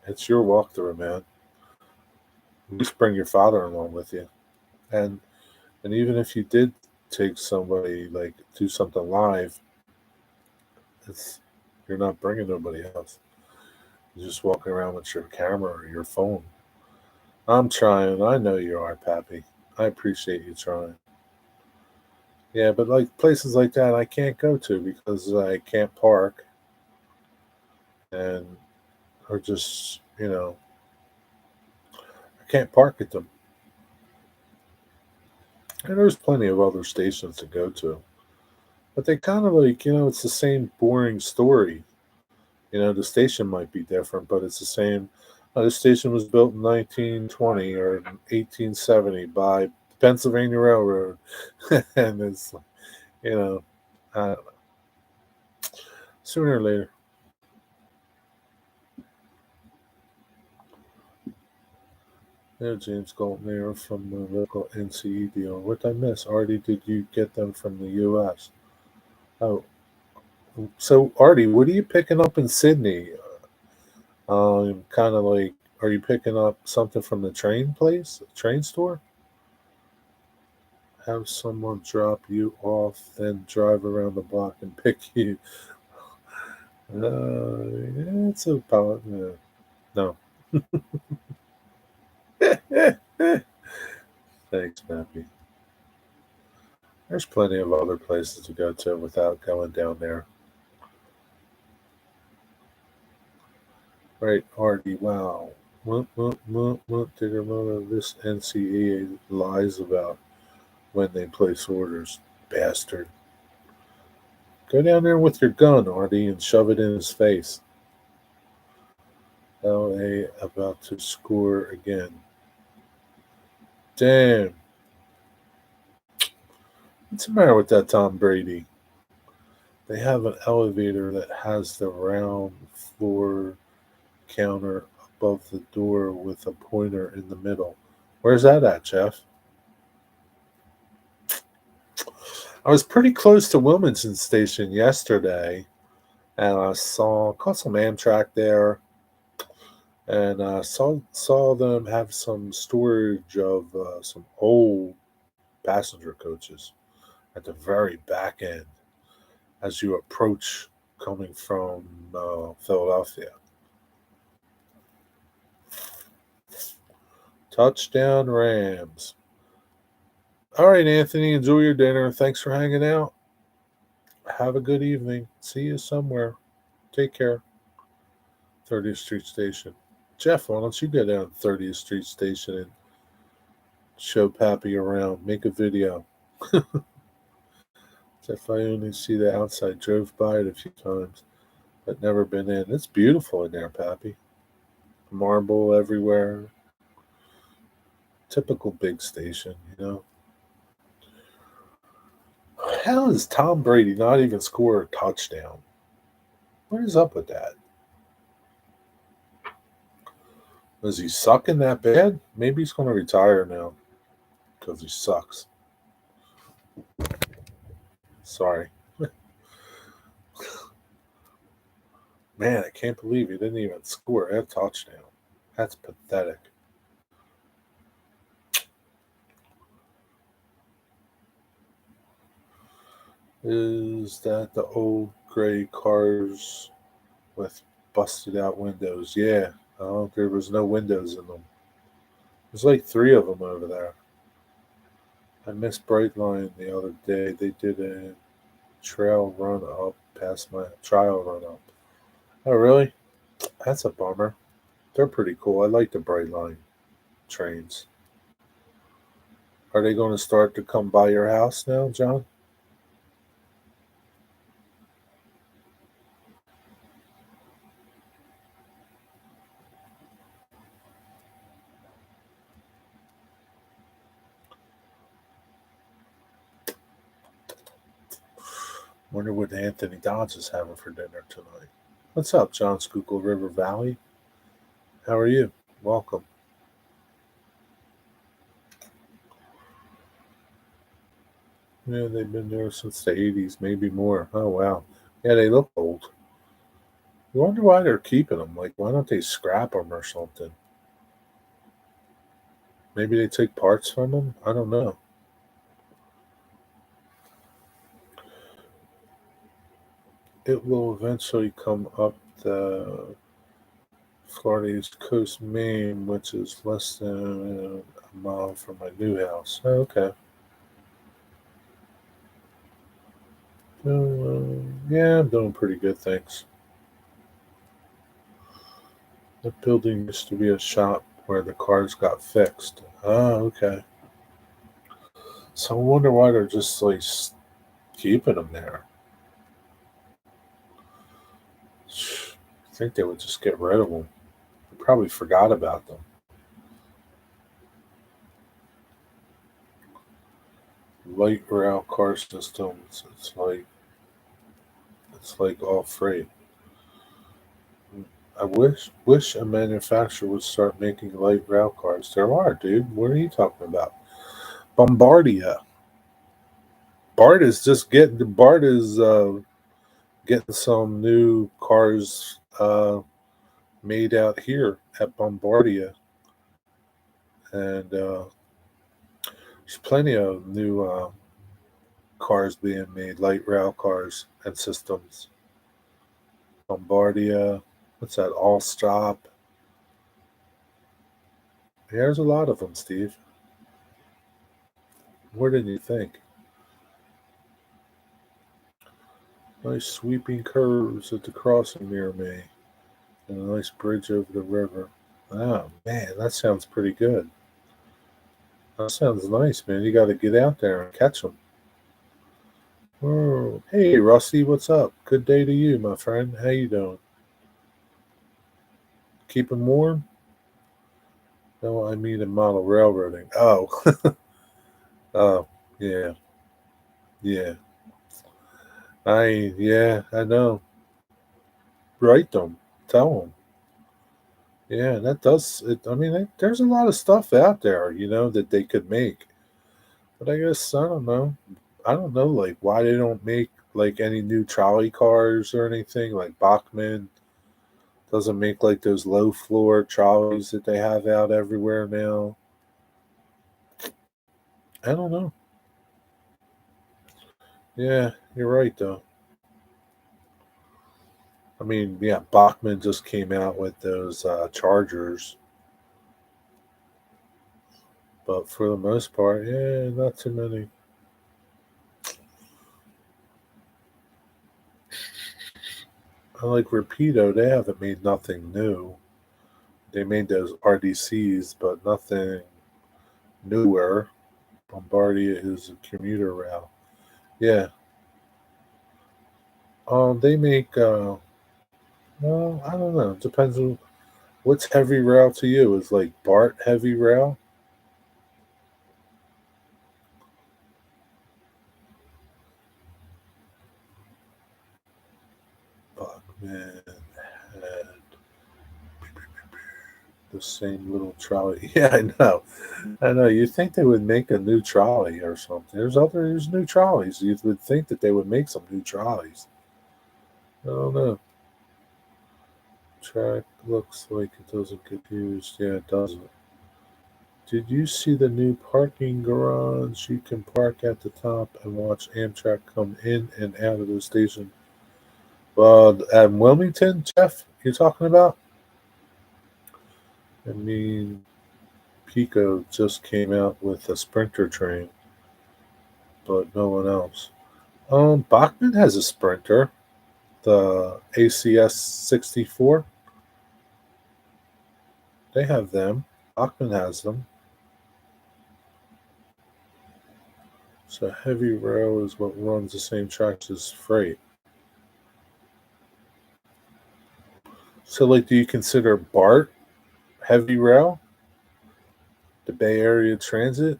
It's your walkthrough, man. At least bring your father-in-law with you, and even if you did take somebody like do something live, it's you're not bringing nobody else. You're just walking around with your camera or your phone. I'm trying. I know you are, Pappy. I appreciate you trying. Yeah, but like places like that, I can't go to because I can't park, and or just I can't park at them. And there's plenty of other stations to go to, but they kind of like it's the same boring story. The station might be different, but it's the same. The station was built in 1920 or 1870 by Pennsylvania Railroad, and it's you know, I don't know. Sooner or later. Yeah, James Galtner from the local NCE deal. What did I miss? Artie, did you get them from the U.S.? Oh, so Artie, what are you picking up in Sydney? Kind of like, are you picking up something from the train place, train store? Have someone drop you off, then drive around the block and pick you. Yeah, it's about no. Thanks, Mappy. There's plenty of other places to go to without going down there. Right, Artie, wow. What did a lot of this NCAA lies about when they place orders? Bastard. Go down there with your gun, Artie, and shove it in his face. LA about to score again. Damn. What's the matter with that Tom Brady? They have an elevator that has the round floor counter above the door with a pointer in the middle. Where's that at, Jeff? I was pretty close to Wilmington Station yesterday, and I caught some Amtrak there, and saw them have some storage of some old passenger coaches at the very back end as you approach coming from Philadelphia. Touchdown Rams. All right, Anthony, enjoy your dinner. Thanks for hanging out. Have a good evening. See you somewhere. Take care. 30th Street Station. Jeff, why don't you go down 30th Street Station and Show Pappy around. Make a video. If I only see the outside, drove by it a few times, but never been in. It's beautiful in there, Pappy. Marble everywhere. Typical big station, you know. How does Tom Brady not even score a touchdown? What is up with that? Is he sucking that bad? Maybe he's going to retire now because he sucks. Sorry. Man, I can't believe he didn't even score a touchdown. That's pathetic. Is that the old gray cars with busted out windows? Yeah. Oh, there was no windows in them. There's like 3 of them over there. I missed Brightline the other day. They did a trail run up past my trial run up. Oh, really? That's a bummer. They're pretty cool. I like the Brightline trains. Are they going to start to come by your house now, John? Wonder what Anthony Dodds is having for dinner tonight. What's up, John Schuylkill River Valley? How are you? Welcome. Yeah, they've been there since the 80s, maybe more. Oh, wow. Yeah, they look old. You wonder why they're keeping them. Like, why don't they scrap them or something? Maybe they take parts from them? I don't know. It will eventually come up the Florida East Coast, Maine, which is less than a mile from my new house. Oh, okay. Yeah, I'm doing pretty good, thanks. The building used to be a shop where the cars got fixed. Oh, okay. So I wonder why they're just like keeping them there. I think they would just get rid of them. They probably forgot about them. Light rail car systems. It's like all freight. I wish a manufacturer would start making light rail cars. There are, dude. What are you talking about? Bombardier. Bart is getting some new cars made out here at Bombardier, and there's plenty of new cars being made, light rail cars and systems. Bombardier, what's that? Allstop. There's a lot of them, Steve. More than you think. Nice sweeping curves at the crossing near me, and a nice bridge over the river. Oh man, that sounds pretty good. That sounds nice, man. You got to get out there and catch them. Oh, hey, Rusty, what's up? Good day to you, my friend. How you doing? Keeping warm? No, I mean in model railroading. Oh, oh, yeah, yeah. I know. Write them. Tell them. Yeah, that does it. I mean, there's a lot of stuff out there, that they could make. But I guess I don't know. I don't know, like why they don't make like any new trolley cars or anything. Like Bachman doesn't make like those low floor trolleys that they have out everywhere now. I don't know. Yeah, you're right though. I mean, yeah, Bachman just came out with those Chargers, but for the most part, yeah, not too many. I like Rapido. They haven't made nothing new. They made those RDCs, but nothing newer. Bombardier is a commuter rail. Yeah. They make. Well, I don't know. It depends on what's heavy rail to you. Is like BART heavy rail? Buckman had the same little trolley. Yeah, I know. I know. You'd think they would make a new trolley or something. There's new trolleys. You would think that they would make some new trolleys. I don't know. Track looks like it doesn't get used. Yeah, it doesn't. Did you see the new parking garage? You can park at the top and watch Amtrak come in and out of the station. Well, at Wilmington, Jeff, you talking about? I mean, Pico just came out with a Sprinter train, but no one else. Bachman has a Sprinter, the ACS 64. They have them. Bachman has them. So heavy rail is what runs the same tracks as freight. So, like, do you consider BART heavy rail? The Bay Area Transit?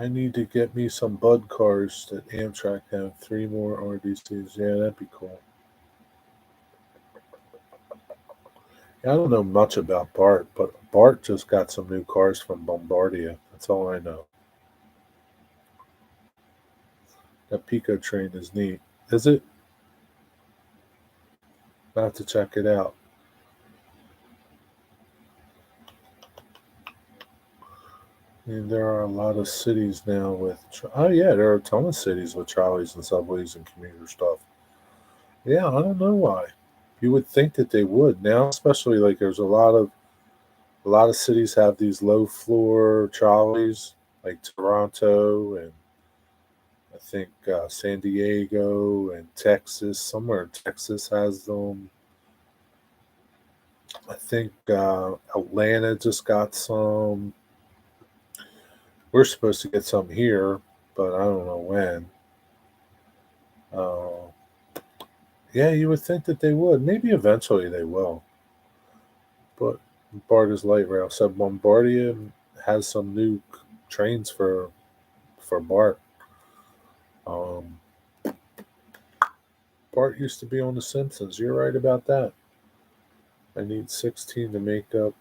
I need to get me some Bud cars that Amtrak have. 3 more RDCs. Yeah, that'd be cool. I don't know much about BART, but BART just got some new cars from Bombardier. That's all I know. That Pico train is neat. Is it? I'll have to check it out. I mean, there are a lot of cities now with. Oh, yeah, there are a ton of cities with trolleys and subways and commuter stuff. Yeah, I don't know why. You would think that they would now, especially like there's a lot of cities have these low floor trolleys, like Toronto and I think San Diego and Texas. Somewhere in Texas has them. I think Atlanta just got some. We're supposed to get some here, but I don't know when. Uh, yeah, you would think that they would. Maybe eventually they will. But BART is light rail. So Bombardier has some new trains for BART. Um, BART used to be on The Simpsons. You're right about that. I need 16 to make up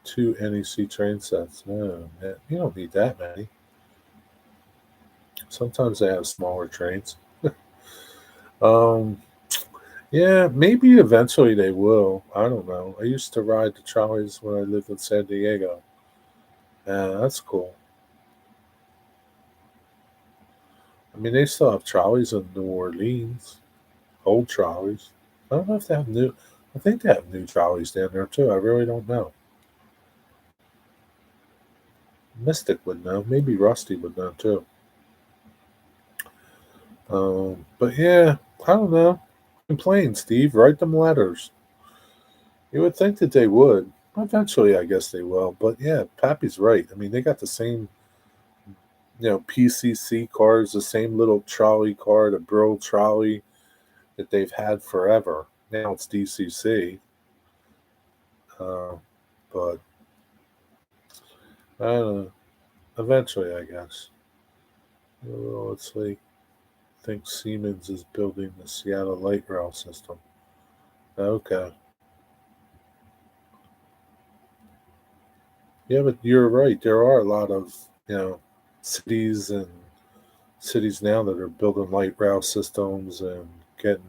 2 NEC train sets. No, man, you don't need that many. Sometimes they have smaller trains. um, yeah, maybe eventually they will. I don't know. I used to ride the trolleys when I lived in San Diego. Yeah, that's cool. I mean, they still have trolleys in New Orleans, old trolleys. I don't know if they have new. I think they have new trolleys down there too. I really don't know. Mystic would know. Maybe Rusty would know too. But yeah, I don't know. Complain, Steve. Write them letters. You would think that they would. Eventually, I guess they will. But yeah, Pappy's right. I mean, they got the same, PCC cars, the same little trolley car, the Brill trolley that they've had forever. Now it's DCC. Uh, but I don't know. Eventually, I guess. Let's see. I think Siemens is building the Seattle light rail system. Okay. Yeah, but you're right. There are a lot of, cities and cities now that are building light rail systems and getting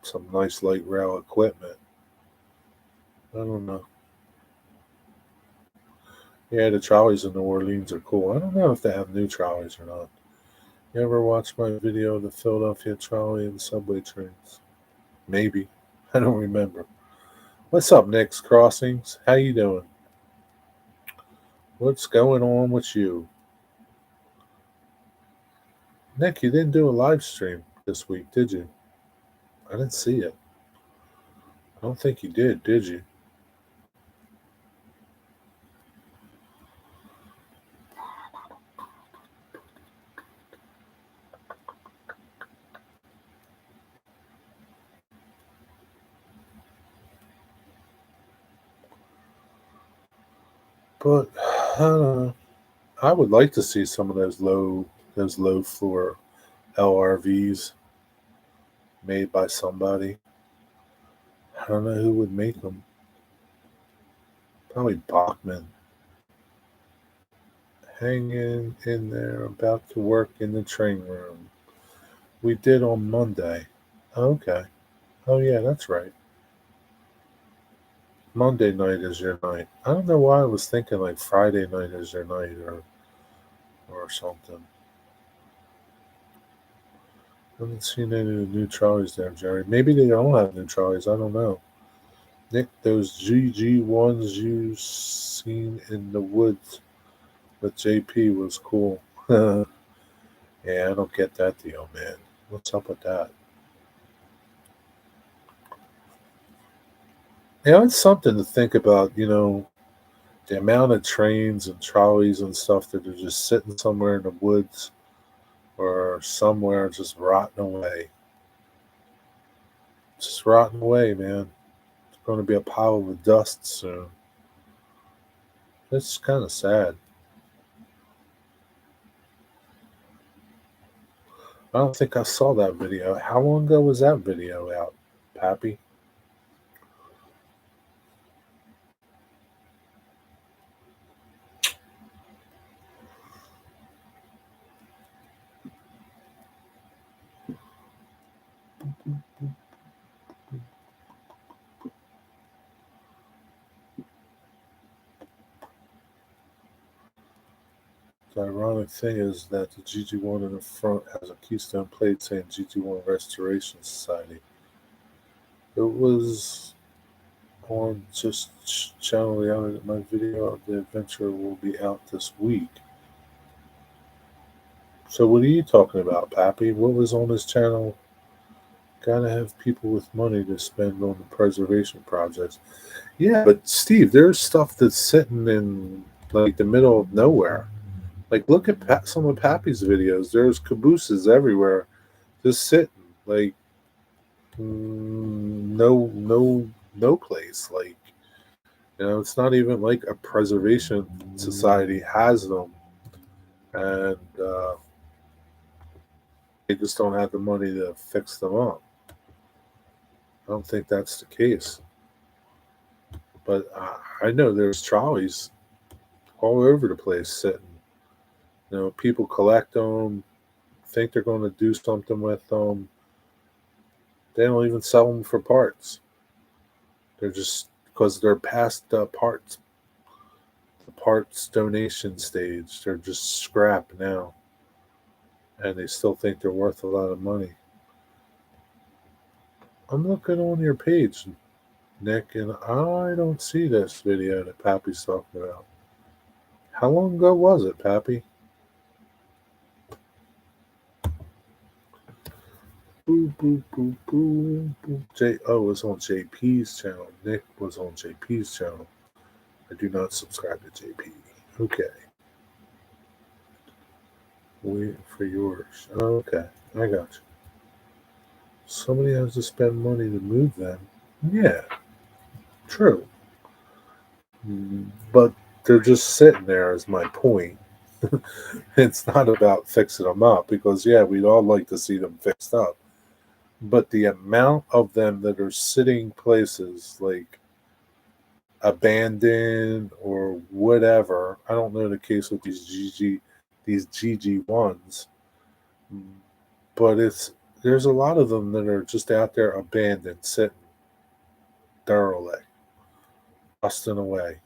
some nice light rail equipment. I don't know. Yeah, the trolleys in New Orleans are cool. I don't know if they have new trolleys or not. You ever watch my video of the Philadelphia trolley and subway trains? Maybe. I don't remember. What's up, Nick's Crossings? How you doing? What's going on with you? Nick, you didn't do a live stream this week, did you? I didn't see it. I don't think you did you? But I don't know. I would like to see some of those low floor LRVs made by somebody. I don't know who would make them. Probably Bachman. Hanging in there, about to work in the train room. We did on Monday. Okay. Oh yeah, that's right. Monday night is your night. I don't know why I was thinking like Friday night is your night or something. I haven't seen any of the new trolleys there, Jerry. Maybe they don't have new trolleys. I don't know. Nick, those GG ones you seen in the woods with JP was cool. Yeah, I don't get that deal, man. What's up with that? Yeah, it's something to think about, the amount of trains and trolleys and stuff that are just sitting somewhere in the woods or somewhere just rotting away. Just rotting away, man. It's going to be a pile of dust soon. It's kind of sad. I don't think I saw that video. How long ago was that video out, Pappy? The ironic thing is that the GG1 in the front has a Keystone plate saying GG1 Restoration Society. It was on just channel the other. My video of the adventure will be out this week. So what are you talking about, Pappy? What was on this channel? Gotta have people with money to spend on the preservation projects. Yeah, but Steve, there's stuff that's sitting in like the middle of nowhere. Like, look at some of Pappy's videos. There's cabooses everywhere, just sitting. Like, no place. Like, it's not even like a preservation society has them, and they just don't have the money to fix them up. I don't think that's the case. But I know there's trolleys all over the place sitting. People collect them, think they're going to do something with them. They don't even sell them for parts. They're just because they're past the parts donation stage. They're just scrap now, and they still think they're worth a lot of money. I'm looking on your page, Nick, and I don't see this video that Pappy's talking about. How long ago was it, Pappy? Boo, boo, boo, boo, boo. It was on JP's channel. Nick was on JP's channel. I do not subscribe to JP. Okay. Wait for yours. Okay, I got you. Somebody has to spend money to move them. Yeah, true. But they're just sitting there, is my point. It's not about fixing them up because, yeah, we'd all like to see them fixed up. But the amount of them that are sitting places like abandoned or whatever, I don't know the case with these GG ones, but there's a lot of them that are just out there abandoned, sitting derelict, rusting away.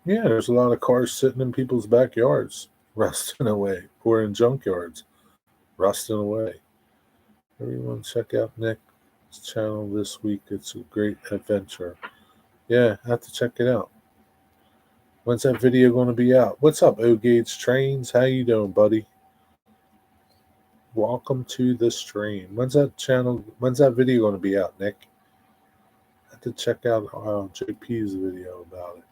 Yeah, there's a lot of cars sitting in people's backyards, rusting away, or in junkyards, rusting away. Everyone check out Nick's channel this week. It's a great adventure. Yeah, I have to check it out. When's that video going to be out? What's up, O-Gauge Trains? How you doing, buddy? Welcome to the stream. When's that video going to be out, Nick? I have to check out JP's video about it.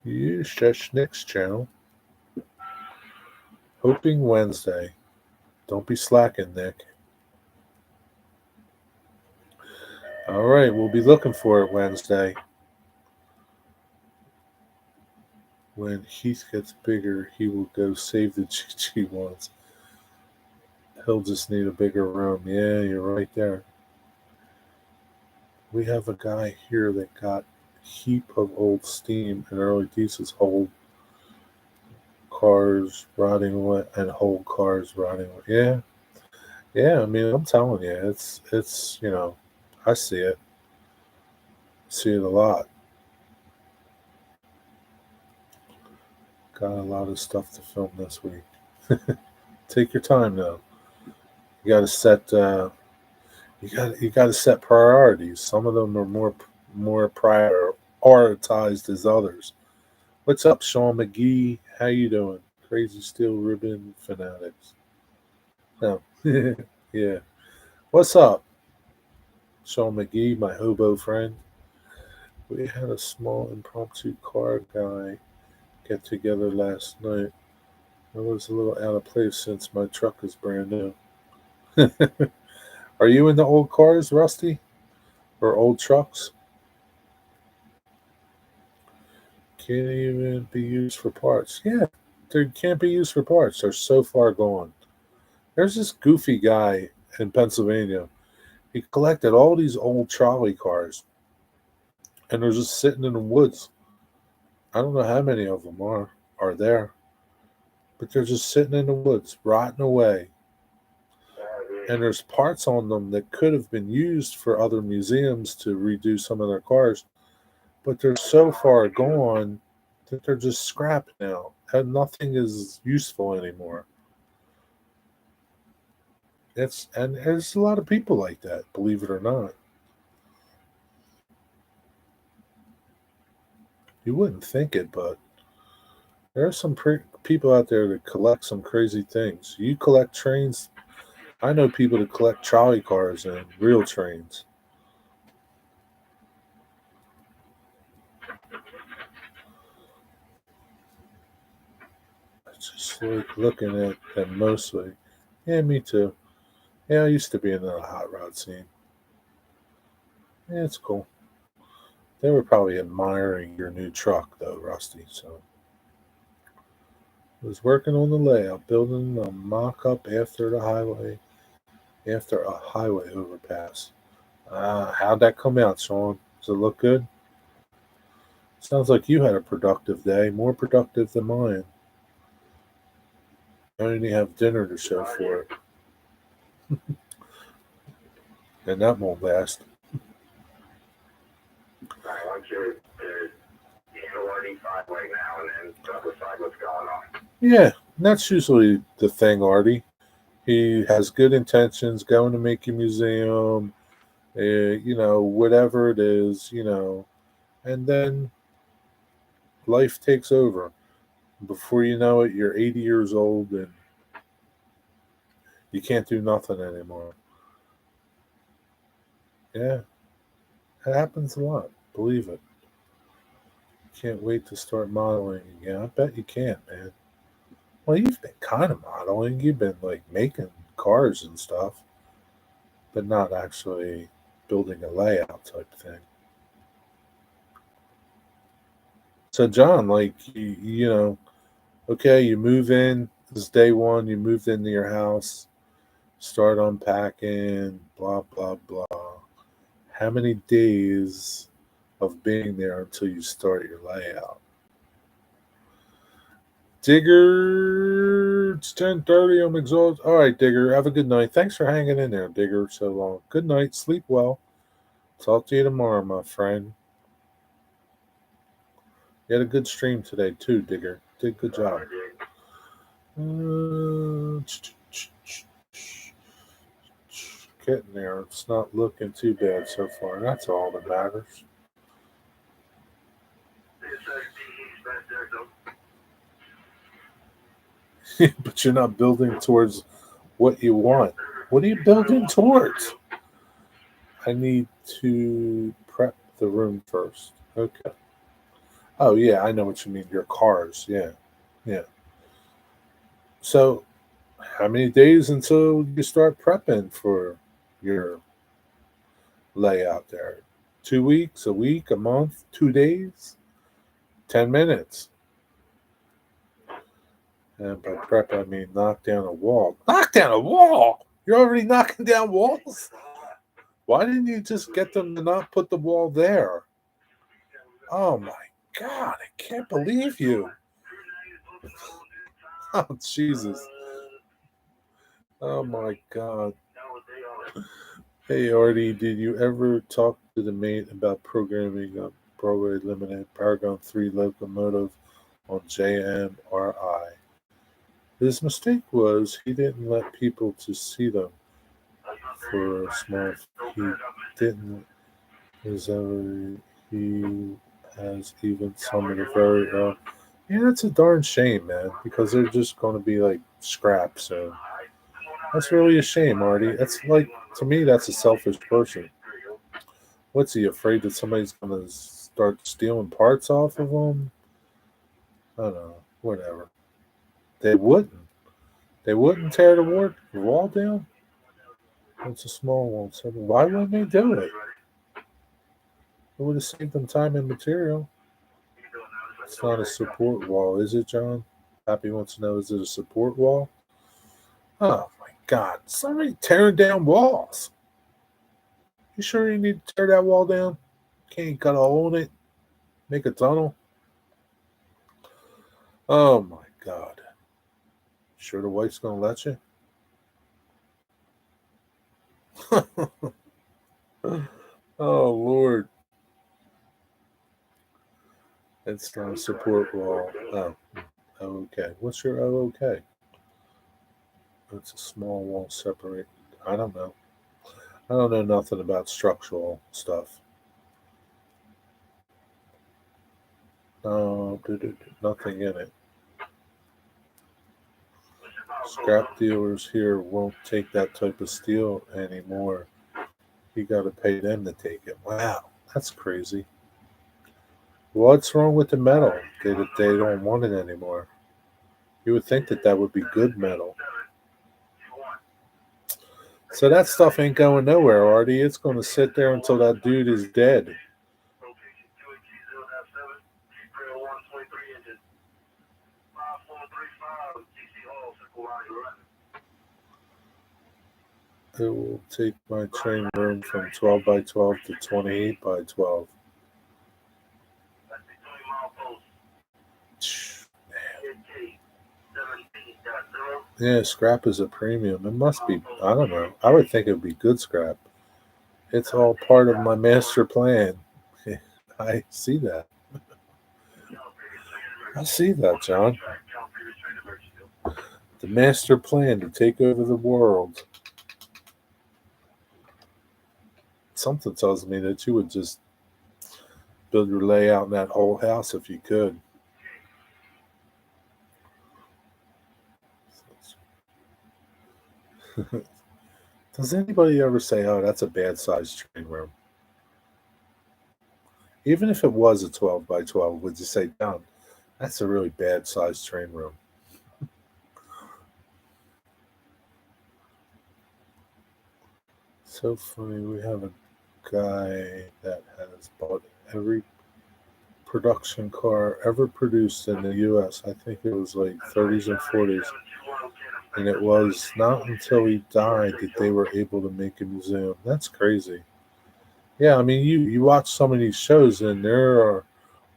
Yes, that's Nick's channel. Hoping Wednesday. Don't be slacking, Nick. All right, we'll be looking for it Wednesday. When Heath gets bigger, he will go save the Chi ones. He'll just need a bigger room. Yeah, you're right there. We have a guy here that got a heap of old steam and early diesels, old cars rotting away and old cars rotting away. Yeah, yeah. I mean, I'm telling you, it's I see it. See it a lot. Got a lot of stuff to film this week. Take your time though. You got to set. You got to set priorities. Some of them are more prioritized as others. What's up, Sean McGee? How you doing? Crazy Steel Ribbon Fanatics. No. Yeah. What's up, Sean McGee, my hobo friend? We had a small impromptu car guy get together last night. I was a little out of place since my truck is brand new. Are you into old cars, Rusty? Or old trucks? Can't even be used for parts. Yeah, they can't be used for parts. They're so far gone. There's this goofy guy in Pennsylvania. He collected all these old trolley cars, and they're just sitting in the woods. I don't know how many of them are there, but they're just sitting in the woods, rotting away. And there's parts on them that could have been used for other museums to redo some of their cars, but they're so far gone that they're just scrapped now, and nothing is useful anymore. And there's a lot of people like that, believe it or not. You wouldn't think it, but there are some people out there that collect some crazy things. You collect trains. I know people that collect trolley cars and real trains. I just like looking at them mostly. Yeah, me too. Yeah, I used to be in the hot rod scene. Yeah, it's cool. They were probably admiring your new truck, though, Rusty. So I was working on the layout, building a mock-up after a highway overpass. How'd that come out, Sean? Does it look good? Sounds like you had a productive day, more productive than mine. I only have dinner to show for it, and that won't last. Yeah, that's usually the thing, Artie. He has good intentions, going to make a museum, whatever it is, and then life takes over. Before you know it, you're 80 years old and you can't do nothing anymore. Yeah, it happens a lot. Believe it. Can't wait to start modeling again. I bet you can't, man. Well, you've been kind of modeling. You've been like making cars and stuff, but not actually building a layout type thing. So, John, like, okay, you move in. This is day one. You moved into your house, start unpacking, blah, blah, blah. How many days of being there until you start your layout? Digger, it's 10:30. I'm exhausted. All right, Digger, have a good night. Thanks for hanging in there, Digger, so long. Good night. Sleep well. Talk to you tomorrow, my friend. You had a good stream today, too, Digger. Did a good job. Getting there. It's not looking too bad so far. That's all that matters. But you're not building towards what you want. What are you building towards? I need to prep the room first. Okay. Oh, yeah, I know what you mean. Your cars. Yeah. Yeah. So, how many days until you start prepping for your layout there? 2 weeks, a week, a month, 2 days, 10 minutes. And by prep, I mean knock down a wall. Knock down a wall? You're already knocking down walls? Why didn't you just get them to not put the wall there? Oh my God, I can't believe you. Oh, Jesus. Oh my God. Hey, Artie, did you ever talk to the mate about programming a Broadway Limited Paragon 3 locomotive on JMRI? His mistake was he didn't let people to see them for a small. He didn't. He has even some of the very. Yeah, it's a darn shame, man, because they're just going to be like scrap soon. That's really a shame, Artie. That's like, to me, that's a selfish person. What's he afraid that somebody's going to start stealing parts off of him? I don't know. Whatever. They wouldn't. They wouldn't tear the wall down. It's a small one. So why wouldn't they do it? It would have saved them time and material. It's not a support wall, is it, John? Happy wants to know, is it a support wall? Oh my God! Somebody tearing down walls. You sure you need to tear that wall down? Can't you cut a hole in it? Make a tunnel? Oh my God! Sure the wife's gonna let you? Oh Lord! It's not a support wall. Oh, okay. What's your okay? It's a small wall separate. I don't know. I don't know nothing about structural stuff. No, nothing in it. Scrap dealers here won't take that type of steel anymore. You got to pay them to take it. Wow, that's crazy. What's wrong with the metal? They don't want it anymore. You would think that that would be good metal. So that stuff ain't going nowhere, Artie. It's going to sit there until that dude is dead. It will take my train room from 12 by 12 to 28 by 12. Yeah, scrap is a premium. It must be. I don't know. I would think it would be good scrap. It's all part of my master plan. I see that. I see that, John. The master plan to take over the world. Something tells me that you would just build your layout in that whole house if you could. Does anybody ever say, oh, that's a bad sized train room? Even if it was a 12 by 12, would you say, John, that's a really bad sized train room? So funny. We have a guy that has bought every production car ever produced in the US. I think it was like 30s and 40s. And it was not until he died that they were able to make a museum. That's crazy. Yeah, I mean, you watch some of these shows and there are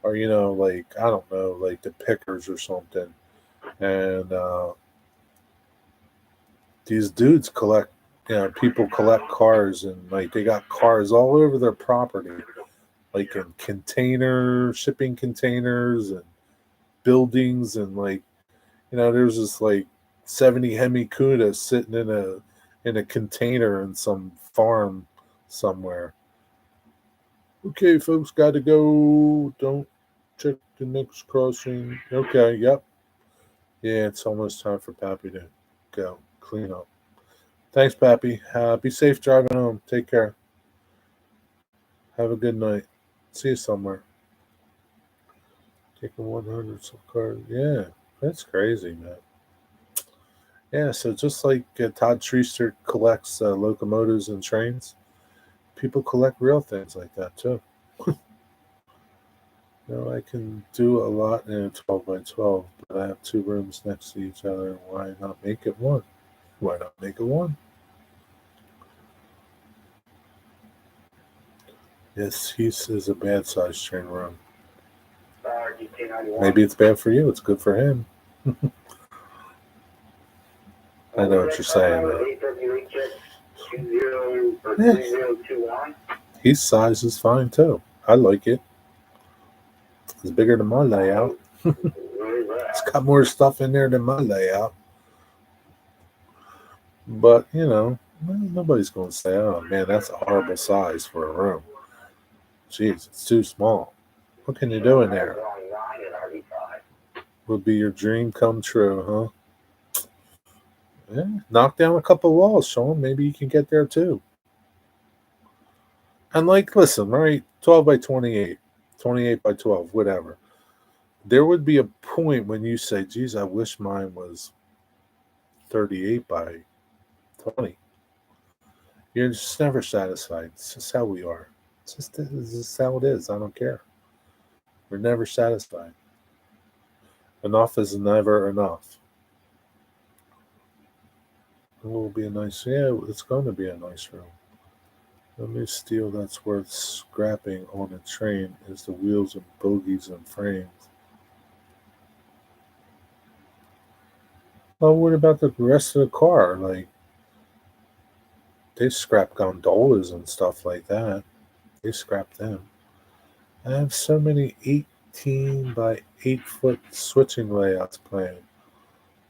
like, I don't know, like the Pickers or something. And these dudes collect, people collect cars and like they got cars all over their property, like in shipping containers and buildings. And like, there's this like 70 Hemi Cuda sitting in a container in some farm somewhere. Okay, folks, got to go. Don't check the next crossing. Okay, yep. Yeah, it's almost time for Pappy to go clean up. Thanks, Pappy. Be safe driving home. Take care. Have a good night. See you somewhere. Taking 100 some cars. Yeah, that's crazy, man. Yeah, so just like Todd Treaster collects locomotives and trains, people collect real things like that too. I can do a lot in a 12 by 12, but I have two rooms next to each other. Why not make it one? Why not make it one? Yes, Heath is a bad size train room. Maybe it's bad for you. It's good for him. I know what you're saying. Heath's size is fine too. I like it. It's bigger than my layout. It's got more stuff in there than my layout. But, nobody's going to say, oh man, that's a horrible size for a room. Jeez, it's too small. What can you do in there? Would be your dream come true, huh? Yeah, knock down a couple walls, Sean. Maybe you can get there too. And listen, right? 12 by 28, 28 by 12, whatever. There would be a point when you say, geez, I wish mine was 38 by 20. You're just never satisfied. It's just how we are. It's just how it is. I don't care. We're never satisfied. Enough is never enough. It will be a nice, it's going to be a nice room. The only steel that's worth scrapping on a train is the wheels and bogies and frames. Well, what about the rest of the car? They scrap gondolas and stuff like that. They scrap them. I have so many 18 by 8 foot switching layouts planned.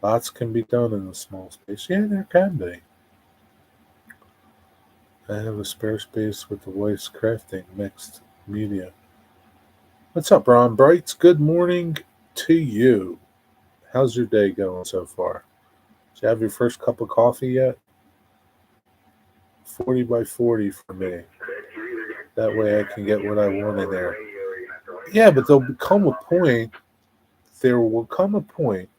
Lots can be done in a small space. Yeah, there can be. I have a spare space with the wife's crafting mixed media. What's up, Ron Brights? Good morning to you. How's your day going so far? Did you have your first cup of coffee yet? 40 by 40 for me. That way I can get what I want in there. Yeah, but there will come a point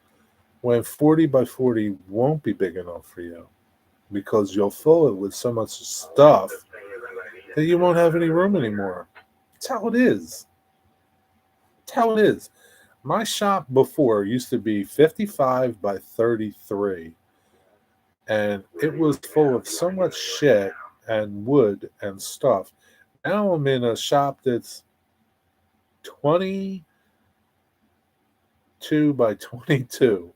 when 40 by 40 won't be big enough for you because you'll fill it with so much stuff that you won't have any room anymore. That's how it is. That's how it is. My shop before used to be 55 by 33, and it was full of so much shit and wood and stuff. Now I'm in a shop that's 22 by 22.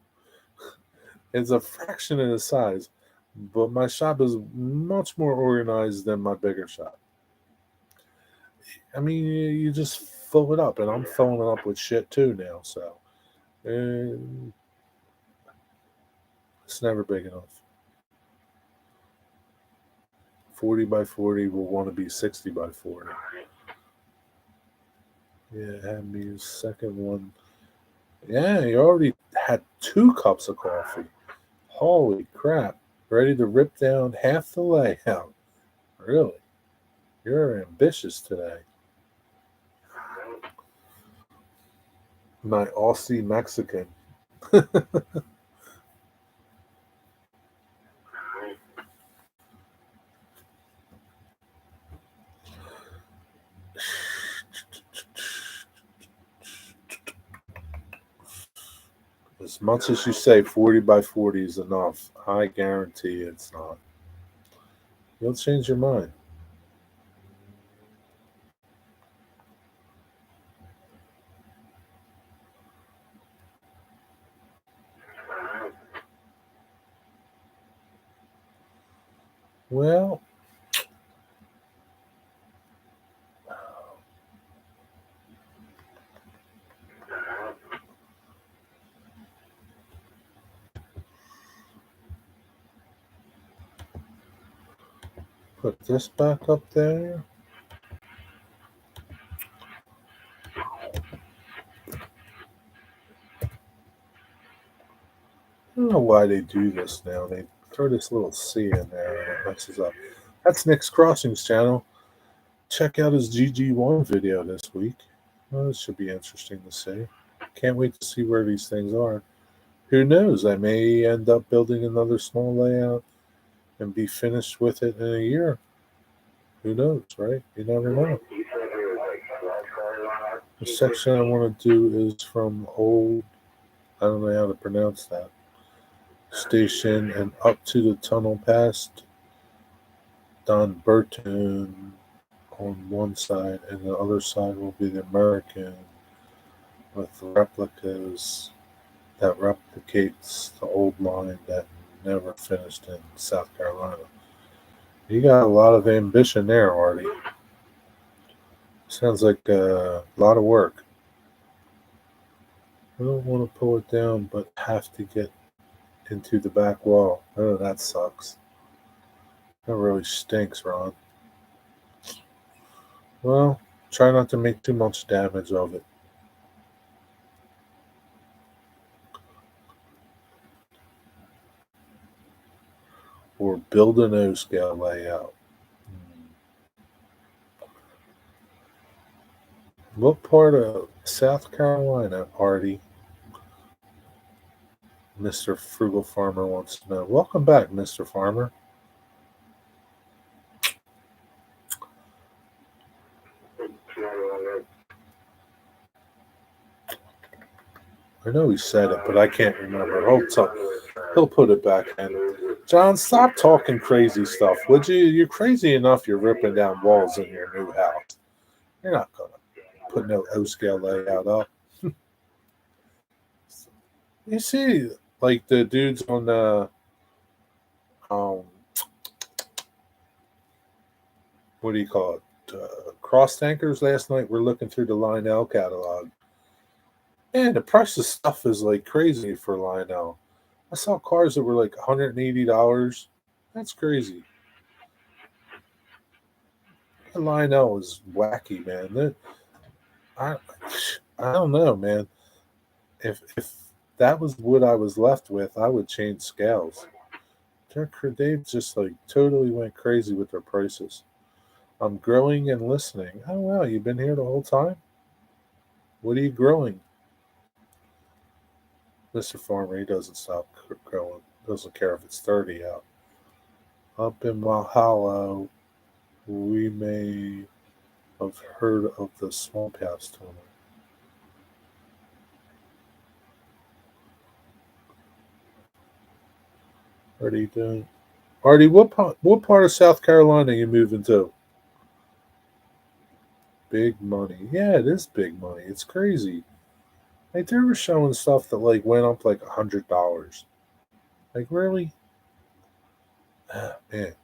It's a fraction of the size, but my shop is much more organized than my bigger shop. I mean, you just fill it up, and I'm filling it up with shit too now, so it's never big enough. 40 by 40 will want to be 60 by 40. Yeah, had me a second one. Yeah, you already had 2 cups of coffee. Holy crap. Ready to rip down half the layout. Really? You're ambitious today. My Aussie Mexican. As much as you say 40 by 40 is enough, I guarantee it's not. You'll change your mind. Well, put this back up there. I don't know why they do this now. They throw this little C in there and it messes up. That's Nick's Crossings channel. Check out his GG1 video this week. Well, this should be interesting to see. Can't wait to see where these things are. Who knows? I may end up building another small layout and be finished with it in a year. Who knows, right? You never know. You said it was like South Carolina. The section I want to do is from Old, I don't know how to pronounce that, station and up to the tunnel past Dunbarton on one side, and the other side will be the American with replicas that replicates the old line that never finished in South Carolina. You got a lot of ambition there, Artie. Sounds like a lot of work. I don't want to pull it down, but have to get into the back wall. Oh, that sucks. That really stinks, Ron. Well, try not to make too much damage of it. Or build an O-scale layout. What part of South Carolina, Artie? Mr. Frugal Farmer wants to know. Welcome back, Mr. Farmer. I know he said it, but I can't remember. He'll put it back in. John, stop talking crazy stuff, would you? You're crazy enough you're ripping down walls in your new house. You're not going to put no O-scale layout up. You see, like the dudes on the what do you call it? Cross tankers last night. We're looking through the Lionel catalog, and the price of stuff is like crazy for Lionel. I saw cars that were like $180. That's crazy. Lionel is wacky, man. I don't know, man. If that was what I was left with, I would change scales. They've just like totally went crazy with their prices. I'm growing and listening. Oh wow, you've been here the whole time? What are you growing? Mr. Farmer, he doesn't stop growing. Doesn't care if it's 30 out. Up in Walhalla, we may have heard of the Swamp House tunnel. What are you doing? Artie, what part of South Carolina are you moving to? Big money. Yeah, it is big money. It's crazy. Like they were showing stuff that like went up like $100. Like really? Ah, man.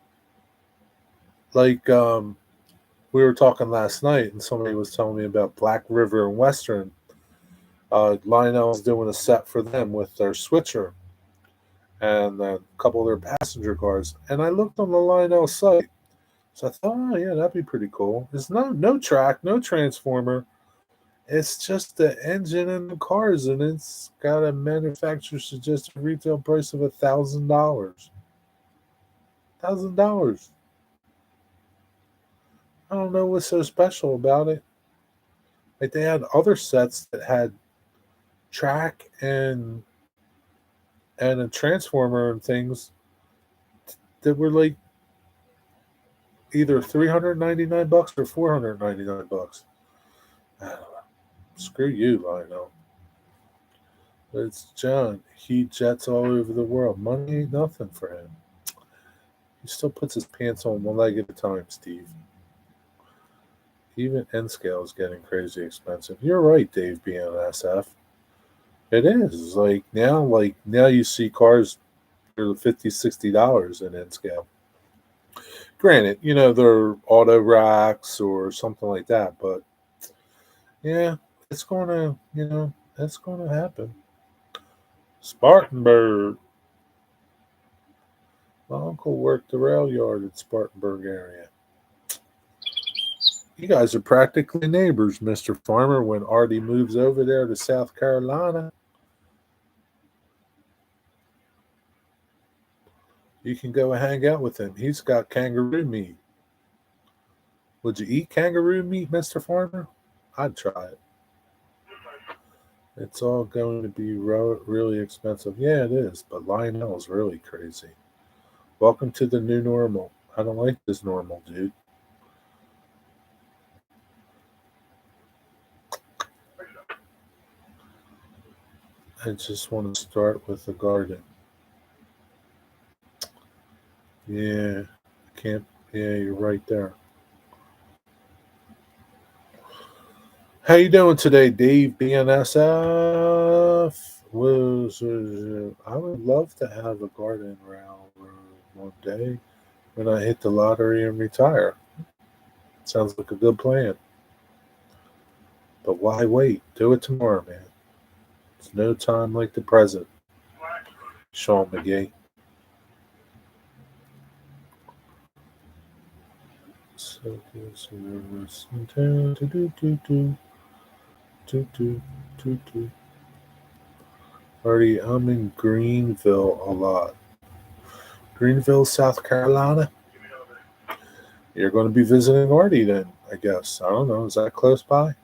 Like we were talking last night and somebody was telling me about Black River and Western. Lionel's doing a set for them with their switcher and a couple of their passenger cars. And I looked on the Lionel site. So I thought, oh yeah, that'd be pretty cool. There's no track, no transformer. It's just the engine and the cars, and it's got a manufacturer's suggested retail price of $1,000. $1,000. I don't know what's so special about it. Like they had other sets that had track and a transformer and things that were like either $399 or $499. I don't know. Screw you, Lionel. But it's John. He jets all over the world. Money ain't nothing for him. He still puts his pants on one leg at a time, Steve. Even N scale is getting crazy expensive. You're right, Dave BNSF. It is. Like now you see cars for $50, $60 in N scale. Granted, they're auto racks or something like that, but yeah, it's gonna happen. Spartanburg. My uncle worked the rail yard at Spartanburg area. You guys are practically neighbors, Mr. Farmer, when Artie moves over there to South Carolina. You can go and hang out with him. He's got kangaroo meat. Would you eat kangaroo meat, Mr. Farmer? I'd try it. It's all going to be really expensive. Yeah, it is, but Lionel is really crazy. Welcome to the new normal. I don't like this normal, dude. I just want to start with the garden. Yeah, I can't. Yeah, you're right there. How you doing today, Dave BNSF? I would love to have a garden around one day when I hit the lottery and retire. Sounds like a good plan. But why wait? Do it tomorrow, man. It's no time like the present. Sean McGee. So this is Artie, I'm in Greenville a lot. Greenville, South Carolina. You're going to be visiting Artie then, I guess. I don't know. Is that close by? I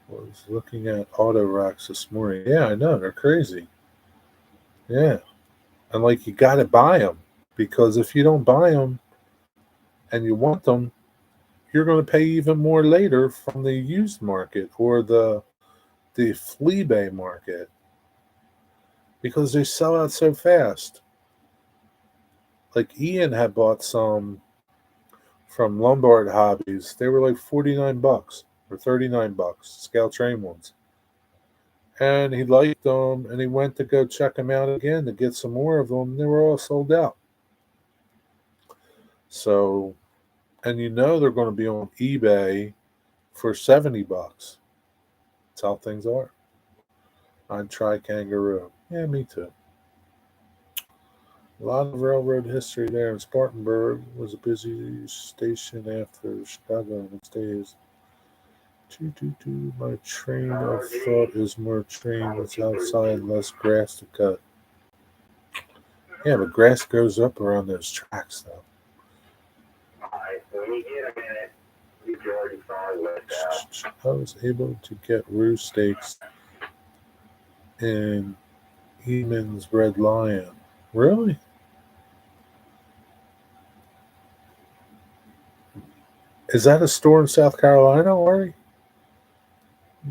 was looking at auto racks this morning. Yeah, I know. They're crazy. Yeah. And like, you got to buy them because if you don't buy them and you want them, you're going to pay even more later from the used market or the flea bay market because they sell out so fast. Like Ian had bought some from Lombard Hobbies. They were like $49 or $39, scale train ones. And he liked them and he went to go check them out again to get some more of them. They were all sold out. So, and you know they're going to be on eBay for $70. That's how things are. I'd try kangaroo. Yeah, me too. A lot of railroad history there in Spartanburg. Was a busy station after Chicago in its days. My train of thought is more train that's outside, less grass to cut. Yeah, but grass grows up around those tracks, though. I was able to get roo steaks in Eamon's Red Lion. Really? Is that a store in South Carolina, Ari?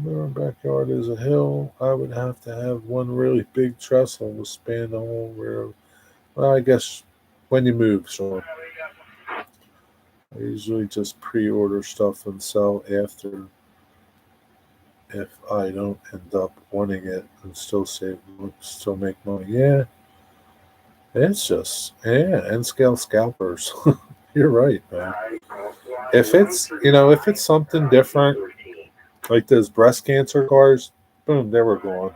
Our backyard is a hill. I would have to have one really big trestle to span the whole road. Well, I guess when you move, Sean. I usually just pre-order stuff and sell after if I don't end up wanting it and still make money. Yeah, it's just end scale scalpers. You're right, man. If it's something different, like those breast cancer cars, boom, there we're going.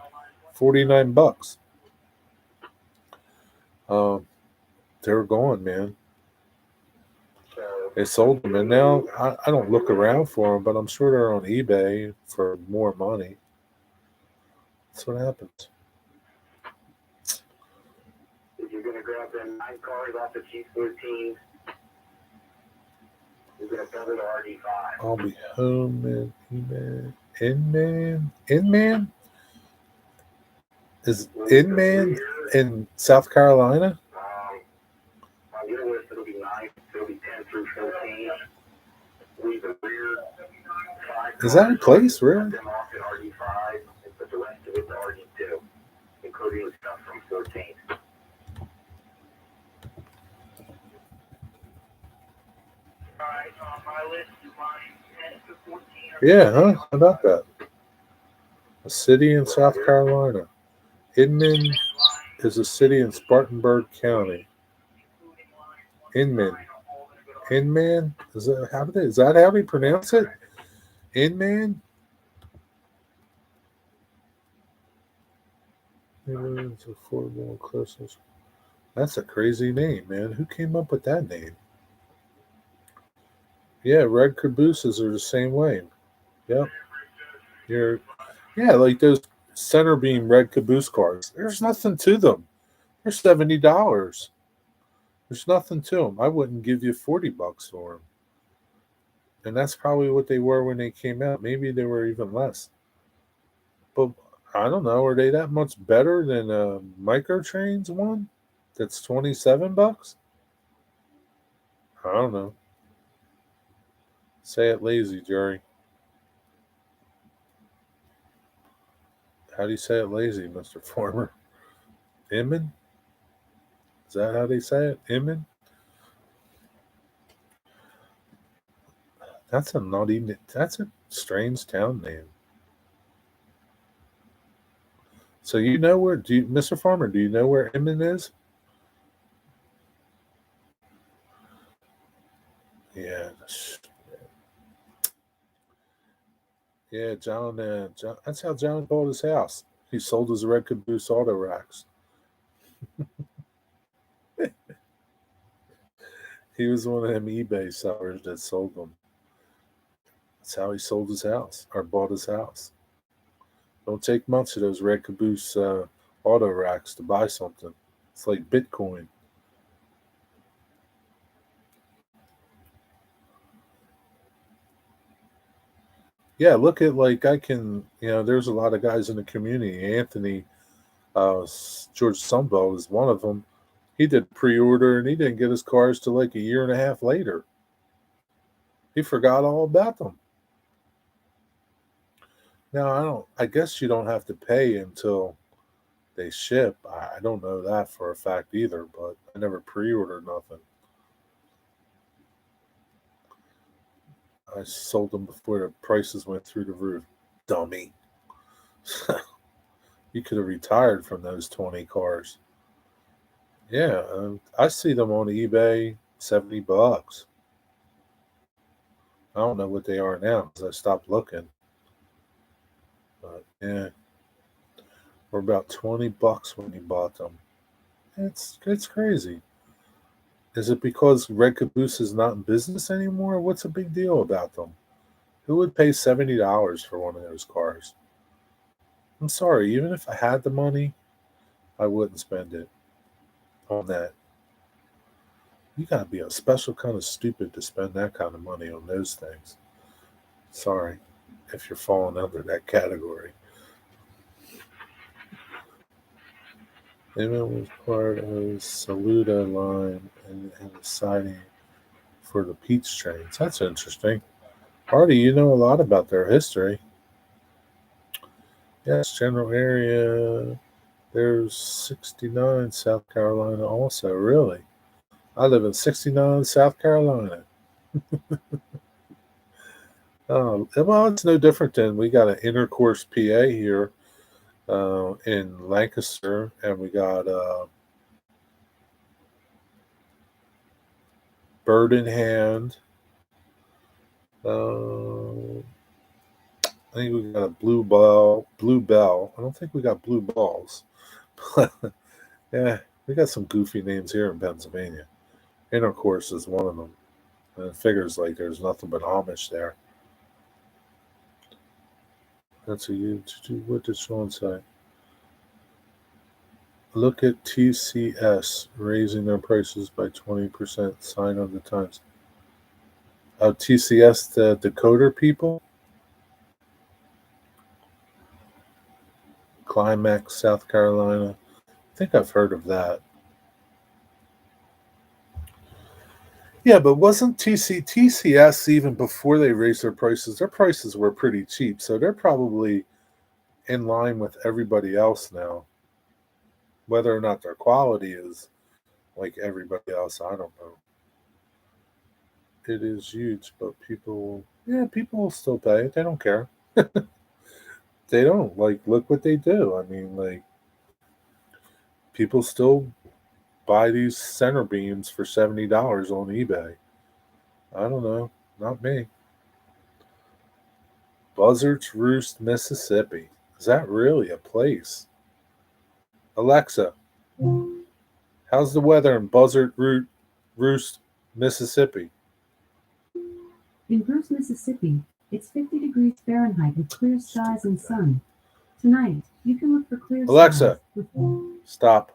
$49. They were going, man. They sold them, and now I don't look around for them, but I'm sure they're on eBay for more money. That's what happens. If you're gonna grab them 9 cars off the G14, you're gonna build an RD5. I'll be home in Inman? Is Inman in South Carolina? On your list, it'll be 9, it'll be 10 through 14. Leave the rear 5. Is that a place, really? Them off at RD5 and put the rest of it to RD2, including the stuff from 14. Alright, on my list is line 10 to 14. Yeah, huh? How about that? A city in South Carolina. Inman is a city in Spartanburg County. Inman. Inman? Is that how we pronounce it? Inman? It's affordable and closest. That's a crazy name, man. Who came up with that name? Yeah, red cabooses are the same way. Yep. Like those center beam red caboose cars. There's nothing to them. They're $70. There's nothing to them. I wouldn't give you $40 for them. And that's probably what they were when they came out. Maybe they were even less. But I don't know. Are they that much better than a Microtrains one? That's $27. I don't know. Say it lazy, Jerry. How do you say it lazy, Mr. Farmer? Inman? Is that how they say it? Inman? That's a strange town name. So Mr. Farmer, do you know where Inman is? Yeah. Yeah, John, that's how John bought his house. He sold his Red Caboose auto racks. He was one of them eBay sellers that sold them. That's how he sold his house or bought his house. Don't take much of those Red Caboose auto racks to buy something. It's like Bitcoin. Yeah, look at there's a lot of guys in the community. Anthony George Sunbelt is one of them. He did pre-order and he didn't get his cars till like a year and a half later. He forgot all about them. Now I guess you don't have to pay until they ship. I don't know that for a fact either, but I never pre-ordered nothing. I sold them before the prices went through the roof. Dummy. You could have retired from those 20 cars. Yeah, I see them on eBay, $70. I don't know what they are now because I stopped looking. But yeah, were about $20 when you bought them. It's crazy. Is it because Red Caboose is not in business anymore? What's the big deal about them? Who would pay $70 for one of those cars? I'm sorry, even if I had the money, I wouldn't spend it on that. You gotta be a special kind of stupid to spend that kind of money on those things. Sorry if you're falling under that category. Inman was part of Saluda line and the siding for the Peach trains. That's interesting. Artie, you know a lot about their history. Yes, general area. There's 69 South Carolina also. Really? I live in 69 South Carolina. Well, it's no different than we got an intercourse PA here in Lancaster, and we got Bird in Hand. I think we got a Blue Bell. I don't think we got Blue Balls. Yeah, we got some goofy names here in Pennsylvania. Intercourse is one of them. And it figures like there's nothing but Amish there. That's a huge. What did Sean say? Look at TCS raising their prices by 20%. Sign on the Times. Oh, TCS, the decoder people? Climax, South Carolina. I think I've heard of that. Yeah, but wasn't TCS even before they raised their prices were pretty cheap. So they're probably in line with everybody else now. Whether or not their quality is like everybody else, I don't know. It is huge, but people will still pay it. They don't care. They don't. Like, look what they do. I mean, like, people still buy these center beams for $70 on eBay. I don't know. Not me. Buzzard's Roost, Mississippi. Is that really a place? Alexa, how's the weather in Roost, Mississippi? In Bruce, Mississippi, it's 50 degrees Fahrenheit with clear skies and sun. Tonight, you can look for clear Alexa, skies. stop.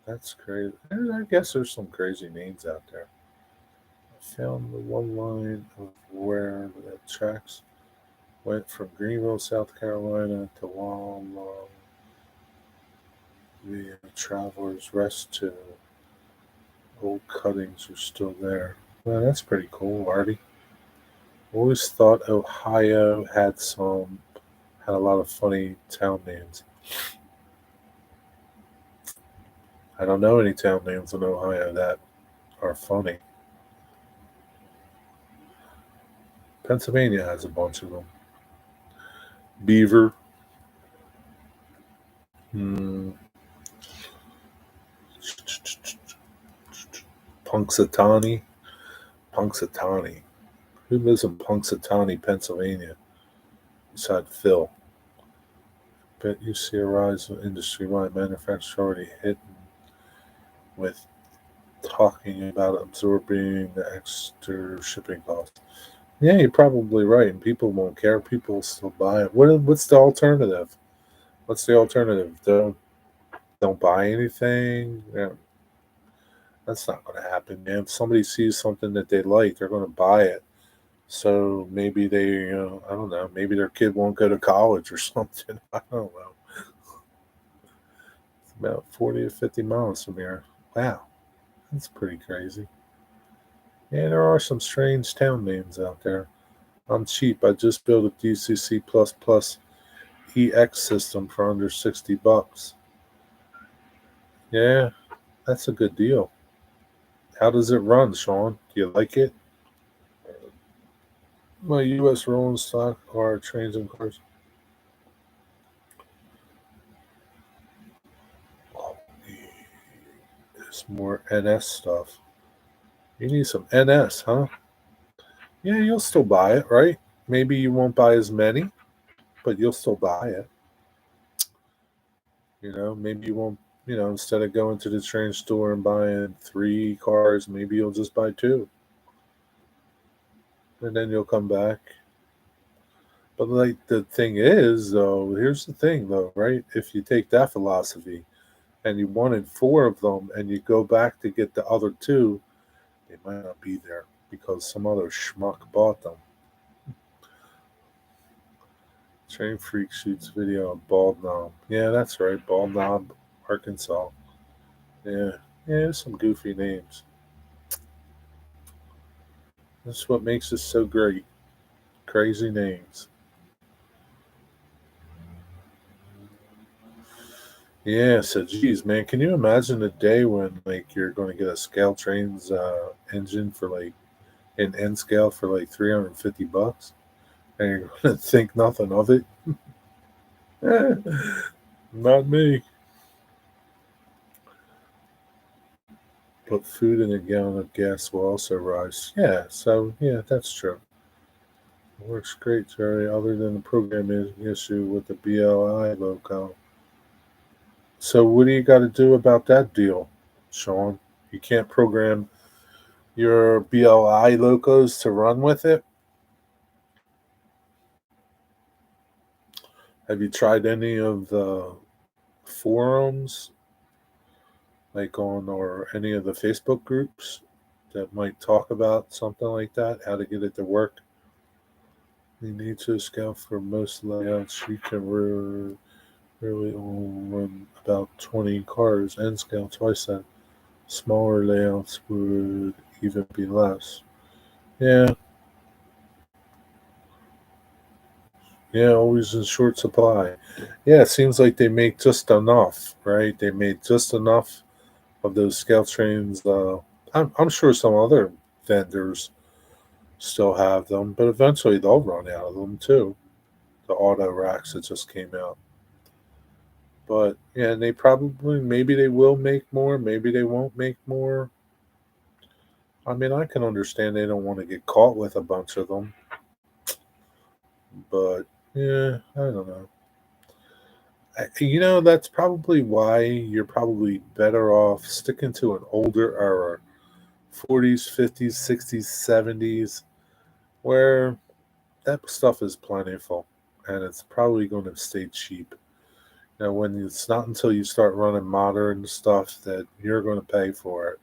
That's crazy. I guess there's some crazy names out there. I found the one line of where that tracks Went from Greenville, South Carolina to Walla via Travelers Rest to Old Cuttings are still there. Well, that's pretty cool, Artie. Always thought Ohio had a lot of funny town names. I don't know any town names in Ohio that are funny. Pennsylvania has a bunch of them. Beaver. Punxsutawney. Punxsutawney. Who lives in Punxsutawney, Pennsylvania? Beside Phil. Bet you see a rise in industry-wide manufacturers already hitting with talking about absorbing the extra shipping costs. Yeah, you're probably right. And people won't care. People will still buy it. What's the alternative? What's the alternative? Don't buy anything. Yeah, that's not going to happen, man. If somebody sees something that they like, they're going to buy it. So maybe they, I don't know, maybe their kid won't go to college or something. I don't know. It's about 40 to 50 miles from here. Wow, that's pretty crazy. Yeah, there are some strange town names out there. I'm cheap. I just built a DCC++ EX system for under $60. Yeah, that's a good deal. How does it run, Sean? Do you like it? My U.S. rolling stock are trains and cars. Oh, there's more NS stuff. You need some NS, huh? Yeah, you'll still buy it, right? Maybe you won't buy as many, but you'll still buy it. Maybe you won't, instead of going to the train store and buying 3 cars, maybe you'll just buy 2. And then you'll come back. But like the thing is, though, here's the thing, though, right? If you take that philosophy and you wanted 4 of them and you go back to get the other 2, they might not be there because some other schmuck bought them. Train Freak shoots video of Bald Knob. Yeah, that's right. Bald Knob, Arkansas. Yeah, there's some goofy names. That's what makes us so great. Crazy names. Yeah, so geez, man, can you imagine a day when like you're going to get a Scale Trains engine for like an N scale for like $350, and you're going to think nothing of it? Not me. But food in a gallon of gas will also rise. Yeah, so yeah, that's true. It works great, Jerry, other than the programming issue with the BLI logo. So what do you got to do about that deal, Sean? You can't program your BLI locos to run with it? Have you tried any of the forums, like or any of the Facebook groups that might talk about something like that, how to get it to work? You need to scale for most layouts. You can really only run about 20 cars and scale twice that. Smaller layouts would even be less. Yeah. Yeah, always in short supply. Yeah, it seems like they make just enough, right? They made just enough of those scale trains. I'm sure some other vendors still have them, but eventually they'll run out of them too. The auto racks that just came out. But yeah, and they probably, maybe they will make more, maybe they won't make more. I mean, I can understand they don't want to get caught with a bunch of them. But yeah, I don't know. That's probably why you're probably better off sticking to an older era, 40s, 50s, 60s, 70s, where that stuff is plentiful and it's probably going to stay cheap. When it's not until you start running modern stuff that you're going to pay for it.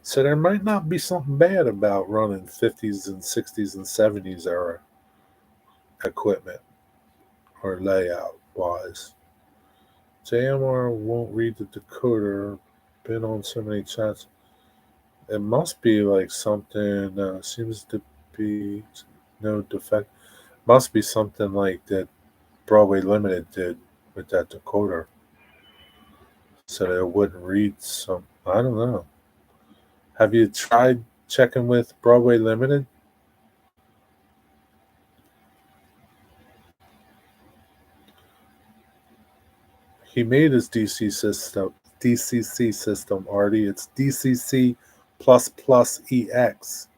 So there might not be something bad about running 50s and 60s and 70s era equipment or layout wise. JMR won't read the decoder. Been on so many chats. It must be like something, seems to be no defect. Must be something like that Broadway Limited did with that decoder. So that it wouldn't read some. I don't know. Have you tried checking with Broadway Limited? He made his DCC system, Artie. It's DCC plus plus EX.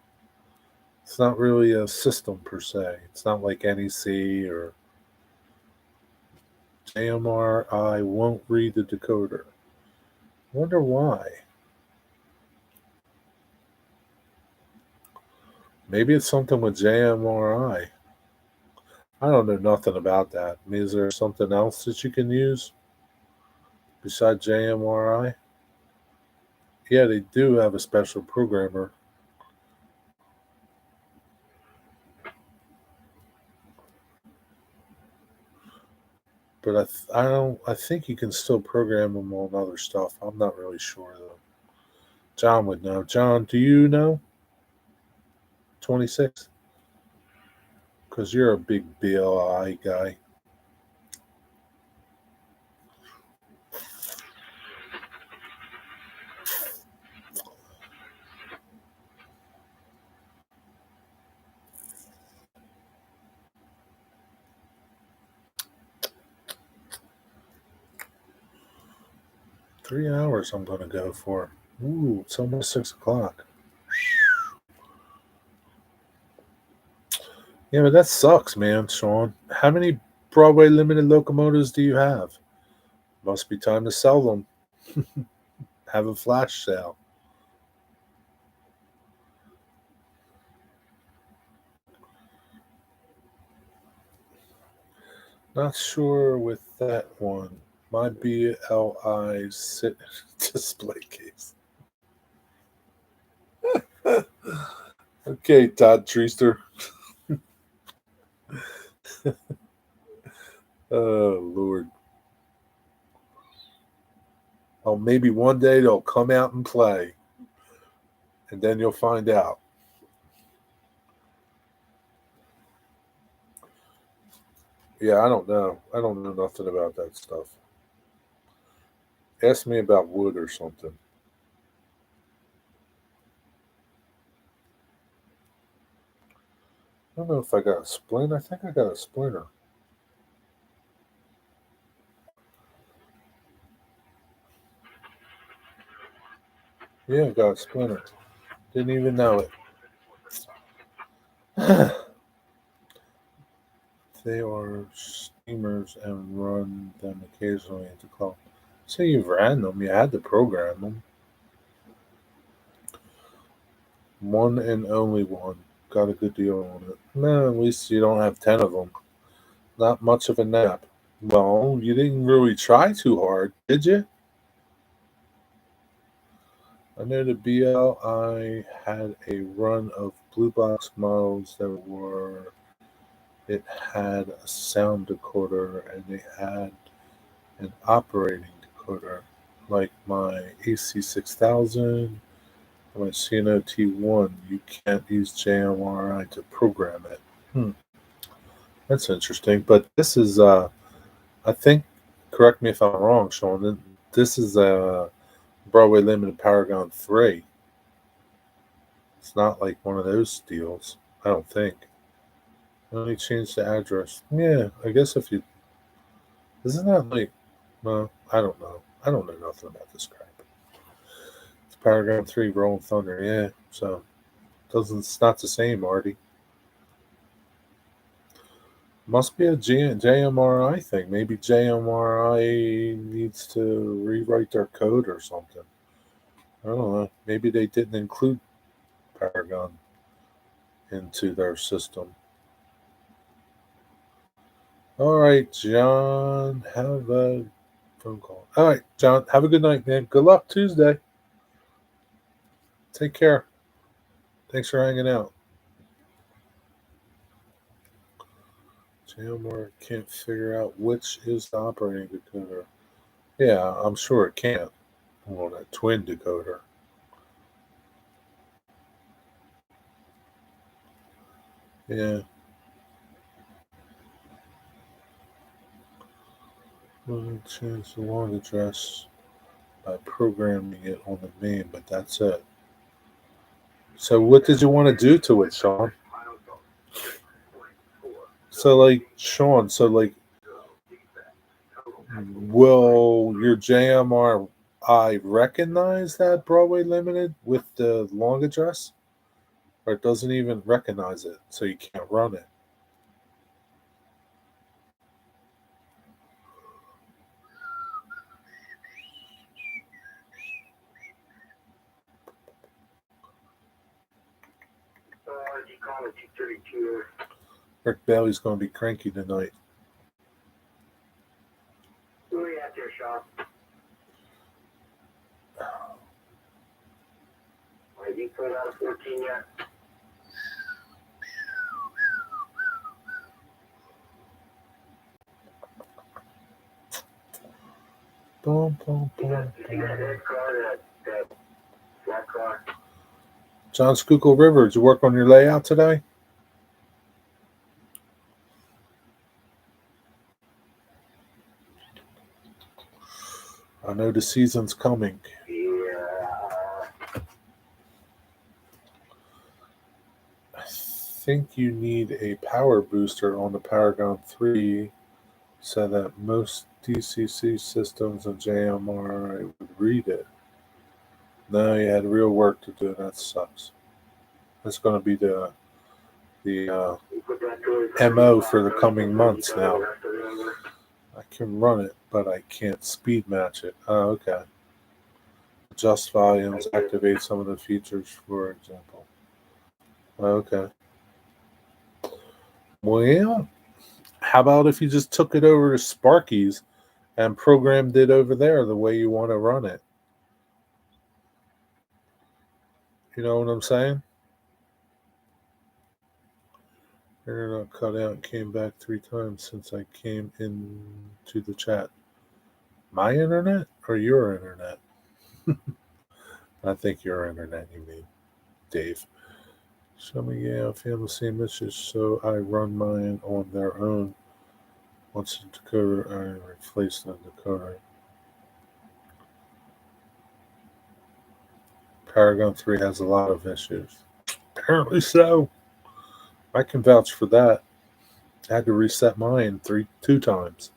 It's not really a system per se. It's not like NEC or JMRI won't read the decoder. Wonder why. Maybe it's something with JMRI. I don't know nothing about that. I mean, is there something else that you can use besides JMRI? Yeah, they do have a special programmer. But I think you can still program them on other stuff. I'm not really sure though. John would know. John, do you know? 26? Because you're a big BLI guy. $3 I'm going to go for. Ooh, it's almost 6 o'clock. Yeah, but that sucks, man, Sean. How many Broadway Limited locomotives do you have? Must be time to sell them. Have a flash sale. Not sure with that one. My BLI sit display case. Okay, Todd Treaster. Oh, Lord. Oh, maybe one day they'll come out and play. And then you'll find out. Yeah, I don't know. I don't know nothing about that stuff. Ask me about wood or something. I don't know if I got a splint. I think I got a splinter. Yeah, I got a splinter. Didn't even know it. They are steamers and run them occasionally at the club. So you've ran them. You had to program them. One and only one. Got a good deal on it. No, at least you don't have 10 of them. Not much of a nap. Well, you didn't really try too hard, did you? I know the BLI had a run of blue box models that were. It had a sound decoder and they had an operating decoder, like my AC6000, my CNO T1. You can't use JMRI to program it. That's interesting. But this is, I think, correct me if I'm wrong, Sean. This is a Broadway Limited Paragon 3. It's not like one of those deals, I don't think. Let me change the address. Yeah, I guess if you. Isn't that like. Well, I don't know. I don't know nothing about this crap. It's Paragon 3 Rolling Thunder, yeah. So, it's not the same, Artie. Must be a JMRI thing. Maybe JMRI needs to rewrite their code or something. I don't know. Maybe they didn't include Paragon into their system. All right, John, have a phone call. All right, John, have a good night, man. Good luck Tuesday. Take care. Thanks for hanging out. JMR can't figure out which is the operating decoder. Yeah, I'm sure it can't. On a twin decoder. Yeah. We'll change the long address by programming it on the main, but that's it. So what did you want to do to it, Sean? So like Sean, will your JMRI recognize that Broadway Limited with the long address? Or it doesn't even recognize it, so you can't run it. Rick Bailey's going to be cranky tonight. Who are you at there, Sean? Have you put out a 14 yet? Boom, boom, You boom, got that car, that black car? John Schuylkill River, did you work on your layout today? I know the season's coming. Yeah. I think you need a power booster on the Paragon 3 so that most DCC systems and JMRI would read it. No, you had real work to do. That sucks. That's going to be the MO for the coming months now. I can run it, but I can't speed match it. Oh, okay. Adjust volumes, activate some of the features, for example. Okay. Well, how about if you just took it over to Sparky's and programmed it over there the way you want to run it? You know what I'm saying? Internet cut out and came back 3 times since I came into the chat. My internet or your internet? I think your internet, you mean, Dave. Show me, yeah, family same issues, so I run mine on their own. Once the decoder, I replace the decoder. Paragon 3 has a lot of issues. Apparently so. I can vouch for that. I had to reset mine 2 times.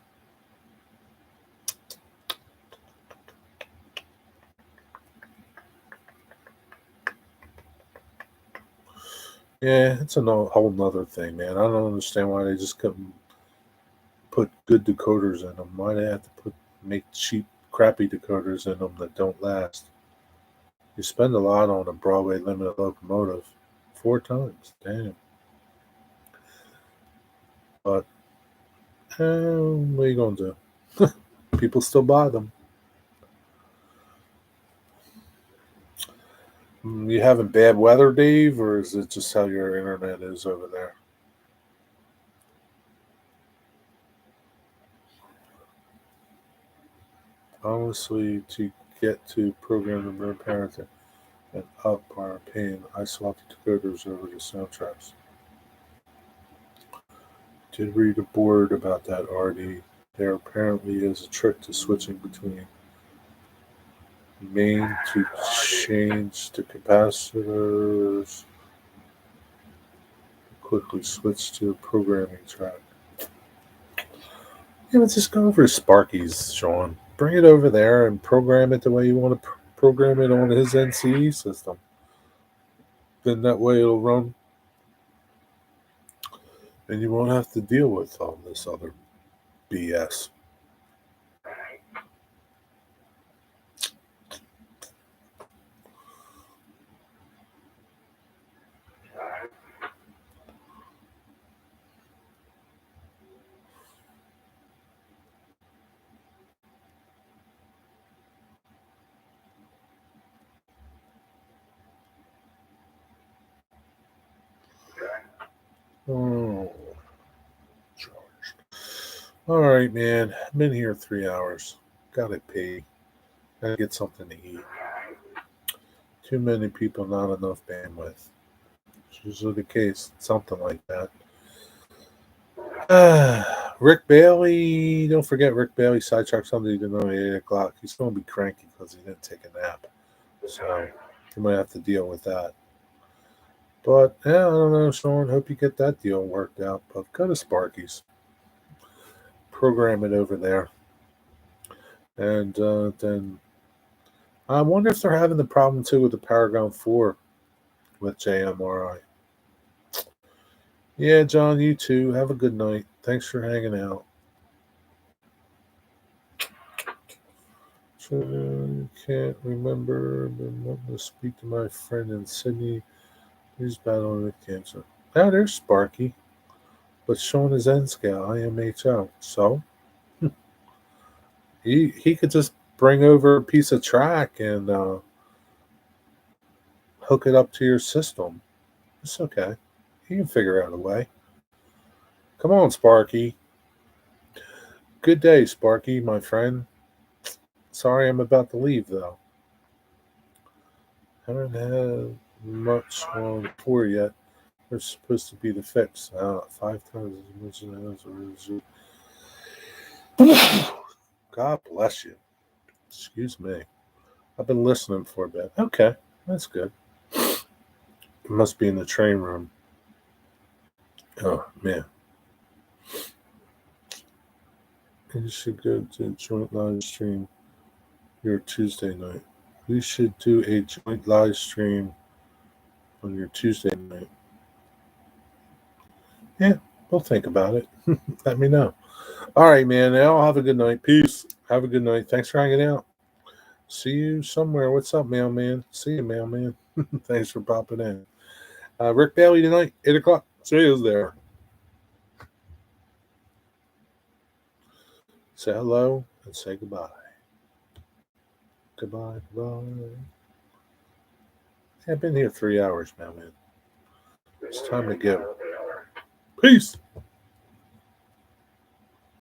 Yeah, it's a whole nother thing, man. I don't understand why they just couldn't put good decoders in them. Why they have to make cheap, crappy decoders in them that don't last? You spend a lot on a Broadway limited locomotive. 4 times. Damn. But what are you going to do? People still buy them. You having bad weather, Dave, or is it just how your internet is over there? Honestly, to get to program the mirror parenting and up our pain, I swapped the decoders over to soundtracks. Did read a board about that, RD. There apparently is a trick to switching between main to change the capacitors. Quickly switch to a programming track. Yeah, let's just go over to Sparky's, Sean. Bring it over there and program it the way you want to program it on his NCE system. Then that way it'll run. And you won't have to deal with all this other BS. Oh, charged. All right, man. I've been here 3 hours. Gotta pee. Gotta get something to eat. Too many people, not enough bandwidth. It's usually the case. Something like that. Rick Bailey. Don't forget Rick Bailey. Sidetrack Sunday tonight at 8 o'clock. He's going to be cranky because he didn't take a nap. So you might have to deal with that. But yeah, I don't know, Sean. Hope you get that deal worked out. But go to Sparky's. Program it over there. And then I wonder if they're having the problem too with the Paragon 4 with JMRI. Yeah, John, you too. Have a good night. Thanks for hanging out. So, can't remember. Been wanting to speak to my friend in Sydney. He's battling with cancer. Now there's Sparky. But Sean is N-Scale, IMHO. So he could just bring over a piece of track and hook it up to your system. It's okay. He can figure out a way. Come on, Sparky. Good day, Sparky, my friend. Sorry I'm about to leave, though. Haven't had much on 4 yet. There's supposed to be the fix. 5 times as much as God bless you. Excuse me. I've been listening for a bit. Okay, that's good. It must be in the train room. Oh, man. You should go to a joint live stream your Tuesday night. We should do a joint live stream on your Tuesday night. Yeah, we'll think about it. Let me know. All right, man. Now have a good night. Peace. Have a good night. Thanks for hanging out. See you somewhere. What's up, mailman? See you, mailman. Thanks for popping in. Rick Bailey tonight, 8 o'clock. See you there. Say hello and say goodbye. Goodbye, goodbye. I've been here 3 hours, mailman. It's time to go. Peace.